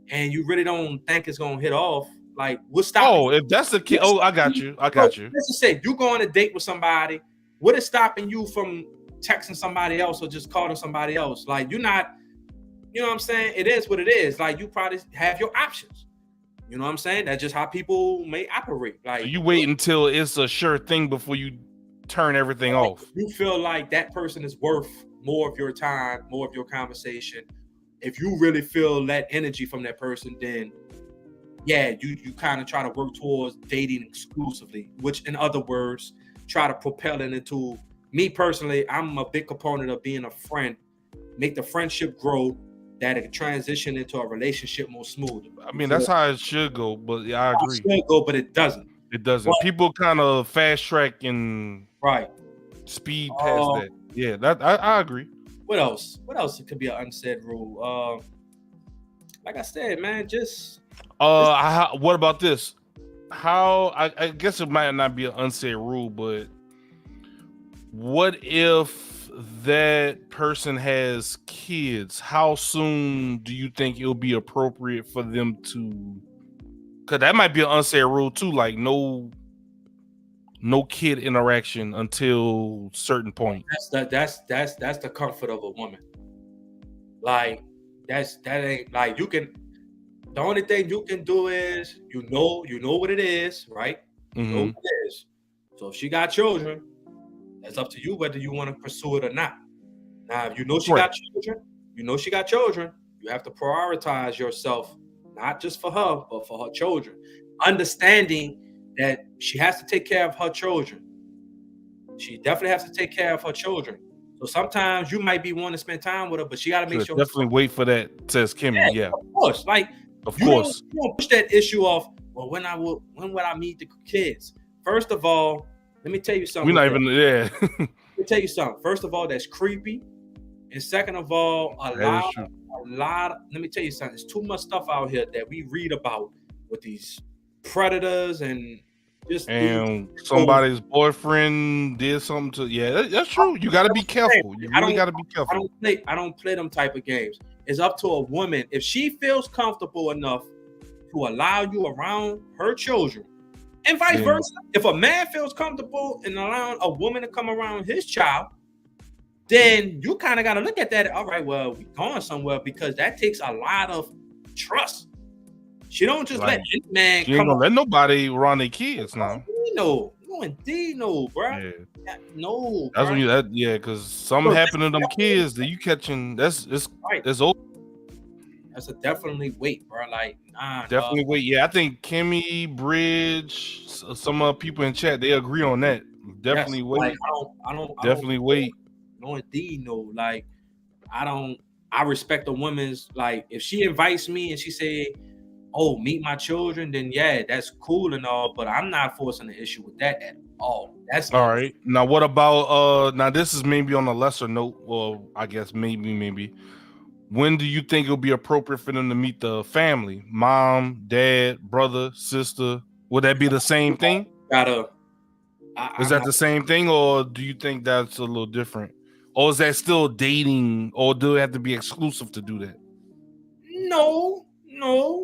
S2: and you really don't think it's gonna hit off, like what's stopping?
S1: Oh, if that's the kid, I got you. Let's
S2: just say you go on a date with somebody. What is stopping you from texting somebody else or just calling somebody else? Like you're not, you know what I'm saying? It is what it is. Like you probably have your options. You know what I'm saying? That's just how people may operate. Like
S1: so you wait until it's a sure thing before you turn everything off.
S2: You feel like that person is worth more of your time, more of your conversation. If you really feel that energy from that person, then yeah, you kind of try to work towards dating exclusively, which in other words, try to propel it into me personally. I'm a big component of being a friend, make the friendship grow, that it can transition into a relationship more smooth.
S1: I mean, that's how it should go, but yeah, I agree.
S2: It should go, but it doesn't.
S1: It doesn't. But people kind of fast track and speed past that. Yeah, that I agree.
S2: What else? It could be an unsaid rule. Like I said, man, just
S1: what about this? How I guess it might not be an unsaid rule, but what if that person has kids? How soon do you think it'll be appropriate for them to? Because that might be an unsaid rule too, like no kid interaction until certain point.
S2: That's the comfort of a woman. Like that ain't like you can. The only thing you can do is you know what it is, right? You know what it is. So if she got children, that's up to you whether you want to pursue it or not. Now, if you know she got children, you have to prioritize yourself, not just for her, but for her children. Understanding that she has to take care of her children. She definitely has to take care of her children. So sometimes you might be wanting to spend time with her, but she got to make sure.
S1: Definitely wait for that, says Kimmy. Yeah.
S2: Of course. Like,
S1: of course.
S2: You don't push that issue off, well, when would I meet the kids? First of all, let me tell you something.
S1: We're not even, yeah.
S2: Let me tell you something. First of all, that's creepy. And second of all,
S1: That is true.
S2: let me tell you something. There's too much stuff out here that we read about with these predators and just these.
S1: And somebody's boyfriend did something to that's true. You got to be careful. You really got to be careful.
S2: I don't play them type of games. It's up to a woman if she feels comfortable enough to allow you around her children, and vice versa. If a man feels comfortable in allowing a woman to come around his child, then you kind of got to look at that. All right, well, we going somewhere, because that takes a lot of trust. She don't just let any man
S1: come. You ain't gonna let nobody around their kids now.
S2: No, indeed, no, bro. Yeah. No,
S1: that's when you because something happened to them kids that you catching. That's over.
S2: That's a definitely wait, bro. Like,
S1: definitely wait. Yeah, I think Kimmy, Bridge, some people in chat, they agree on that. Definitely wait.
S2: Like, I don't
S1: wait.
S2: No, indeed, no. Like, I respect a woman's, like, if she invites me and she say, oh, meet my children, then yeah, that's cool and all, but I'm not forcing the issue with that at all. That's
S1: all right. Now, what about now this is maybe on a lesser note, or I guess maybe. When do you think it'll be appropriate for them to meet the family? Mom, dad, brother, sister? Would that be the same thing? Is that the same thing, or do you think that's a little different? Or is that still dating, or do it have to be exclusive to do that?
S2: No,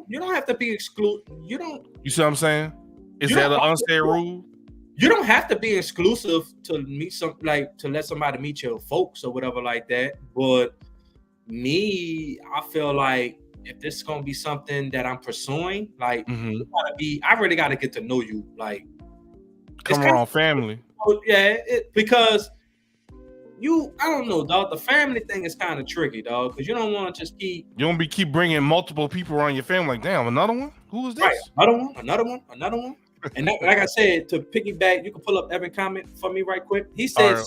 S2: you don't have to be exclusive. You see
S1: what I'm saying? Is that an unsaid rule?
S2: You don't have to be exclusive to meet to let somebody meet your folks or whatever like that. But me, I feel like if this is gonna be something that I'm pursuing, like I really gotta get to know you. Like,
S1: come around family.
S2: Yeah, because I don't know, dog. The family thing is kind of tricky, dog, because you don't want to just keep
S1: bringing multiple people around your family. Like, damn, another one? Who is this?
S2: Right. Another one. And that, like I said, to piggyback, you can pull up Evan comment for me right quick. He said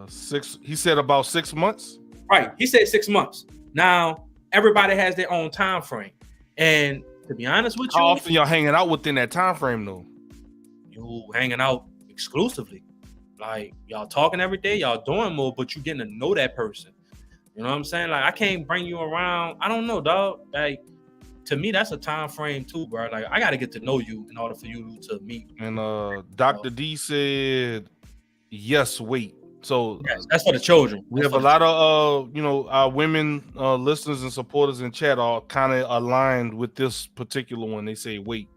S1: 6. He said about 6 months.
S2: Right. He said 6 months. Now everybody has their own time frame, and to be honest with you,
S1: how often y'all hanging out within that time frame though?
S2: You hanging out exclusively. Like, y'all talking every day, y'all doing more, but you getting to know that person. You know what I'm saying? Like, I can't bring you around. I don't know, dog. Like, to me, that's a time frame too, bro. Like, I got to get to know you in order for you to meet.
S1: And Dr. D said, yes, wait. So
S2: yes, that's for the children.
S1: We have a lot of our women listeners and supporters in chat are kind of aligned with this particular one. They say wait.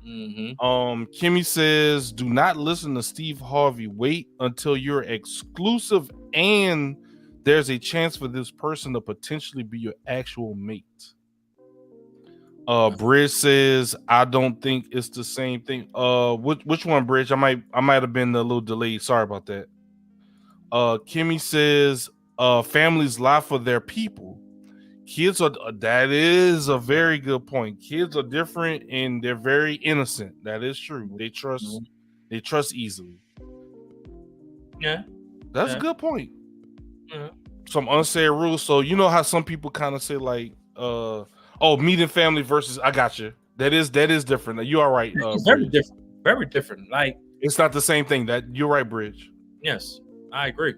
S1: Kimmy says, do not listen to Steve Harvey. Wait until you're exclusive and there's a chance for this person to potentially be your actual mate. Bridge says, I don't think it's the same thing. Which one, Bridge? I might have been a little delayed. Sorry about that. Kimmy says, families lie for their people. Kids that is a very good point. Kids are different and they're very innocent. That is true. They trust easily.
S2: Yeah.
S1: That's a good point. Yeah. Some unsaid rules. So you know how some people kind of say like, meeting family versus I got you. That is different. You are right.
S2: Very different. Very different. Like,
S1: it's not the same thing. That you're right, Bridge.
S2: Yes, I agree.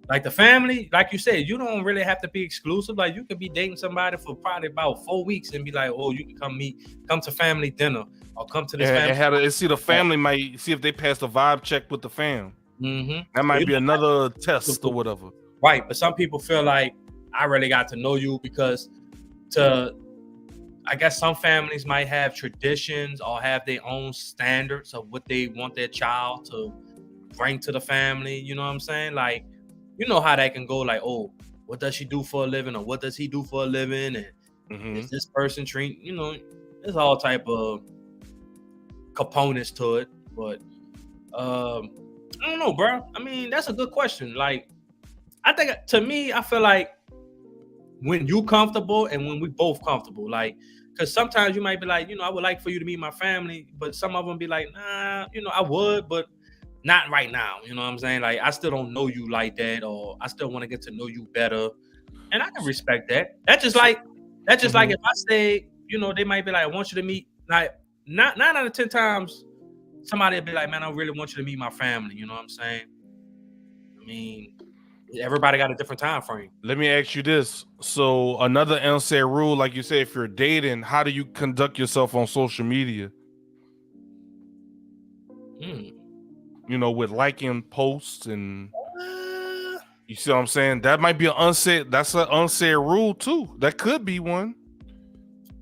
S2: Like the family, like you said, you don't really have to be exclusive. Like, you could be dating somebody for probably about 4 weeks and be like, oh, you can come to family dinner or come to this family.
S1: And see the family might see if they pass the vibe check with the fam. That might be another test or whatever.
S2: Right, but some people feel like I really got to know you because I guess some families might have traditions or have their own standards of what they want their child to bring to the family. You know what I'm saying? Like, you know how that can go, like, oh, what does she do for a living or what does he do for a living? And is this person treat, there's all type of components to it. But I don't know, bro. I mean, that's a good question. Like, I think, to me, I feel like when you comfortable and when we both comfortable, like, because sometimes you might be like, I would like for you to meet my family, but some of them be like, nah, I would, but not right now. You know what I'm saying? Like, I still don't know you like that, or I still want to get to know you better. And I can respect that. That's just like if I say, they might be like, I want you to meet, like, 9 out of 10 times, somebody will be like, man, I really want you to meet my family. You know what I'm saying? I mean, Everybody got a different time frame.
S1: Let me ask you this. So another unsaid rule, like you said, if you're dating, how do you conduct yourself on social media? You know, with liking posts and you see what I'm saying? That might be an unsaid. That's an unsaid rule too. That could be one.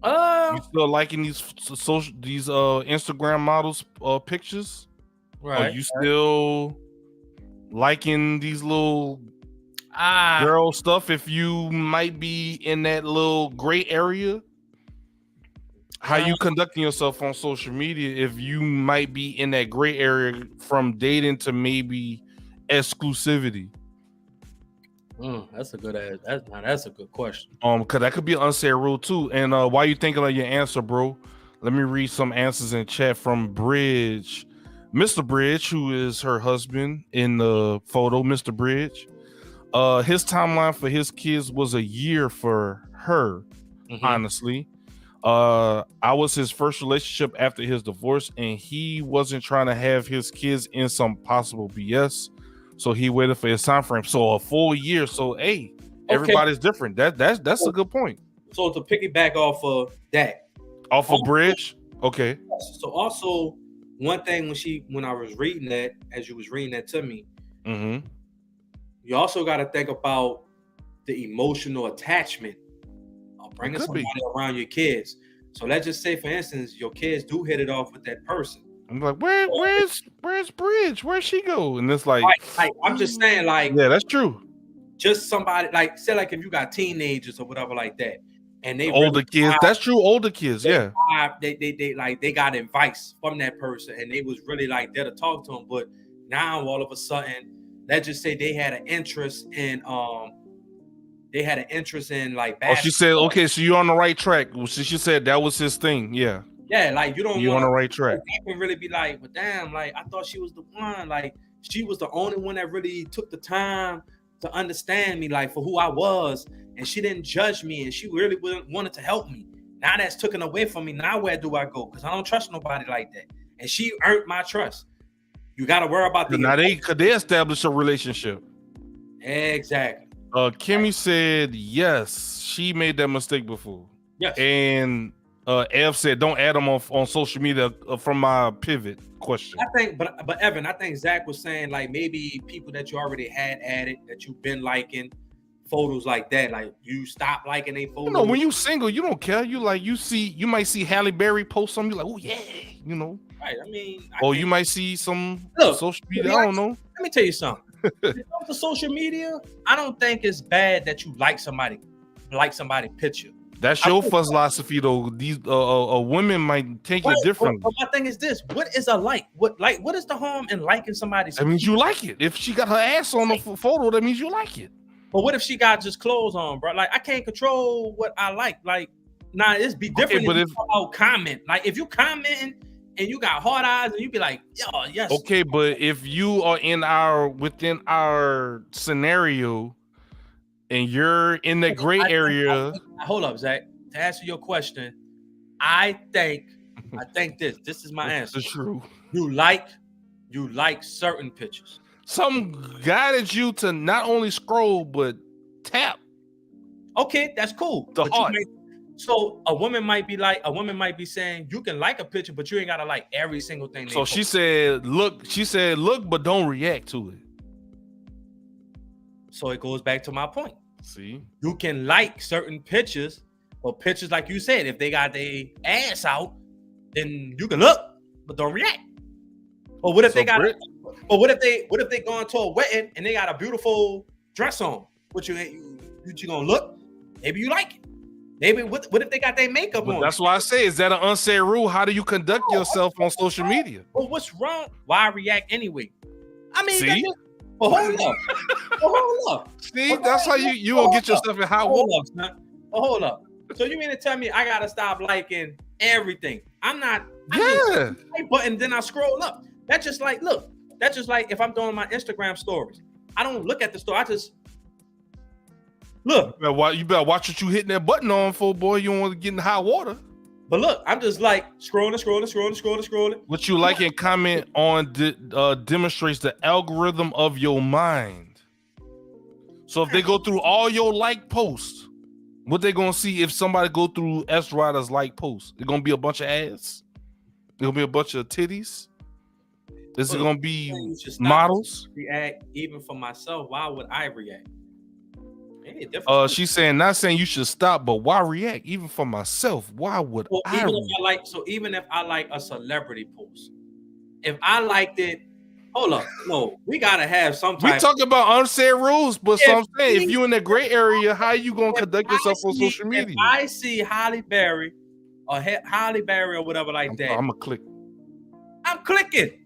S1: You still liking these Instagram models pictures?
S2: Right.
S1: Are you still liking these little girl stuff if you might be in that little gray area? How you conducting yourself on social media if you might be in that gray area from dating to maybe exclusivity?
S2: That's a good that's a good question.
S1: Because that could be an unsaid rule too. And while you thinking of your answer, bro, let me read some answers in chat from Bridge. Mr. Bridge, who is her husband in the photo, Mr. Bridge. His timeline for his kids was a year for her, honestly. I was his first relationship after his divorce, and he wasn't trying to have his kids in some possible BS. So he waited for his time frame. So a full year. So everybody's different. That's a good point.
S2: So to piggyback off of that.
S1: Off of Bridge? Okay.
S2: So also one thing when I was reading that, as you was reading that to me, you also got to think about the emotional attachment of bringing somebody around your kids. So let's just say, for instance, your kids do hit it off with that person.
S1: I'm like, where's Bridge? Where'd she go? And it's like
S2: I'm just saying, like,
S1: yeah, that's true.
S2: Just somebody, like, say, like, if you got teenagers or whatever like that, and they
S1: older kids, that's true. Older kids, yeah.
S2: They got advice from that person, and they was really like there to talk to them. But now all of a sudden, let's just say they had an interest in like basketball.
S1: Oh, she said, okay, so you're on the right track. She said that was his thing. Yeah.
S2: Yeah, like you're
S1: on the right track.
S2: You can really be like, but damn, like I thought she was the one. Like she was the only one that really took the time to understand me, like for who I was, and she didn't judge me, and she really wanted to help me. Now that's taken away from me. Now where do I go? Because I don't trust nobody like that, and she earned my trust. You got to worry about the.
S1: Now they established a relationship.
S2: Exactly.
S1: Kimmy said yes, she made that mistake before.
S2: Yes,
S1: and. Ev said, "Don't add them on social media." From my pivot question,
S2: I think, but Evan, I think Zach was saying like maybe people that you already had added that you've been liking photos like that, like you stop liking a photo.
S1: You know, when you single, you don't care. You might see Halle Berry post something, you're like, oh yeah, you know.
S2: Right. I mean,
S1: you might see some social media. I don't know.
S2: Let me tell you something. When it comes to social media, I don't think it's bad that you like somebody picture.
S1: That's your philosophy, though. These women might take it differently.
S2: But my thing is this: what is a like? What is the harm in liking somebody's?
S1: That means you like it. If she got her ass on the photo, that means you like it.
S2: But what if she got just clothes on, bro? Like I can't control what I like. Like, nah, it's be different. Okay, if comment, like if you commenting and you got hard eyes and you be like, yo, yes.
S1: Okay, but if you are within our scenario. And you're in the gray area.
S2: Hold up, Zach. To answer your question, I think this is my answer.
S1: It's true.
S2: You like certain pictures.
S1: Some guided you to not only scroll but tap.
S2: Okay, that's cool.
S1: The heart.
S2: So a woman might be saying you can like a picture, but you ain't gotta like every single thing.
S1: So she said, look, but don't react to it.
S2: So it goes back to my point.
S1: See,
S2: you can like certain pictures, but pictures like you said, if they got their ass out, then you can look, but don't react. Or what if they going to a wedding and they got a beautiful dress on? What you gonna look? Maybe you like it. Maybe what if they got their makeup on?
S1: That's why I say, is that an unsaid rule? How do you conduct yourself on social media?
S2: Well, what's wrong? Why react anyway? I mean,
S1: see.
S2: Hold up.
S1: See, that's how you gonna get yourself in hot water.
S2: Hold up. So you mean to tell me I gotta stop liking everything? I'm not. Button, then I scroll up. That's just like if I'm doing my Instagram stories. I don't look at the story. I just look.
S1: You better watch what you hitting that button on for, boy. You don't want to get in hot water.
S2: But look, I'm just like scrolling.
S1: What you like and comment on demonstrates the algorithm of your mind. So if they go through all your like posts, what they gonna see if somebody go through S Rider's like posts? It's gonna be a bunch of ass. It's gonna be a bunch of titties. Is it gonna be models?
S2: React even for myself. Why would I react?
S1: She's saying, not saying you should stop, but why react? Even for myself, why would I react?
S2: Even if I like a celebrity post, if I liked it, hold up, no, we gotta have some type.
S1: We talk about unsaid rules, but so I'm saying, if you in the gray area, how you gonna conduct yourself on social media?
S2: If I see Halle Berry or whatever like that,
S1: I'm gonna click.
S2: I'm clicking.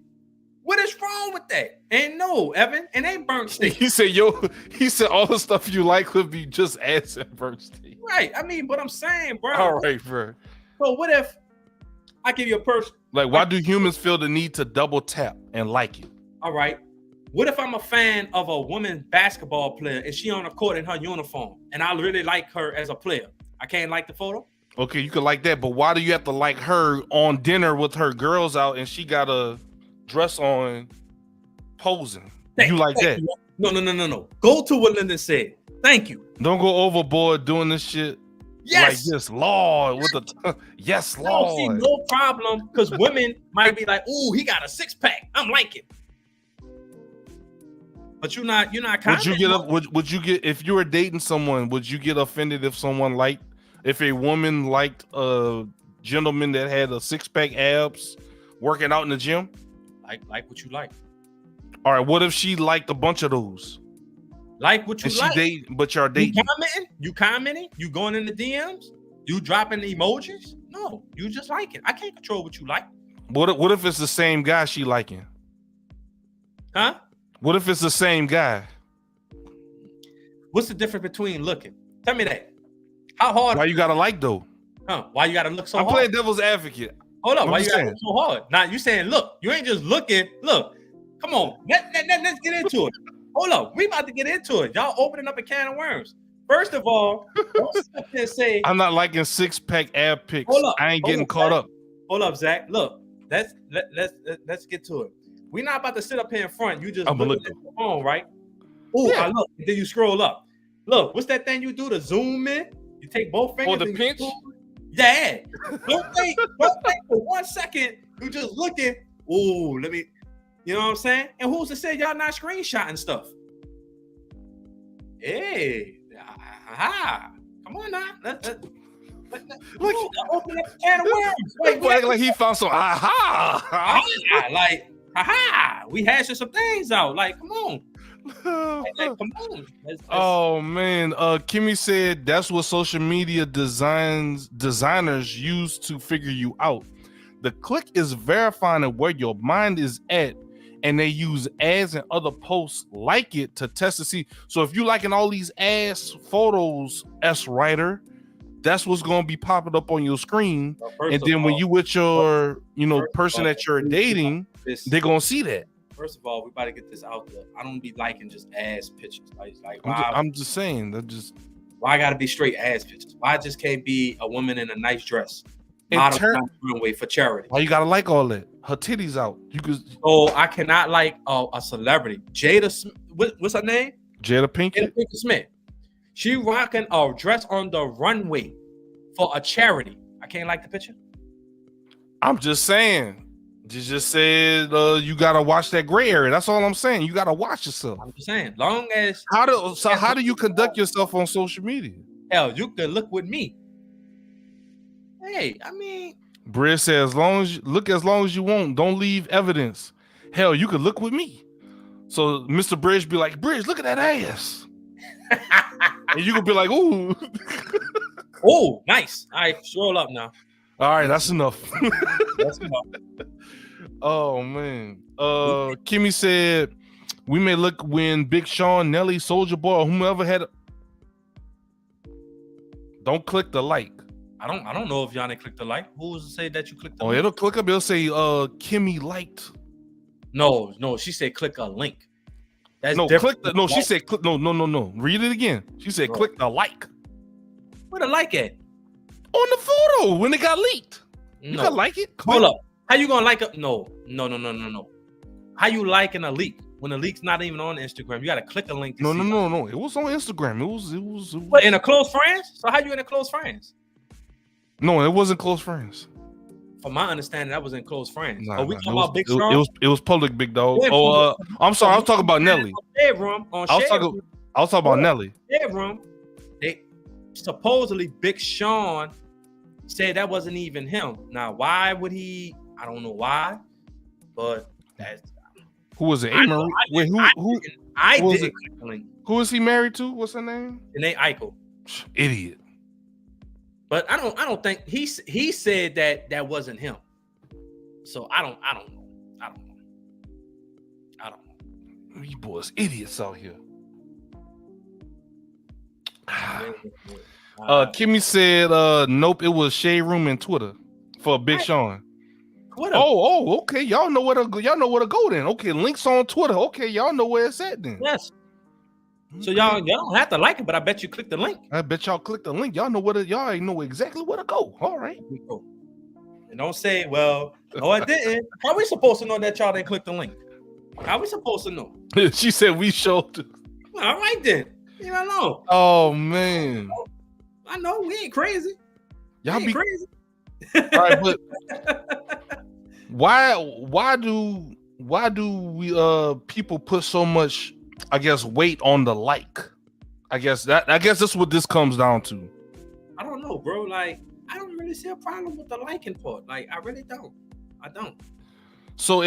S2: What is wrong with that? And no, Evan, it ain't burnt steak.
S1: He said all the stuff you like could be just ass and burnt steak.
S2: Right. I mean, but I'm saying, bro.
S1: All right, bro.
S2: So what if I give you a person?
S1: Like, why do humans feel the need to double tap and like it?
S2: All right. What if I'm a fan of a woman basketball player and she on the court in her uniform and I really like her as a player? I can't like the photo? Okay,
S1: you could like that, but why do you have to like her on dinner with her girls out and she got a dress on posing? Thank that?
S2: You. No. Go to what Lyndon said. Thank you.
S1: Don't go overboard doing this shit.
S2: Yes.
S1: Like, yes, Lord. With the yes, Lord.
S2: I don't see no problem because women might be like, "Ooh, he got a 6-pack. I'm liking." But you're not.
S1: Would you get up? Would you get, if you were dating someone? Would you get offended if if a woman liked a gentleman that had a 6-pack abs working out in the gym?
S2: Like what you like.
S1: All right. What if she liked a bunch of those?
S2: Like what you like.
S1: But you're dating.
S2: You commenting? You going in the DMs? You dropping the emojis? No, you just like it. I can't control what you like.
S1: What if it's the same guy she liking?
S2: Huh?
S1: What if it's the same guy?
S2: What's the difference between looking? Tell me that. How hard?
S1: Why you gotta like though?
S2: Huh? Why you gotta look so hard?
S1: I'm playing devil's advocate.
S2: Hold on. Why you gotta look so hard? Now you saying look. You ain't just looking. Look. Come on. Let's get into it. Hold up. We about to get into it. Y'all opening up a can of worms. First of all, don't sit there and say
S1: I'm not liking 6-pack ab pics. I ain't getting caught up.
S2: Hold up, Zach. Look. Let's get to it. We're not about to sit up here in front. You just look at the phone, right? Oh, yeah. I look. And then you scroll up. Look, what's that thing you do to zoom in? You take both fingers.
S1: Or the pinch?
S2: Yeah. Don't think for 1 second. You just looking. Oh, let me. You know what I'm saying? And who's to say y'all not screenshotting stuff? Hey, come on now. Look, open up a can of worms.
S1: Like he found some
S2: we hashing some things out. Like, come on. Come on.
S1: Oh man. Kimmy said that's what social media designers use to figure you out. The click is verifying where your mind is at, and they use ads and other posts like it to test to see. So if you liking all these ass photos, S writer, that's what's going to be popping up on your screen. And then when you with your, person that you're dating, they're going to see that.
S2: First of all, we about to get this out there. I don't be liking just ass pictures.
S1: I'm just saying
S2: why I got to be straight ass pictures? Why I just can't be a woman in a nice dress? Runway for charity.
S1: Why you gotta like all that? Her titties out. You could.
S2: Oh, I cannot like a celebrity. Jada Smith. What's her name?
S1: Jada Pinkett
S2: Smith. She rocking a dress on the runway for a charity. I can't like the picture.
S1: I'm just saying. You just said you gotta watch that gray area. That's all I'm saying. You gotta watch yourself.
S2: I'm just saying. Long as
S1: how do you conduct yourself on social media?
S2: Hell, you can look with me. Hey, I mean,
S1: Briz said, as long as you want, don't leave evidence. Hell, you could look with me. So Mr. Bridge be like, Bridge, look at that ass. And you could be like, ooh.
S2: Oh, nice. All right, scroll up now.
S1: All right, that's enough.
S2: That's enough.
S1: Oh man. Kimmy said, we may look when Big Sean, Nelly, Soulja Boy, or whomever had Don't click the like.
S2: I don't know if y'all didn't click the like. Who was to say that you clicked the like?
S1: It'll click up. It'll say Kimmy liked.
S2: No, she said click a link.
S1: That's no different. Click the, no, she said click. No. Read it again. She said click the like.
S2: Where the like at?
S1: On the photo when it got leaked. You gotta like it.
S2: Hold up. How you gonna like it? No. How you liking a leak? when the leak's not even on Instagram. You got to click a link. To
S1: No. It was on Instagram. It was.
S2: But in a close friends? So how you in a close friends?
S1: No, it wasn't close friends.
S2: From my understanding, that was in close friends.
S1: Nah,
S2: Are we talking
S1: was,
S2: about Big Sean?
S1: It was public, big dog.
S2: Yeah,
S1: I'm sorry. I was talking about Nelly.
S2: I
S1: was talking about Nelly.
S2: Bedroom. They supposedly Big Sean said that wasn't even him. Now, why would he? I don't know why, but that's.
S1: Who was it? Who
S2: didn't.
S1: Who is he married to? What's her name?
S2: Janae Eichel.
S1: Idiot.
S2: But I don't think he said that wasn't him. So I don't know.
S1: You boys idiots out here. Kimmy said nope, it was Shade Room and Twitter for Big Sean.
S2: Twitter.
S1: Oh, okay. Y'all know where to go then. Okay, links on Twitter. Okay, y'all know where it's at then.
S2: Yes. So y'all don't have to like it, but I bet you click the link.
S1: I bet y'all click the link. Y'all know y'all ain't know exactly where to go. All right.
S2: And don't say, well, no, I didn't. How we supposed to know that y'all didn't click the link? How we supposed to know?
S1: She said we showed.
S2: All right then. You don't know.
S1: Oh man.
S2: I know we ain't crazy.
S1: Y'all be
S2: crazy.
S1: All right, but why do we people put so much, I guess, weight on the like? I guess that's what this comes down to.
S2: I don't know, bro. Like, I don't really see a problem with the liking part. Like, I really don't. I don't.
S1: So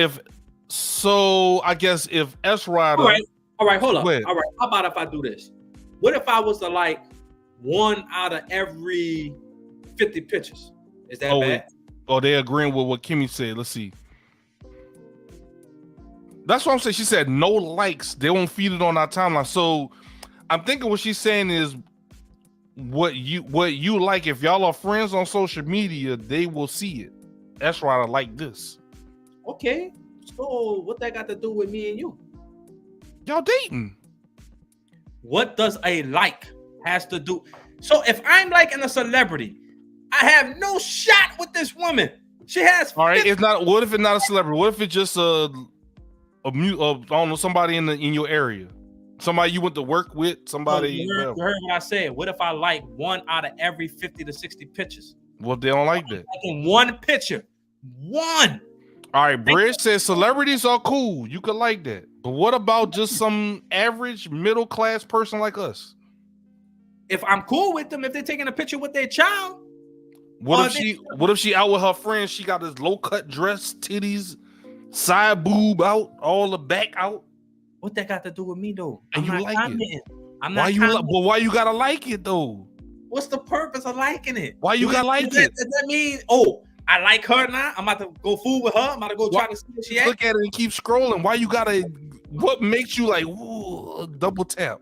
S1: I guess if S Rider.
S2: All right, hold up. All right, how about if I do this? What if I was to like 1 out of every 50 pictures? Is that bad?
S1: Oh, they agreeing with what Kimmy said. Let's see. That's what I'm saying. She said no likes. They won't feed it on our timeline. So I'm thinking what she's saying is what you like. If y'all are friends on social media, they will see it. That's why I like this.
S2: Okay. So what that got to do with me and you?
S1: Y'all dating.
S2: What does a like has to do? So if I'm liking a celebrity, I have no shot with this woman. She has.
S1: All right. It's not. What if it's not a celebrity? What if it's just I don't know, somebody in your area, somebody you went to work with, somebody.
S2: You heard what I said. What if I like 1 out of every 50 to 60 pictures?
S1: Well, they don't like that.
S2: In one picture, one.
S1: All right, Bridge says celebrities are cool. You could like that, but what about just some average middle class person like us?
S2: If I'm cool with them, if they're taking a picture with their child.
S1: What if she out with her friends? She got this low cut dress, titties, side boob out, all the back out.
S2: What that got to do with me though?
S1: And you like it?
S2: I'm not.
S1: Why you gotta like it though?
S2: What's the purpose of liking it?
S1: Why you gotta like it?
S2: Does that mean I like her now? I'm about to go fool with her. I'm about to go try to see what she
S1: look at it and keep scrolling. Why you gotta? What makes you like double tap?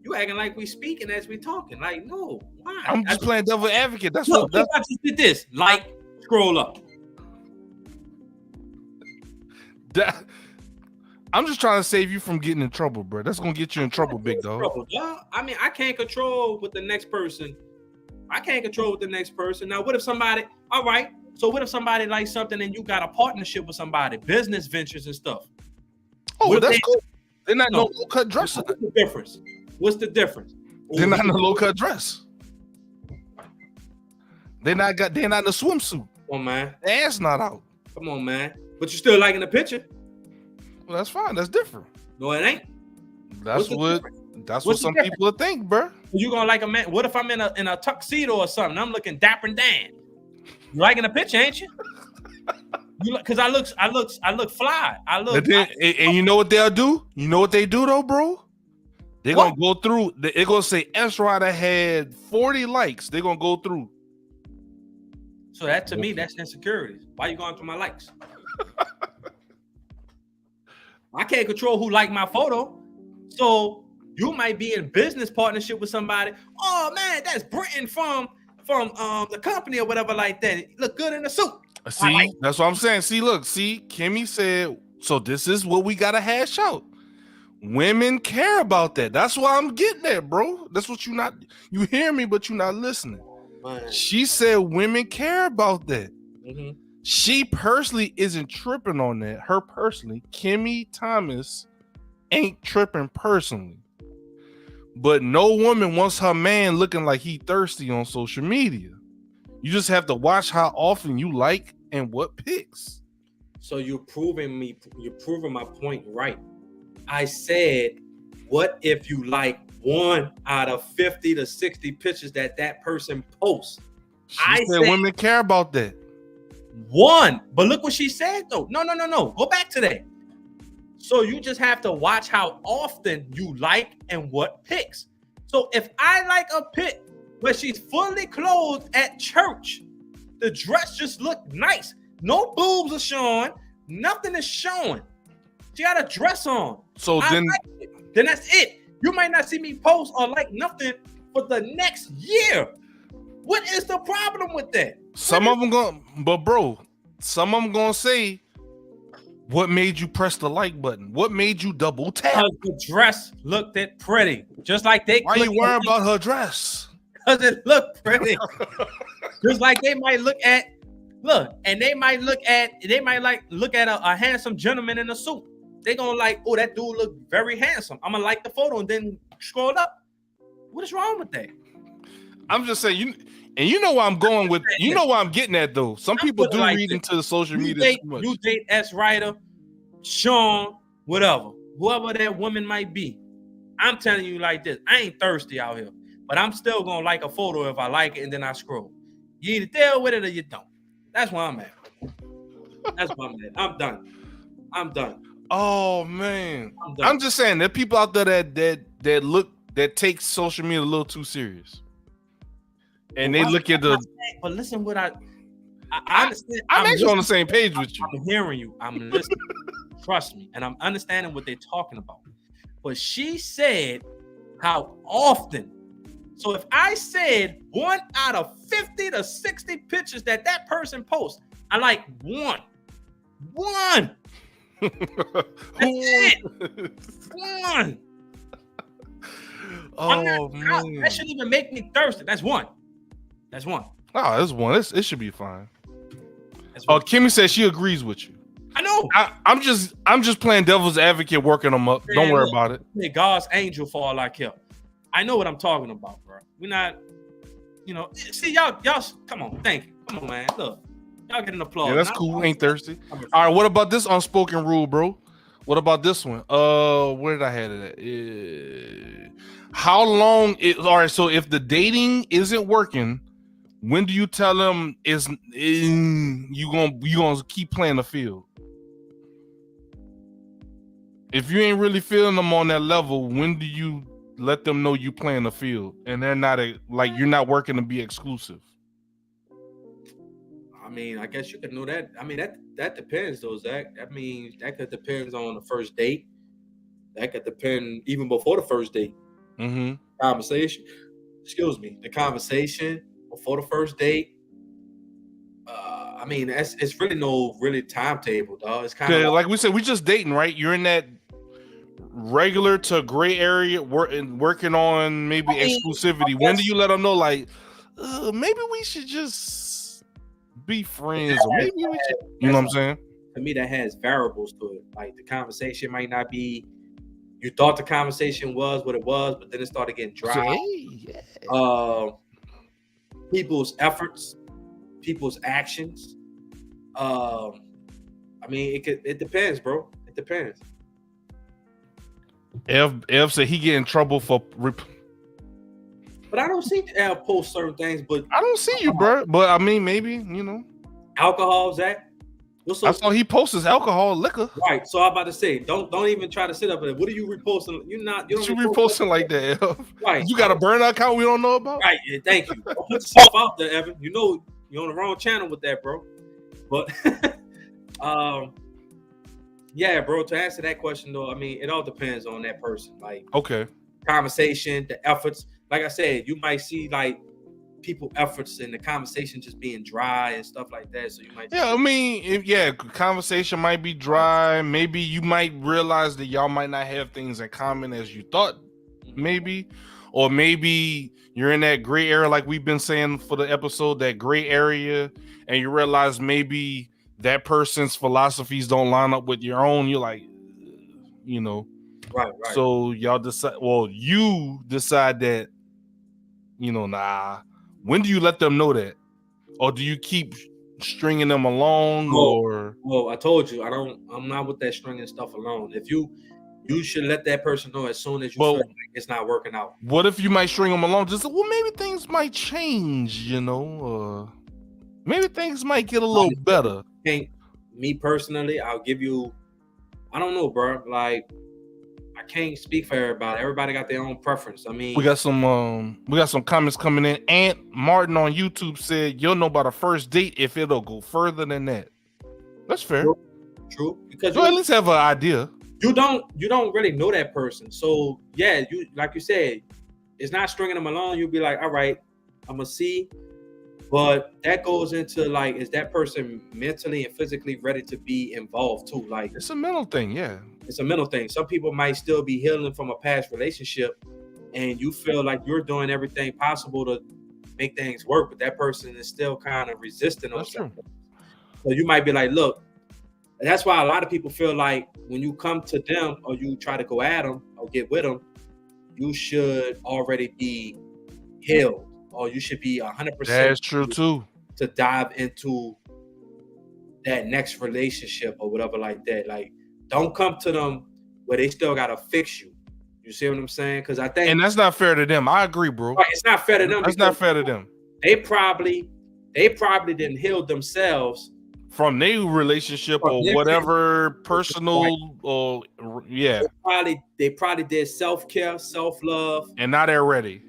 S2: You acting like we speaking as we talking. Like, no, why?
S1: I'm just playing devil advocate. That's
S2: what I just did this. Like, scroll up.
S1: I'm just trying to save you from getting in trouble, bro. That's gonna get you in trouble, big dog.
S2: I mean, I can't control what the next person. Now, what if somebody? All right. So what if somebody likes something and you got a partnership with somebody, business ventures and stuff?
S1: Oh, that's cool. They're not no low cut dress.
S2: What's the difference? What's the difference?
S1: They're not in a low cut dress. They're not in a swimsuit.
S2: Come on, man.
S1: The ass not out.
S2: Come on, man. But you still liking the picture?
S1: Well, that's fine. That's different.
S2: No, it ain't.
S1: That's what some people think, bro.
S2: You gonna like a man? What if I'm in a tuxedo or something? I'm looking dapper Dan. You liking the picture, ain't you? Because I look fly.
S1: And you know what they'll do? You know what they do though, bro? They're gonna go through. They're gonna say S Rider had 40 likes. They're gonna go through.
S2: So that to me, that's insecurities. Why you going through my likes? I can't control who liked my photo. So you might be in business partnership with somebody. Oh man, that's Britain from the company or whatever like that. Look good in the suit.
S1: See, that's what I'm saying. See, look, Kimmy said, so this is what we gotta hash out. Women care about that. That's why I'm getting at, bro. That's what you hear me, but you're not listening. Man. She said women care about that.
S2: Mm-hmm.
S1: She personally isn't tripping on that. Her personally, Kimmy Thomas ain't tripping personally. But no woman wants her man looking like he thirsty on social media. You just have to watch how often you like and what pics.
S2: So you're proving my point right. I said, what if you like 1 out of 50 to 60 pictures that person posts?
S1: I said women care about that.
S2: 1. But look what she said though. No. Go back to that. So you just have to watch how often you like and what pics. So if I like a pic where she's fully clothed at church, the dress just looked nice. No boobs are showing. Nothing is showing. She got a dress on.
S1: So
S2: then that's it. You might not see me post or like nothing for the next year. What is the problem with that?
S1: Some of them gonna say, what made you press the like button? What made you double tap?
S2: Because the dress looked it pretty. Just like they.
S1: Why you worrying about her dress?
S2: Because it looked pretty. Just like they might look at a handsome gentleman in a suit. They gonna like, oh, that dude look very handsome. I'm gonna like the photo and then scroll up. What is wrong with that?
S1: I'm just saying, you know where I'm going with. You know where I'm getting at though. Some people do read into the social media too much.
S2: You date S. Ryder, Sean, whatever, whoever that woman might be. I'm telling you like this. I ain't thirsty out here, but I'm still gonna like a photo if I like it and then I scroll. You either deal with it or you don't. That's where I'm at. I'm done.
S1: Oh man, I'm just saying there are people out there that take social media a little too serious, and they look at the.
S2: But listen, what I understand.
S1: I'm actually on the same page with you.
S2: I'm hearing you. I'm listening. Trust me, and I'm understanding what they're talking about. But she said how often. So if I said 1 out of 50 to 60 pictures that person posts, I like one. That's it. One.
S1: Oh man,
S2: that shouldn't even make me thirsty. That's one.
S1: Oh, that's one. It should be fine. Oh, Kimmy says she agrees with you.
S2: I know.
S1: I'm just playing devil's advocate, working them up. Man, don't worry about it.
S2: God's angel for all I care. I know what I'm talking about, bro. We're not, see y'all. Come on, thank you. Come on, man. Look, y'all get an applause.
S1: Yeah, that's cool. Ain't thirsty. All right, what about this unspoken rule, bro? What about this one? Where did I have it at? How long? All right. So if the dating isn't working, when do you tell them you gonna keep playing the field? If you ain't really feeling them on that level, when do you let them know you playing the field and they're not you're not working to be exclusive?
S2: I mean, I guess you can know that. I mean, that depends though, Zach. I mean, that could depend on the first date. That could depend even before the first date.
S1: Mm-hmm.
S2: Conversation. Excuse me. The conversation before the first date. I mean, it's really no timetable, dog. It's kind of
S1: like we said, we just dating, right? You're in that regular to gray area, working on maybe exclusivity. When do you let them know, like, maybe we should just be friends, or maybe we should, you know what I'm saying?
S2: To me, that has variables to it. Like the conversation might not be. You thought the conversation was what it was, but then it started getting dry. People's efforts, people's actions. I mean, it depends, bro. It depends.
S1: Ev said he get in trouble for.
S2: But I don't see Ev post certain things. But
S1: I don't see you, bro. But I mean, maybe
S2: alcohol, Zach.
S1: I saw he posts his alcohol, liquor.
S2: Right. So I'm about to say, don't even try to sit up there. What are you reposting? You don't
S1: reposting like that, Ev.
S2: Right.
S1: You got a burner account we don't know about?
S2: Right. Yeah, thank you. Don't put yourself out there, Evan. You know you're on the wrong channel with that, bro. But yeah, bro. To answer that question though, I mean, it all depends on that person. Like,
S1: okay,
S2: conversation, the efforts. Like I said, you might see like people efforts and the conversation just being dry and stuff like that. So you might.
S1: Yeah, I mean, conversation might be dry. Maybe you might realize that y'all might not have things in common as you thought, maybe, or maybe you're in that gray area, like we've been saying for the episode, that gray area, and you realize maybe that person's philosophies don't line up with your own, you're like, you know.
S2: Right.
S1: So y'all decide. Well, you decide that, nah. When do you let them know that, or do you keep stringing them along, or?
S2: Well, I told you I'm not with that stringing stuff alone. If you should let that person know as soon as you feel like it's not working out.
S1: What if you might string them along? Just maybe things might change, maybe things might get a little better.
S2: Me personally, I'll give you. I don't know, bro. Like, I can't speak for everybody. Everybody got their own preference. I mean,
S1: we got some comments coming in. Aunt Martin on YouTube said, "You'll know by the first date if it'll go further than that." That's fair.
S2: True. Because
S1: you at least have an idea.
S2: You don't really know that person. So yeah, you like you said, it's not stringing them along. You'll be like, all right, I'm gonna see. But that goes into like, is that person mentally and physically ready to be involved too? Like,
S1: it's a mental thing, yeah.
S2: It's a mental thing. Some people might still be healing from a past relationship, and you feel like you're doing everything possible to make things work, but that person is still kind of resisting.
S1: That's true.
S2: So you might be like, look, that's why a lot of people feel like when you come to them or you try to go at them or get with them, you should already be healed, or you should be 100%.
S1: That's true too.
S2: To dive into that next relationship or whatever like that. Like, don't come to them where they still gotta fix you. You see what I'm saying? Because I think,
S1: and that's not fair to them. I agree, bro.
S2: Right, it's not fair to them.
S1: That's not fair to them.
S2: They probably didn't heal themselves
S1: from their relationship or whatever personal, right. Or yeah.
S2: They probably did self-care, self-love,
S1: and now they're ready.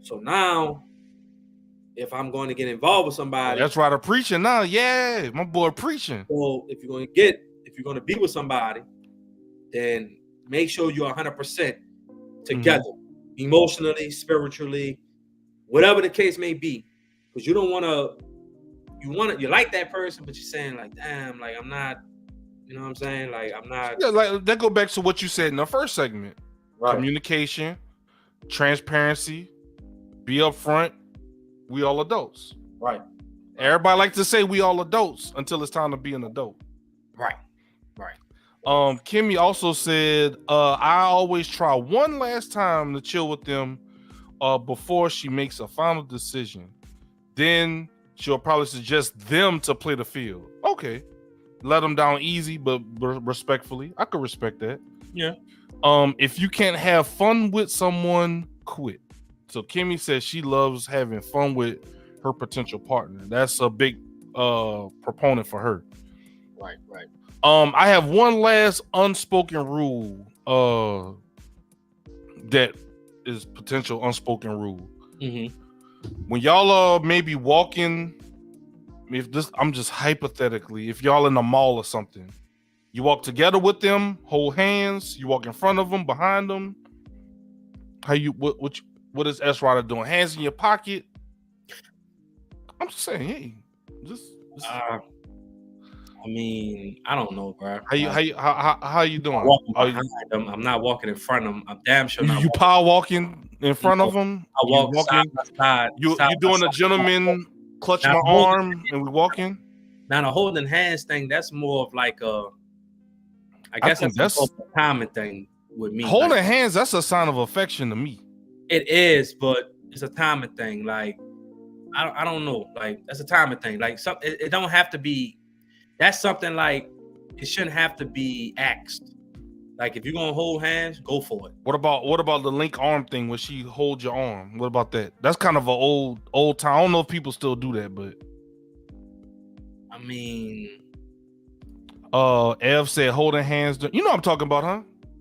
S2: So now, if I'm going to get involved with somebody,
S1: that's right. I'm preaching now. Yeah, my boy preaching.
S2: So if you're going to be with somebody, then make sure you're 100% together, emotionally, spiritually, whatever the case may be, because you don't want to. You like that person, but you're saying like, damn, like I'm not. You know what I'm saying? Like I'm not.
S1: Yeah, like that go back to what you said in the first segment. Right. Communication, transparency, be upfront. We all adults.
S2: Right.
S1: Everybody like to say we all adults until it's time to be an adult.
S2: Right.
S1: Kimmy also said, I always try one last time to chill with them before she makes a final decision. Then she'll probably suggest them to play the field. Okay. Let them down easy, but respectfully. I could respect that.
S2: Yeah.
S1: If you can't have fun with someone, quit. So Kimmy says she loves having fun with her potential partner. That's a big proponent for her.
S2: Right.
S1: I have one last unspoken rule that is potential unspoken rule.
S2: Mm-hmm.
S1: When y'all are maybe walking, I'm just hypothetically, if y'all in the mall or something, you walk together with them, hold hands, you walk in front of them, behind them. What is S Ryder doing? Hands in your pocket. I'm just saying, hey,
S2: I mean, I don't know, bro.
S1: How you doing?
S2: I'm not walking in front of them. I'm damn sure not.
S1: You power walking in front of them?
S2: I walk side by side.
S1: You doing a gentleman clutch my arm and we walking?
S2: Now the holding hands thing, that's more of like I guess that's a common thing with me.
S1: Holding hands, that's a sign of affection to me.
S2: It is, but it's a timing thing. Like I don't know. Like that's a timing thing. Like it don't have to be. That's something like it shouldn't have to be asked. Like if you're gonna hold hands, go for it.
S1: What about the link arm thing where she holds your arm? What about that? That's kind of an old time. I don't know if people still do that, but
S2: I mean,
S1: Ev said holding hands. You know what I'm talking about, huh?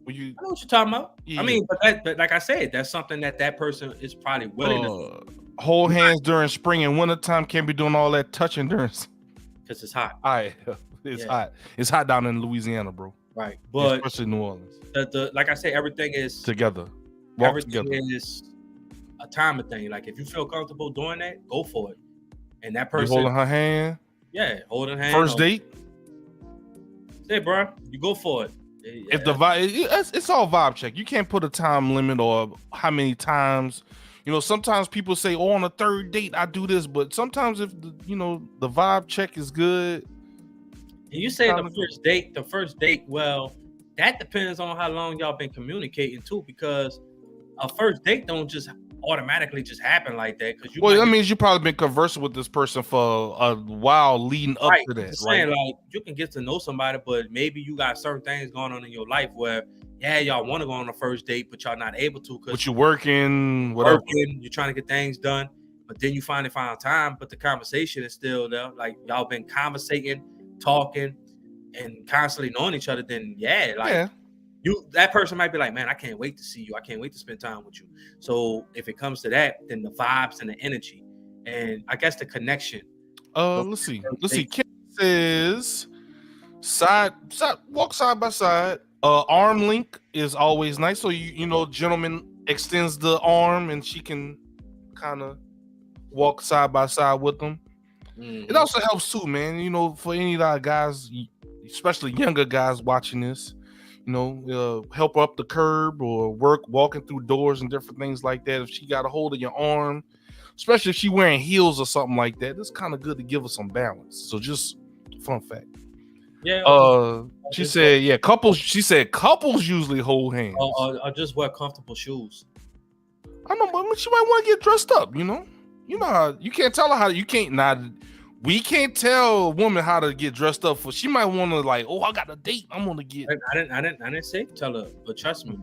S2: I know what you're talking about. Yeah. I mean, but like I said, that's something that person is probably willing to
S1: hold hands during spring and winter time. Can't be doing all that touching during.
S2: Because it's hot.
S1: It's hot. It's hot down in Louisiana, bro.
S2: Right, but
S1: especially New Orleans.
S2: Like I say, everything is
S1: together.
S2: Everything is a timing thing. Like if you feel comfortable doing that, go for it. And that person
S1: holding her hand.
S2: Yeah, holding hand.
S1: First date.
S2: Say, bro, you go for it.
S1: If the vibe, it's all vibe check. You can't put a time limit or how many times sometimes people say, "Oh, on a third date, I do this," but sometimes if the vibe check is good.
S2: And you say the first date. Well, that depends on how long y'all been communicating too, because a first date don't just automatically just happen like that. Because
S1: that means you probably been conversing with this person for a while leading up to that.
S2: Saying, like, you can get to know somebody, but maybe you got certain things going on in your life where, yeah, y'all want to go on a first date, but y'all not able to because
S1: you're working, whatever.
S2: You're trying to get things done, but then you finally find time, but the conversation is still there. Like, y'all been conversating, talking, and constantly knowing each other. Then that person might be like, man, I can't wait to see you. I can't wait to spend time with you. So if it comes to that, then the vibes and the energy, and I guess the connection.
S1: Let's see. Kim says walk side by side. Arm link is always nice. So gentleman extends the arm and she can kind of walk side by side with them. Mm-hmm. It also helps too, man. For any of our guys, especially younger guys watching this, help up the curb or walking through doors and different things like that. If she got a hold of your arm, especially if she wearing heels or something like that, it's kind of good to give her some balance. So just fun fact.
S2: Yeah.
S1: She said couples usually hold hands.
S2: Or just wear comfortable shoes.
S1: I know, but she might want to get dressed up. You know how you can't tell her how we can't tell a woman how to get dressed up. She might want to I got a date. I'm gonna get.
S2: I didn't say tell her, but trust me,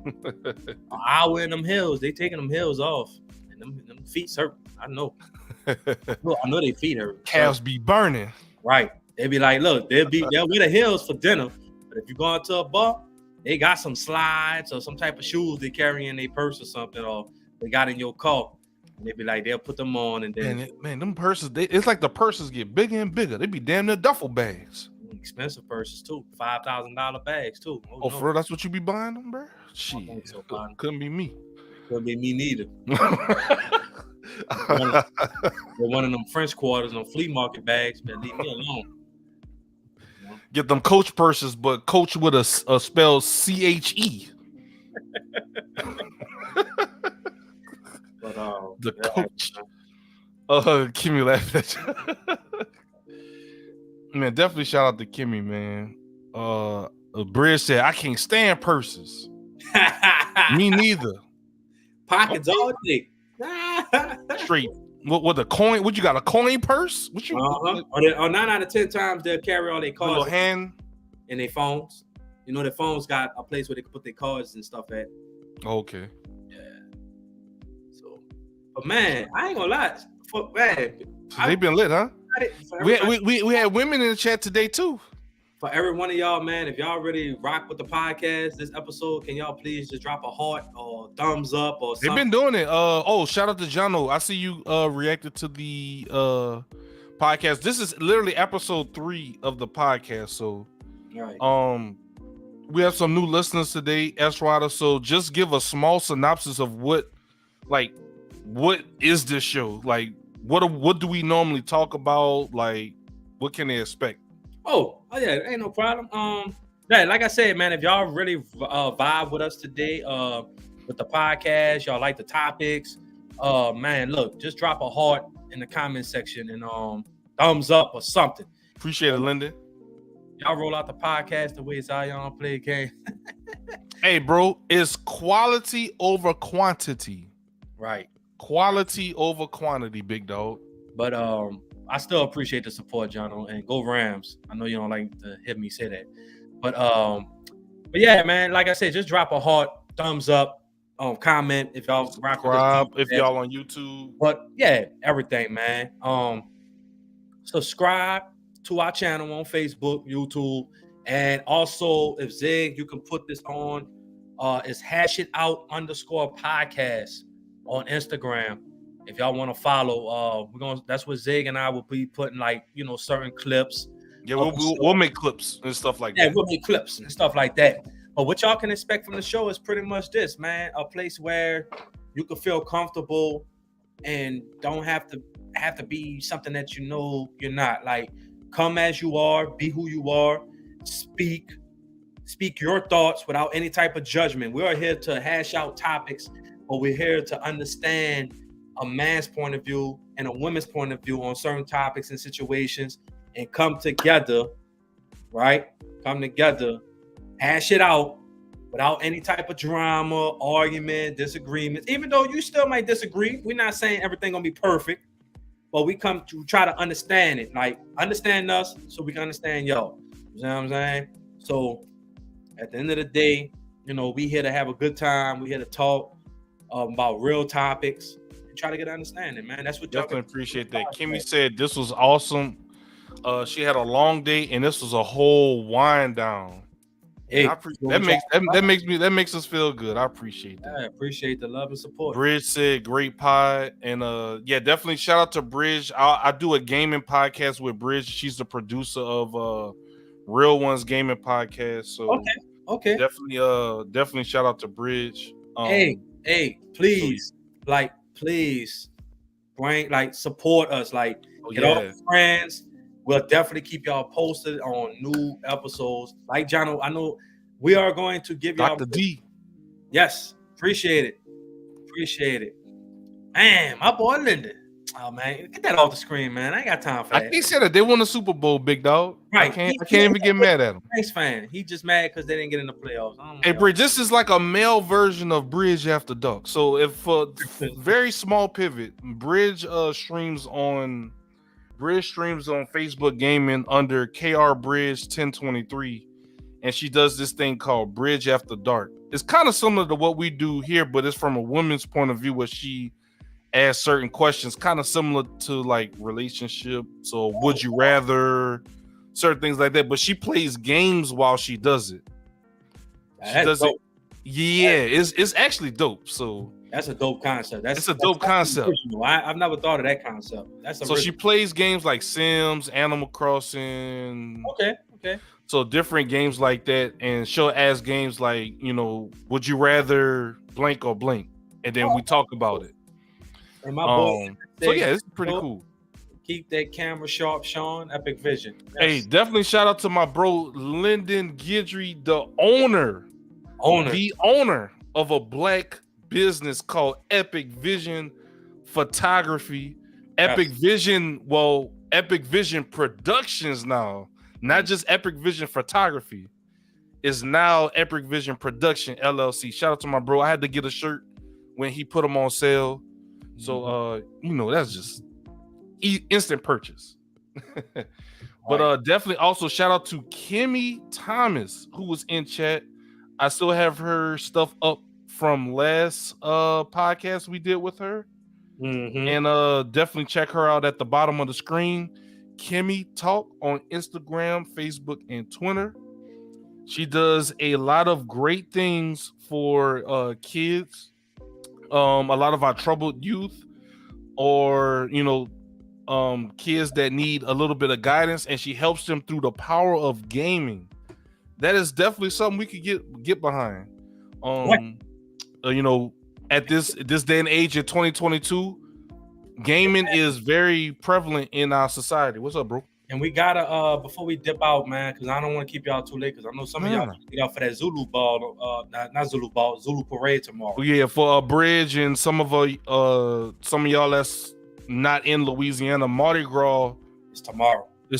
S2: I wear them heels. They taking them heels off, and them feet hurt. I know. I know they feet hurt.
S1: Calves be burning.
S2: Right. They be like, look, they'll wear the heels for dinner, but if you go into a bar, they got some slides or some type of shoes they carry in their purse or something, or they got in your car. And they be like, they'll put them on, and then
S1: them purses, it's like the purses get bigger and bigger. They be damn near duffel bags.
S2: Expensive purses too, $5,000 bags too.
S1: For real, that's what you be buying them, bro? Shit, so couldn't be me.
S2: Couldn't be me neither. One of them French quarters, them flea market bags, but leave me alone.
S1: Get them Coach purses, but Coach with a spell CHE.
S2: But
S1: the Coach. Kimmy laughed at you. Man, definitely shout out to Kimmy, man. Bridge said, I can't stand purses. Me neither.
S2: Pockets all day.
S1: Straight. What the coin? What you got? A coin purse? What you?
S2: Or 9 out of 10 times they'll carry all their cards.
S1: Little hand
S2: and their phones. Their phones got a place where they can put their cards and stuff at.
S1: Okay.
S2: Yeah. So, but man, I ain't gonna lie.
S1: They've been lit, huh? We had women in the chat today too.
S2: For every one of y'all, man, if y'all really rock with the podcast, this episode, can y'all please just drop a heart or thumbs up or something?
S1: They've been doing it. Shout out to Jono. I see you reacted to the podcast. This is literally episode 3 of the podcast. So
S2: right.
S1: We have some new listeners today, S Rider. So just give a small synopsis of what is this show? Like what do we normally talk about? Like what can they expect?
S2: Oh yeah, ain't no problem. Like I said, man, if y'all really vibe with us today, with the podcast, y'all like the topics, man, look, just drop a heart in the comment section and thumbs up or something.
S1: Appreciate it, Linda.
S2: Y'all roll out the podcast the way it's how y'all play a game.
S1: Hey, bro, it's quality over quantity.
S2: Right.
S1: Quality over quantity, big dog.
S2: But I still appreciate the support, Jono, and go Rams. I know you don't like to hear me say that, but yeah, man. Like I said, just drop a heart, thumbs up, comment if y'all
S1: subscribe if y'all on YouTube.
S2: But yeah, everything, man. Subscribe to our channel on Facebook, YouTube, and also if Zig, you can put this on. It's #HashItOut_podcast on Instagram. If y'all want to follow, that's what Zig and I will be putting certain clips.
S1: Yeah, we'll make clips and stuff like that.
S2: Yeah, we'll make clips and stuff like that. But what y'all can expect from the show is pretty much this, man. A place where you can feel comfortable and don't have to be something that you're not. Like, come as you are, be who you are, speak your thoughts without any type of judgment. We are here to hash out topics, but we're here to understand a man's point of view and a woman's point of view on certain topics and situations, and come together, right? Come together, hash it out without any type of drama, argument, disagreements. Even though you still might disagree, we're not saying everything gonna be perfect, but we come to try to understand it. Like, understand us so we can understand y'all. You know what I'm saying? So at the end of the day, you know, we here to have a good time. We here to talk about real topics and try to get understanding, man. That's what y'all
S1: Definitely appreciate that. Kimmy said this was awesome. She had a long day, and this was a whole wind down.
S2: Hey,
S1: that makes us feel good. I appreciate that.
S2: I appreciate the love and support.
S1: Bridge said great pod, and yeah, definitely shout out to Bridge. I do a gaming podcast with Bridge. She's the producer of Real Ones Gaming Podcast. So
S2: okay,
S1: definitely shout out to Bridge.
S2: Hey, please, please bring, support us, get all the friends. We'll definitely keep y'all posted on new episodes. Like Jono, I know we are going to give y'all
S1: Dr. D.
S2: Yes, appreciate it. Man, my boy Linda. Oh man, get that off the screen, man. I ain't got time for that.
S1: He said that they won the Super Bowl, big dog.
S2: Right.
S1: I can't even get mad at him.
S2: Thanks, fan. He just mad because they didn't get in the playoffs.
S1: Hey, Bridge, this is like a male version of Bridge After Dark. So if very small pivot, Bridge streams on Facebook Gaming under KR Bridge 1023, and she does this thing called Bridge After Dark. It's kind of similar to what we do here, but it's from a woman's point of view, where she asks certain questions, kind of similar to like relationship. So would you rather, certain things like that. But she plays games while she does it. It's actually dope. So
S2: that's a dope concept.
S1: It's a dope concept.
S2: I've never thought of that concept.
S1: She plays games like Sims, Animal Crossing.
S2: Okay.
S1: So different games like that, and she'll ask games like, you know, would you rather blank or blank, and then we talk about it.
S2: And my boy,
S1: so yeah, it's pretty cool.
S2: Keep that camera sharp, Sean. Epic Vision. Yes.
S1: Hey, definitely shout out to my bro Lyndon Guidry, the owner of a black business called Epic Vision Photography. Epic Vision Productions now, not just Epic Vision Photography. Is now Epic Vision Production LLC. Shout out to my bro. I had to get a shirt when he put them on sale. So you know, that's just instant purchase. But definitely also shout out to Kimmy Thomas, who was in chat. I still have her stuff up from last podcast we did with her. And definitely check her out at the bottom of the screen. Kimmy Talk on Instagram, Facebook, and Twitter. She does a lot of great things for kids, a lot of our troubled youth, or kids that need a little bit of guidance, and she helps them through the power of gaming. That is definitely something we could get behind. At this day and age in 2022, gaming is very prevalent in our society. What's up, bro?
S2: And we gotta before we dip out, man, because I don't want to keep y'all too late, because I know some of y'all get out for that Zulu ball, not Zulu ball, Zulu parade tomorrow.
S1: Yeah, for a Bridge and some of y'all that's not in Louisiana, Mardi Gras
S2: is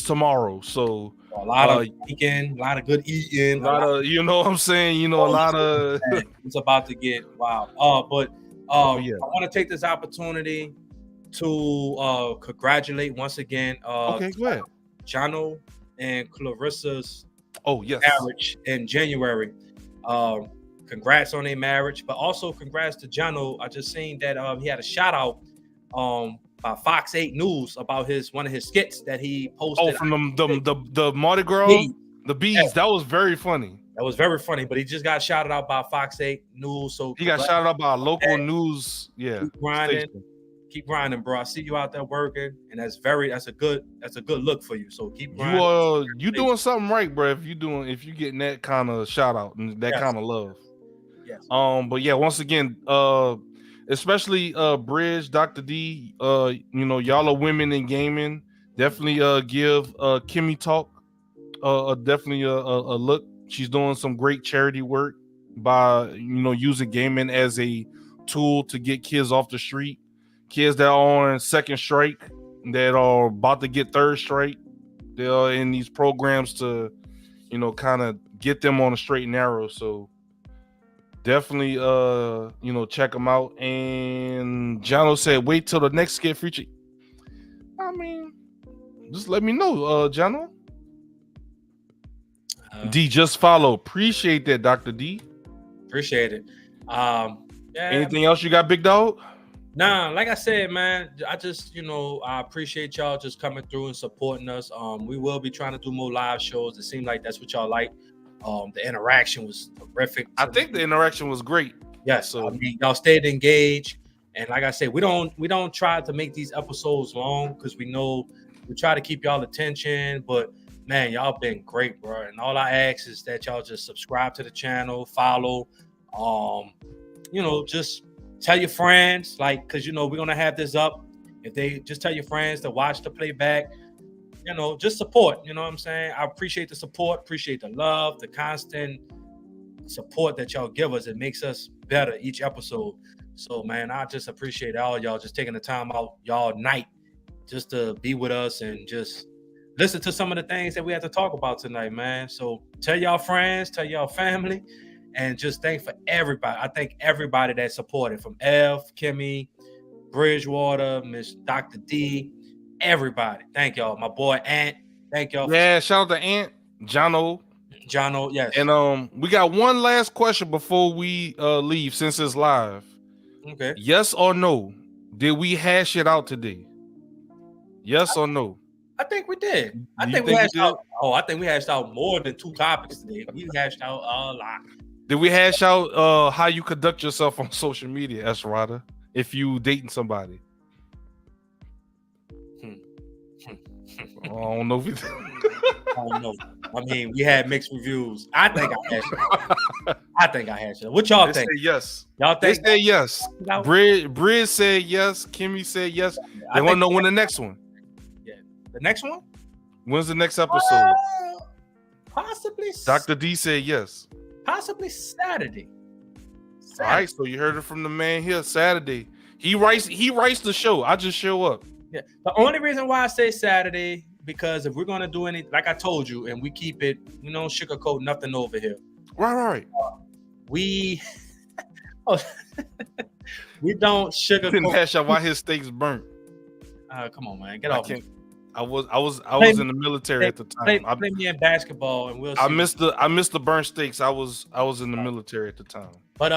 S2: tomorrow.
S1: So
S2: a lot of weekend, a lot of good eating,
S1: a lot of, you know what I'm saying, a lot of
S2: it's about to get wild. I want to take this opportunity to congratulate once again
S1: go ahead.
S2: Jono and Clarissa's
S1: marriage
S2: in January. Congrats on their marriage, but also congrats to Jono. I just seen that he had a shout out by Fox 8 News about one of his skits that he posted.
S1: From the Mardi Gras, the bees. Yeah. That was very funny.
S2: But he just got shouted out by Fox 8 News. So
S1: he got shouted out by a local news. Yeah,
S2: keep grinding, bro. I see you out there working, and that's a good look for you. So keep grinding.
S1: You doing something right, bro. If you getting that kind of shout out and that kind of love.
S2: Yes.
S1: But yeah, once again, especially Bridge, Dr. D, y'all are women in gaming. Definitely give Kimmy Talk definitely a look. She's doing some great charity work by using gaming as a tool to get kids off the street. kids that are on second strike, that are about to get third strike. They are in these programs to, kind of get them on a straight and narrow. So definitely, check them out. And Jono said, wait till the next skit feature. I mean, just let me know, Jono. D, just follow. Appreciate that, Dr. D.
S2: Appreciate it. Yeah.
S1: Anything else you got, big dog?
S2: Nah, like I said, man, I just, I appreciate y'all just coming through and supporting us. We will be trying to do more live shows. It seemed like that's what y'all like. The interaction was terrific.
S1: I think the interaction was great.
S2: Yes, so I mean, y'all stayed engaged, and like I said, we don't try to make these episodes long because we know we try to keep y'all attention. But man, y'all been great, bro. And all I ask is that y'all just subscribe to the channel, follow, just tell your friends, like, because we're gonna have this up. If they just tell your friends to watch the playback, just support. You know what I'm saying? I appreciate the support, appreciate the love, the constant support that y'all give us. It makes us better each episode. So, man, I just appreciate all y'all just taking the time out y'all night just to be with us and just listen to some of the things that we have to talk about tonight, man. So tell y'all friends, tell y'all family. And just thank for everybody. I thank everybody that supported, from F, Kimmy, Bridgewater, Miss Dr. D, everybody. Thank y'all. My boy Ant. Thank y'all.
S1: Yeah, shout out to Ant, Jono,
S2: yes.
S1: And we got one last question before we leave, since it's live.
S2: Okay.
S1: Yes or no? Did we hash it out today? Yes or no?
S2: I think we did. I think we hashed out more than 2 topics today. We hashed out a lot.
S1: Did we hash out how you conduct yourself on social media, Esrada, if you dating somebody? I don't know if we
S2: I don't know. I mean, we had mixed reviews. I think I hashed it. What y'all think?
S1: Say yes.
S2: Y'all think?
S1: They say yes. Bridge said yes. Kimmy said yes. They want to know when the next one.
S2: Yeah. The next one?
S1: When's the next episode?
S2: Possibly.
S1: Dr. D said yes.
S2: Possibly Saturday.
S1: All right, so you heard it from the man here. Saturday. He writes the show. I just show up.
S2: Yeah. The only reason why I say Saturday, because if we're gonna do any, like I told you, and we keep it, we don't sugarcoat nothing over here.
S1: Right.
S2: We we don't sugarcoat.
S1: Didn't hash out why his steaks burnt.
S2: Come on, man, get off.
S1: I was in the military at the time.
S2: Play me in basketball, and we'll see.
S1: I missed the burnt steaks. I was in the military at the time.
S2: But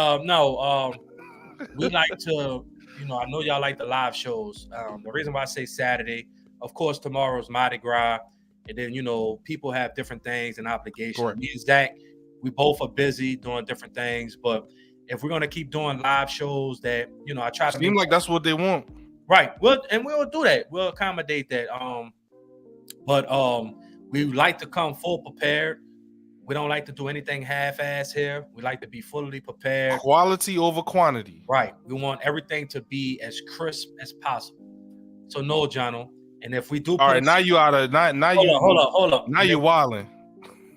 S2: we like to, I know y'all like the live shows. The reason why I say Saturday, of course, tomorrow's Mardi Gras, and then people have different things and obligations.
S1: Correct.
S2: Me and Zach, we both are busy doing different things. But if we're gonna keep doing live shows, that I try to
S1: seem like that's what they want.
S2: Right. We'll do that. We'll accommodate that. But we like to come full prepared. We don't like to do anything half-ass here. We like to be fully prepared.
S1: Quality over quantity.
S2: Right. We want everything to be as crisp as possible. So no, Jono. And if we do,
S1: all right. Now you out of hold up. Now you're wilding.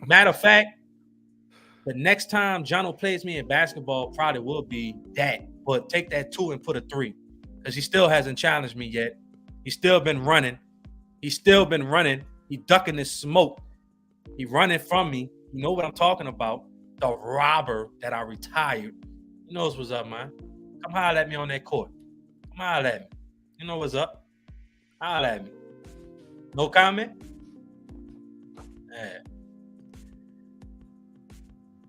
S2: Matter of fact, the next time Jono plays me in basketball probably will be that. But take that 2 and put a 3. Because he still hasn't challenged me yet. He's still been running. He ducking this smoke. He running from me. You know what I'm talking about. The robber that I retired. He knows what's up, man. Come holler at me on that court. Come holler at me. You know what's up. Holler at me. No comment?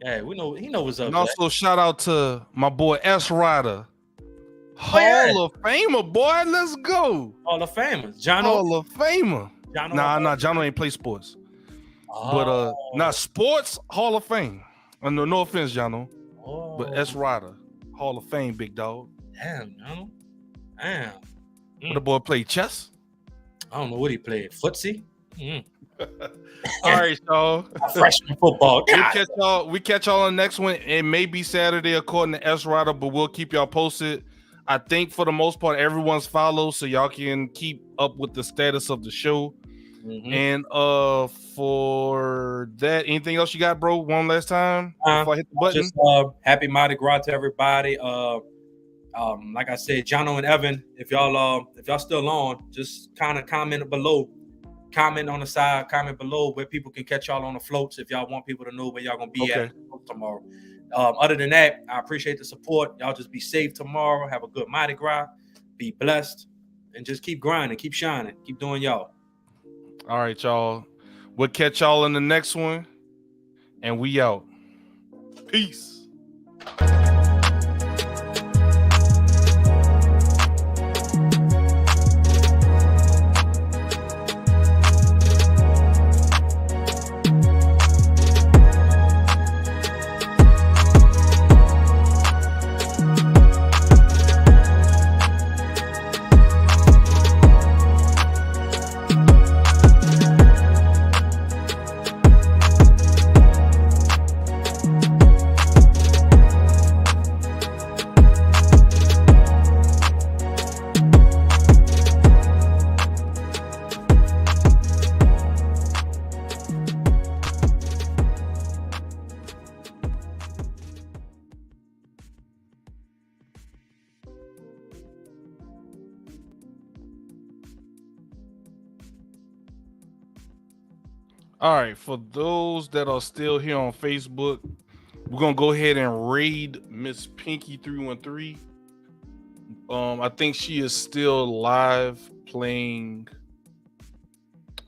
S2: Yeah, we know. He know what's up.
S1: And also shout out to my boy S Rider. Hall of Famer, boy. Let's go.
S2: Hall of Famer. Jono.
S1: Hall of Famer.
S2: Jono.
S1: Nah. Jono ain't play sports. But not sports Hall of Fame. No offense, Jono. But S Rider, Hall of Fame, big dog.
S2: Damn, Jono. Damn.
S1: What the boy played chess?
S2: I don't know what he played. Footsie?
S1: All right, y'all.
S2: Freshman football.
S1: We catch y'all on the next one. It may be Saturday according to S Rider, but we'll keep y'all posted. I think for the most part, everyone's followed, so y'all can keep up with the status of the show. Mm-hmm. And for that, anything else you got, bro? One last time before I hit the button.
S2: Just happy Mardi Gras to everybody. Like I said, Jono and Evan, if y'all still on, just kind of comment below. Comment on the side, comment below where people can catch y'all on the floats if y'all want people to know where y'all gonna be at tomorrow. Other than that, I appreciate the support. Y'all just be safe tomorrow. Have a good Mardi Gras. Be blessed. And just keep grinding, keep shining, keep doing y'all.
S1: All right, y'all. We'll catch y'all in the next one. And we out. Peace. All right, for those that are still here on Facebook, we're gonna go ahead and raid Miss Pinky 313. I think she is still live playing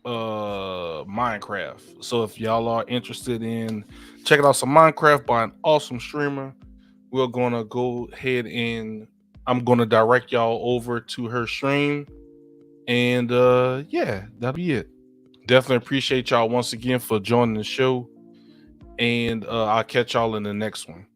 S1: Minecraft. So if y'all are interested in checking out some Minecraft by an awesome streamer, we're gonna go ahead and I'm gonna direct y'all over to her stream. And yeah, that'll be it. Definitely appreciate y'all once again for joining the show. And I'll catch y'all in the next one.